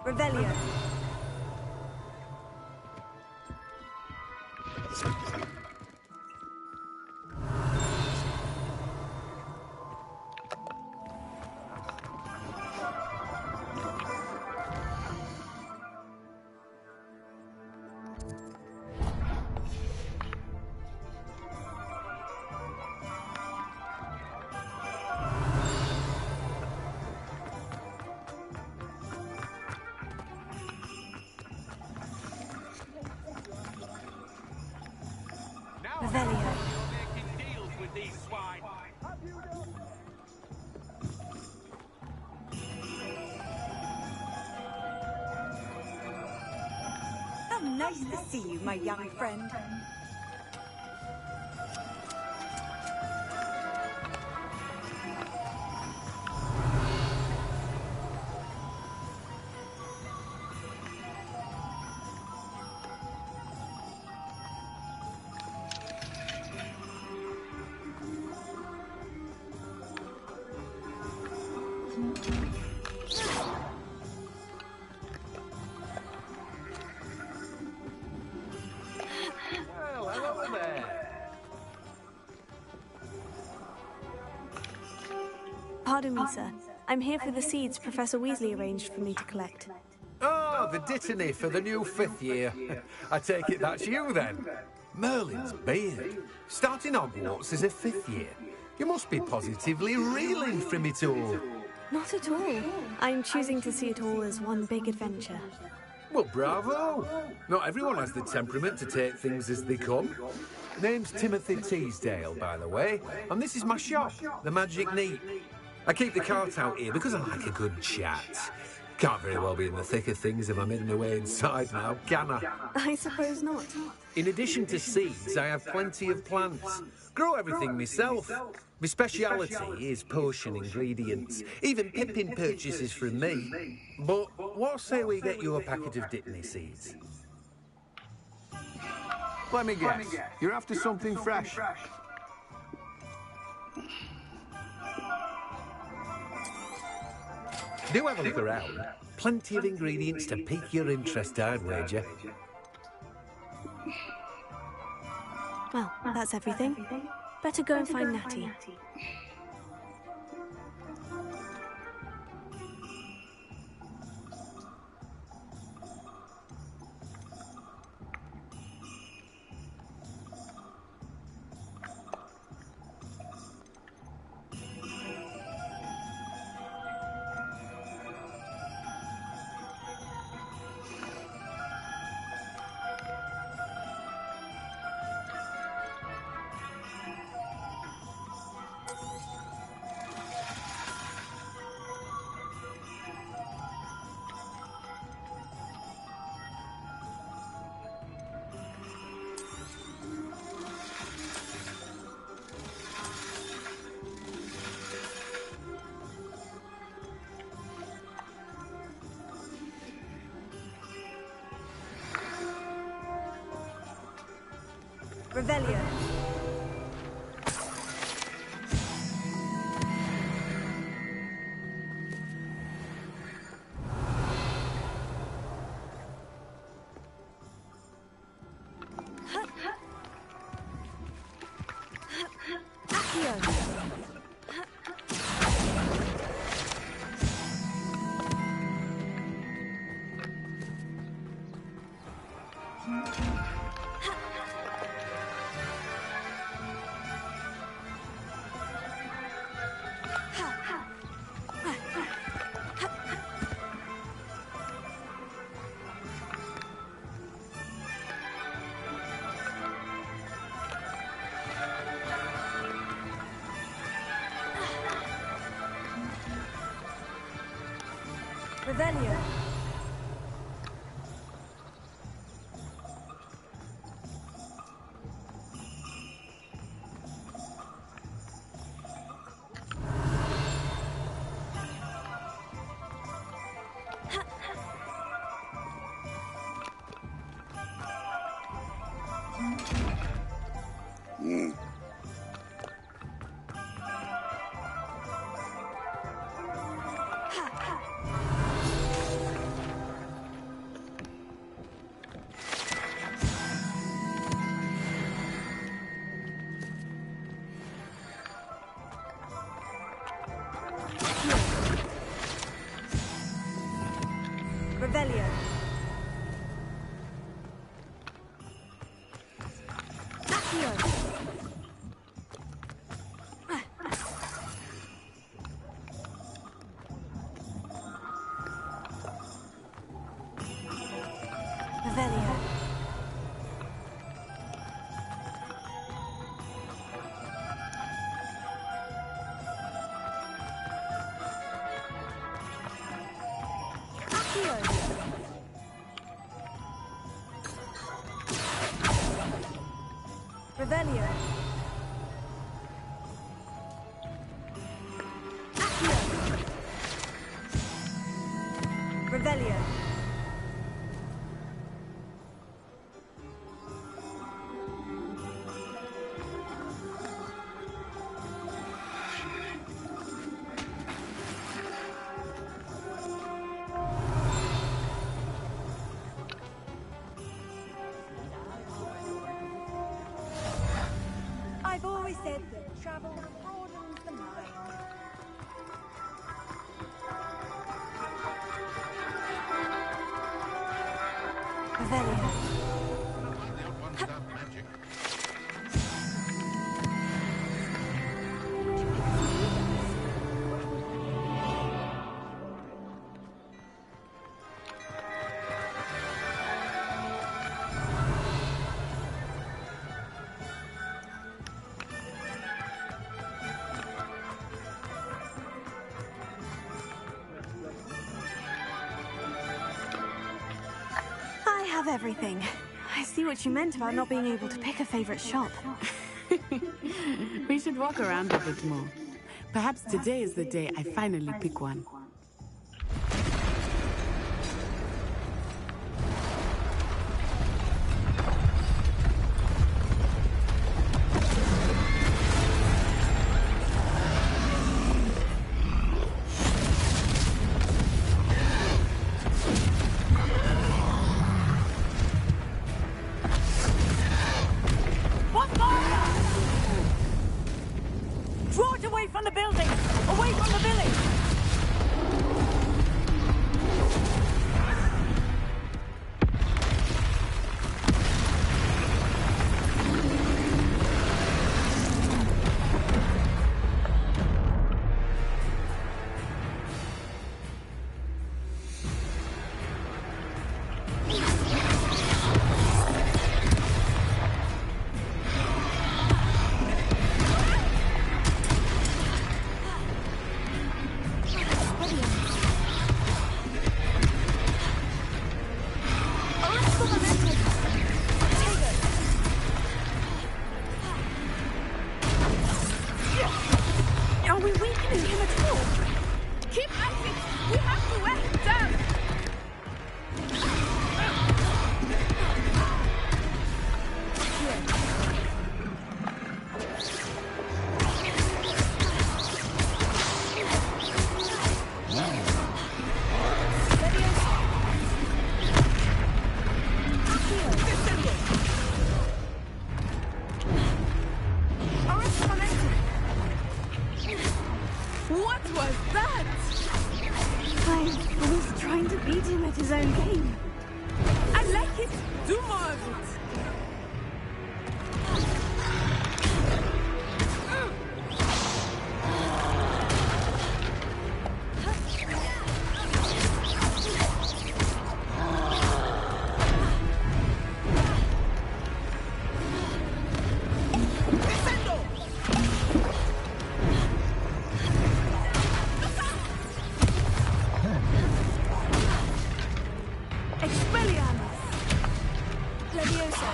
Revelio. Revelio. How nice to see you, my young friend. Well, hello there. Pardon me, sir. I'm here for the seeds Professor Weasley arranged for me to collect. Oh, the dittany for the new 5th year. I take it that's you then. Merlin's beard. Starting Hogwarts as a 5th year. You must be positively reeling from it all. Not at all. I'm choosing to see it all as one big adventure. Well, bravo. Not everyone has the temperament to take things as they come. Name's Timothy Teasdale, by the way, and this is my shop, the Magic Neat. I keep the cart out here because I like a good chat. Can't very well be in the thick of things if I'm in my way inside now, can I? I suppose not. In addition to seeds, I have plenty of plants. Grow everything myself. My speciality is potion ingredients. Even Pippin purchases from me. But what say we get you a packet of Dittany seeds? Let me guess. You're after something fresh. Do have a look around. Plenty of ingredients to pique your interest, I'd wager. Well, that's everything. Better go and find Natty. Revelio. Revelio. Revelio. Accio. Revelio. Accio. Revelio. Accio. Revelio. I've always said that travel broadens the mind. Revelio. I have everything. I see what you meant about not being able to pick a favorite shop. We should walk around a bit more. Perhaps today is the day I finally pick one. What's fire? Draw it away from the building! Away from the village! Are we weakening him at all? Keep at it! We have to wear him down! What was that? I was trying to beat him at his own game. I like it! Do more of it! Expelliarmus! Leviosa!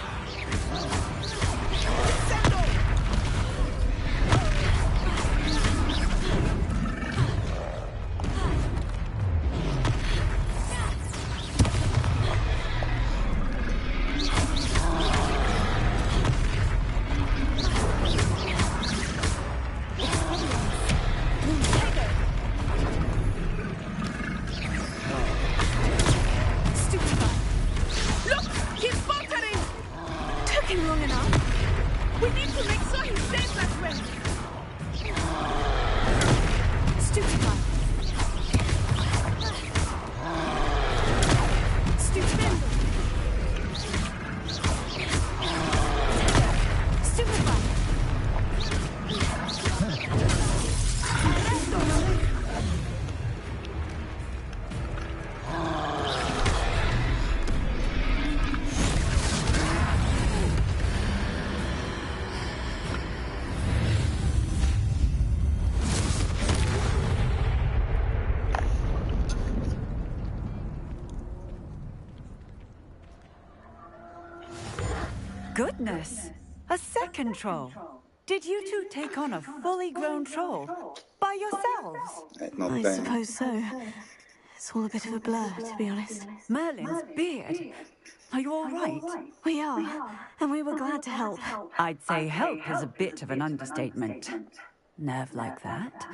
Look! He's faltering! goodness! A second troll. Did you two take on a fully grown troll? By yourselves? Not I down. suppose so. It's all a bit of a blur, to be honest. Merlin's beard. Are you all right? We are, and we were glad to help. I'd say help is a bit of an understatement. Nerve like that.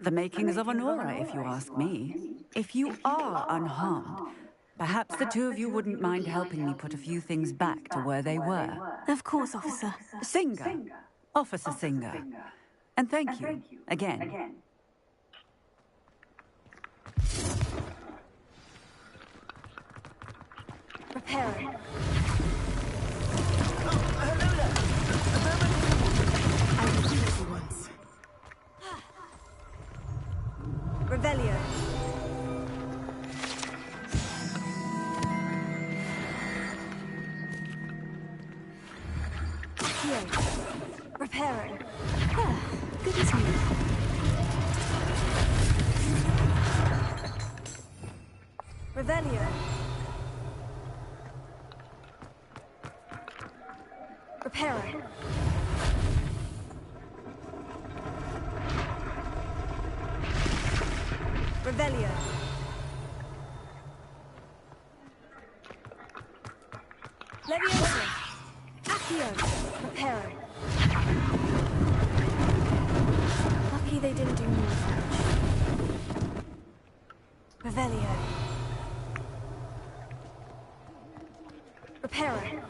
The makings of an aura, if you ask me. If you are unharmed, perhaps the two of you wouldn't mind helping me put a few things back to where they were. Of course, officer. Singer. Officer Singer. And thank you, again. Preparing. I refused you once. Revelio. Here. Repairing. Ah, good as new. Revelio. Repairing. Revelio. Leviosa. Accio. Repairing. Lucky they didn't do more damage. Revelio. Repairing.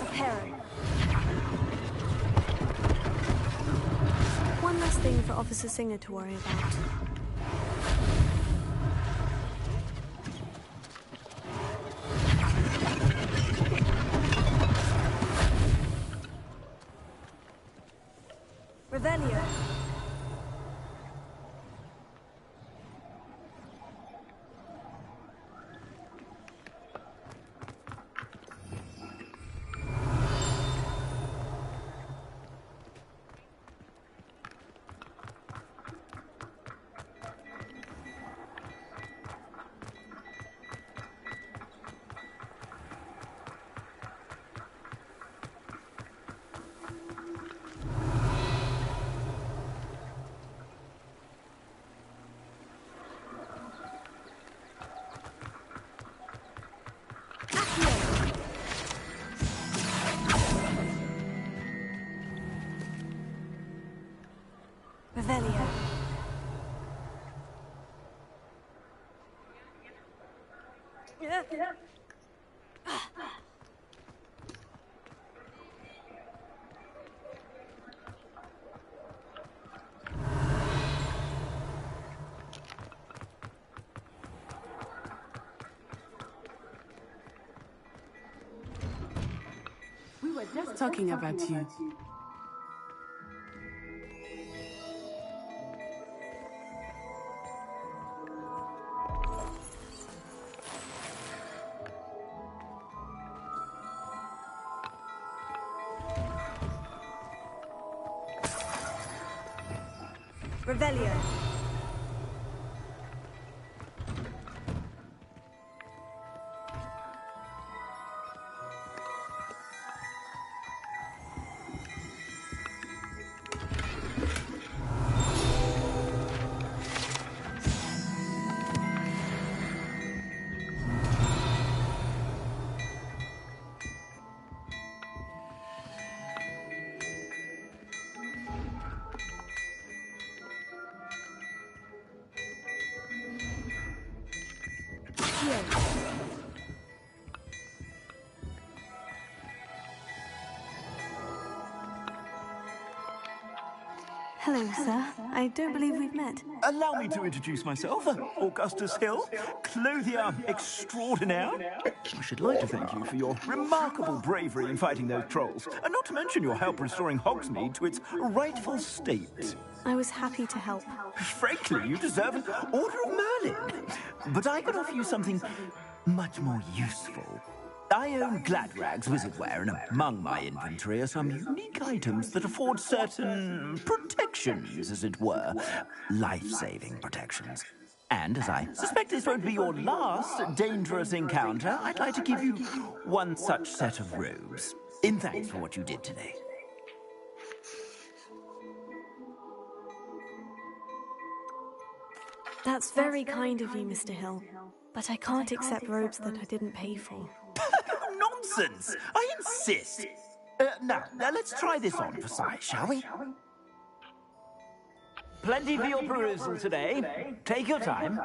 Repairing. One less thing for Officer Singer to worry about. Revelio. Revelio. We were just talking about you. Revelio. Hello, sir. I don't believe we've met. Allow me to introduce myself, Augustus Hill, clothier extraordinaire. I should like to thank you for your remarkable bravery in fighting those trolls, and not to mention your help restoring Hogsmeade to its rightful state. I was happy to help. Frankly, you deserve an Order of Merlin. But I could offer you something much more useful. I own Gladrag's wizardware, and among my inventory are some unique items that afford certain protections, as it were. Life-saving protections. And as I suspect this won't be your last dangerous encounter, I'd like to give you one such set of robes, in thanks for what you did today. That's very kind of you, Mr. Hill. But I can't accept robes that I didn't pay for. Nonsense! I insist! Now, let's try this on for size, shall we? Plenty for your perusal today. Take your time.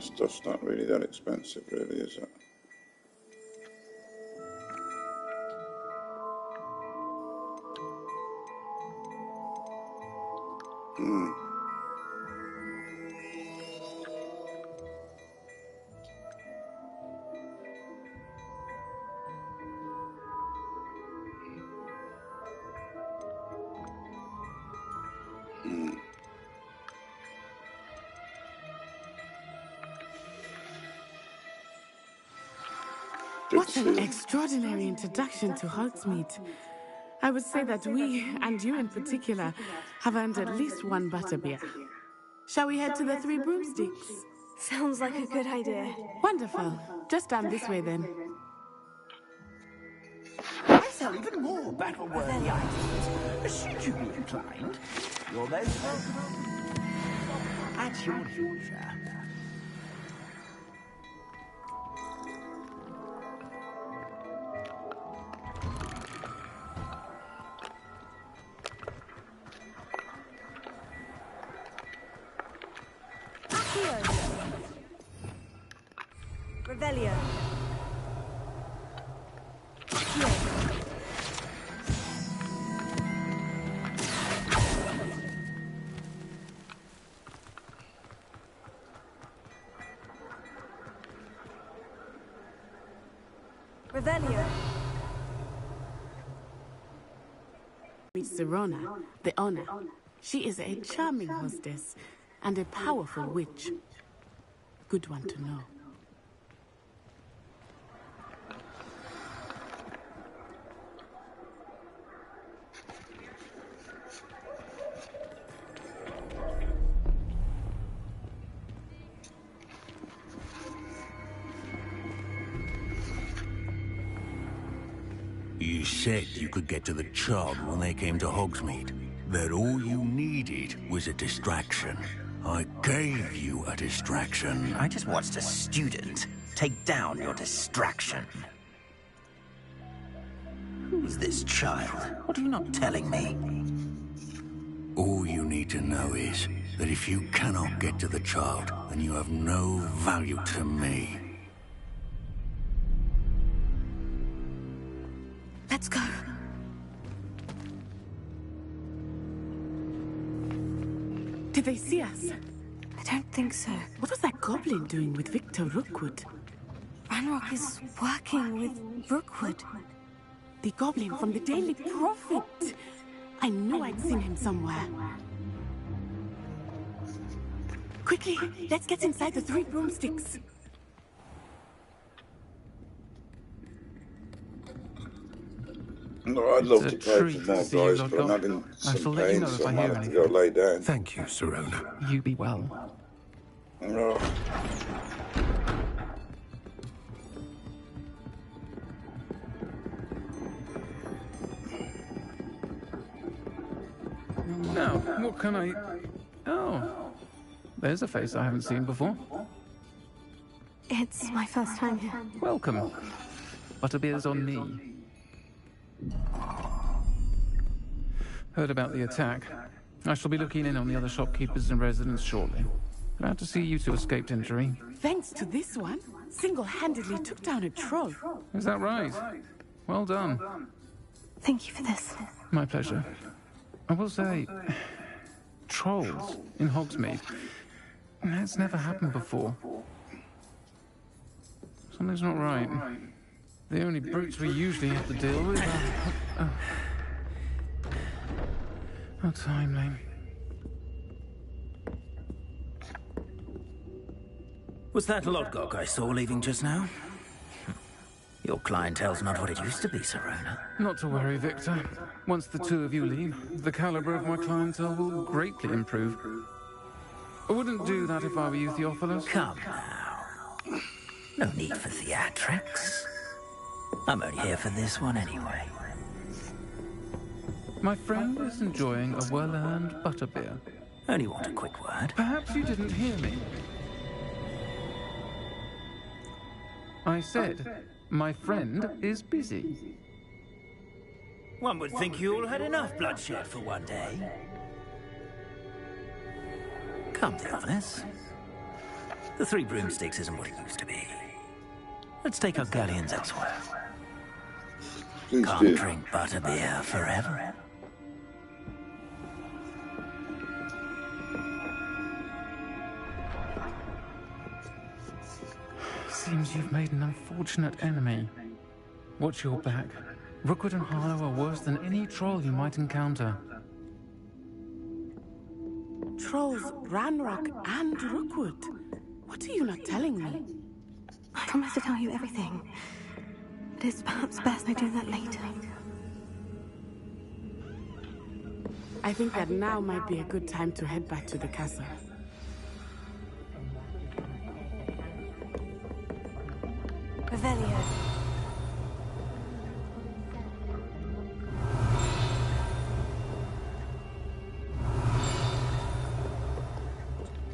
Stuff's not really that expensive, really, is it? What an extraordinary introduction to Hogsmeade. I would say that we, and you in particular, have earned at least one butterbeer. Shall we head to the Three Broomsticks? Sounds like a good idea. Wonderful. Just down this way then. I sell even more battle-worthy items. Should you be inclined, you're most welcome. At your leisure. Revelio. Revelio. Meet Sirona, the owner. She is a charming hostess and a powerful witch. Good one to know. You said you could get to the child when they came to Hogsmeade. That all you needed was a distraction. I gave you a distraction. I just watched a student take down your distraction. Who's this child? What are you not telling me? All you need to know is that if you cannot get to the child, then you have no value to me. Let's go. Did they see us? I don't think so. What was that goblin doing with Victor Rookwood? Ranrock is working with Rookwood. The goblin from the Daily Prophet. I knew I'd seen him somewhere. Quickly, let's get inside the 3 broomsticks. No, I'd love to play for more guys, but I'm having some pain, so I might have to go lay down. Thank you, Sirona. You be well. No. Now, what can I... Oh, there's a face I haven't seen before. It's my first time here. Welcome. Butterbeer's on me. Heard about the attack. I shall be looking in on the other shopkeepers and residents shortly. Glad to see you two escaped injury. Thanks to this one, single-handedly took down a troll. Is that right? Well done. Thank you for this. My pleasure. I will say, trolls in Hogsmeade. It's never happened before. Something's not right. The only brutes we usually have to deal with are... How timely. Was that Lodgok I saw leaving just now? Your clientele's not what it used to be, Sirona. Not to worry, Victor. Once the two of you leave, the caliber of my clientele will greatly improve. I wouldn't do that if I were you, Theophilus. Come now. No need for theatrics. I'm only here for this one anyway. My friend is enjoying a well-earned butterbeer. Only want a quick word. Perhaps you didn't hear me. I said, my friend is busy. One would think you all had enough bloodshed for one day. Come, Theophilus. The 3 broomsticks isn't what it used to be. Let's take our galleons elsewhere. Can't drink butterbeer forever. Seems you've made an unfortunate enemy. Watch your back. Rookwood and Harlow are worse than any troll you might encounter. Trolls, Ranrock, and Rookwood. What are you not telling me? I promise to tell you everything. It is perhaps best I do that later. I think that now might be a good time to head back to the castle. Revelio.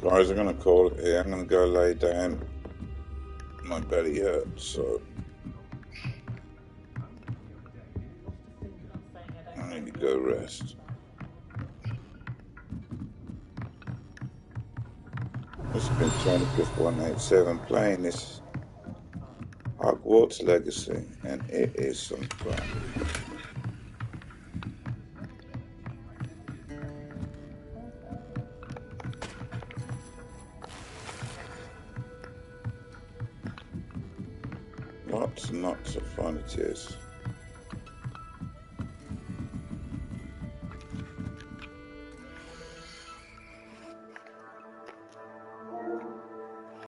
Guys, I'm gonna call it here. I'm gonna go lay down. My belly hurts, so I need to go rest. This has been 25th 187 playing this Hogwarts Legacy, and it is some fun. Lots and lots of fun it is.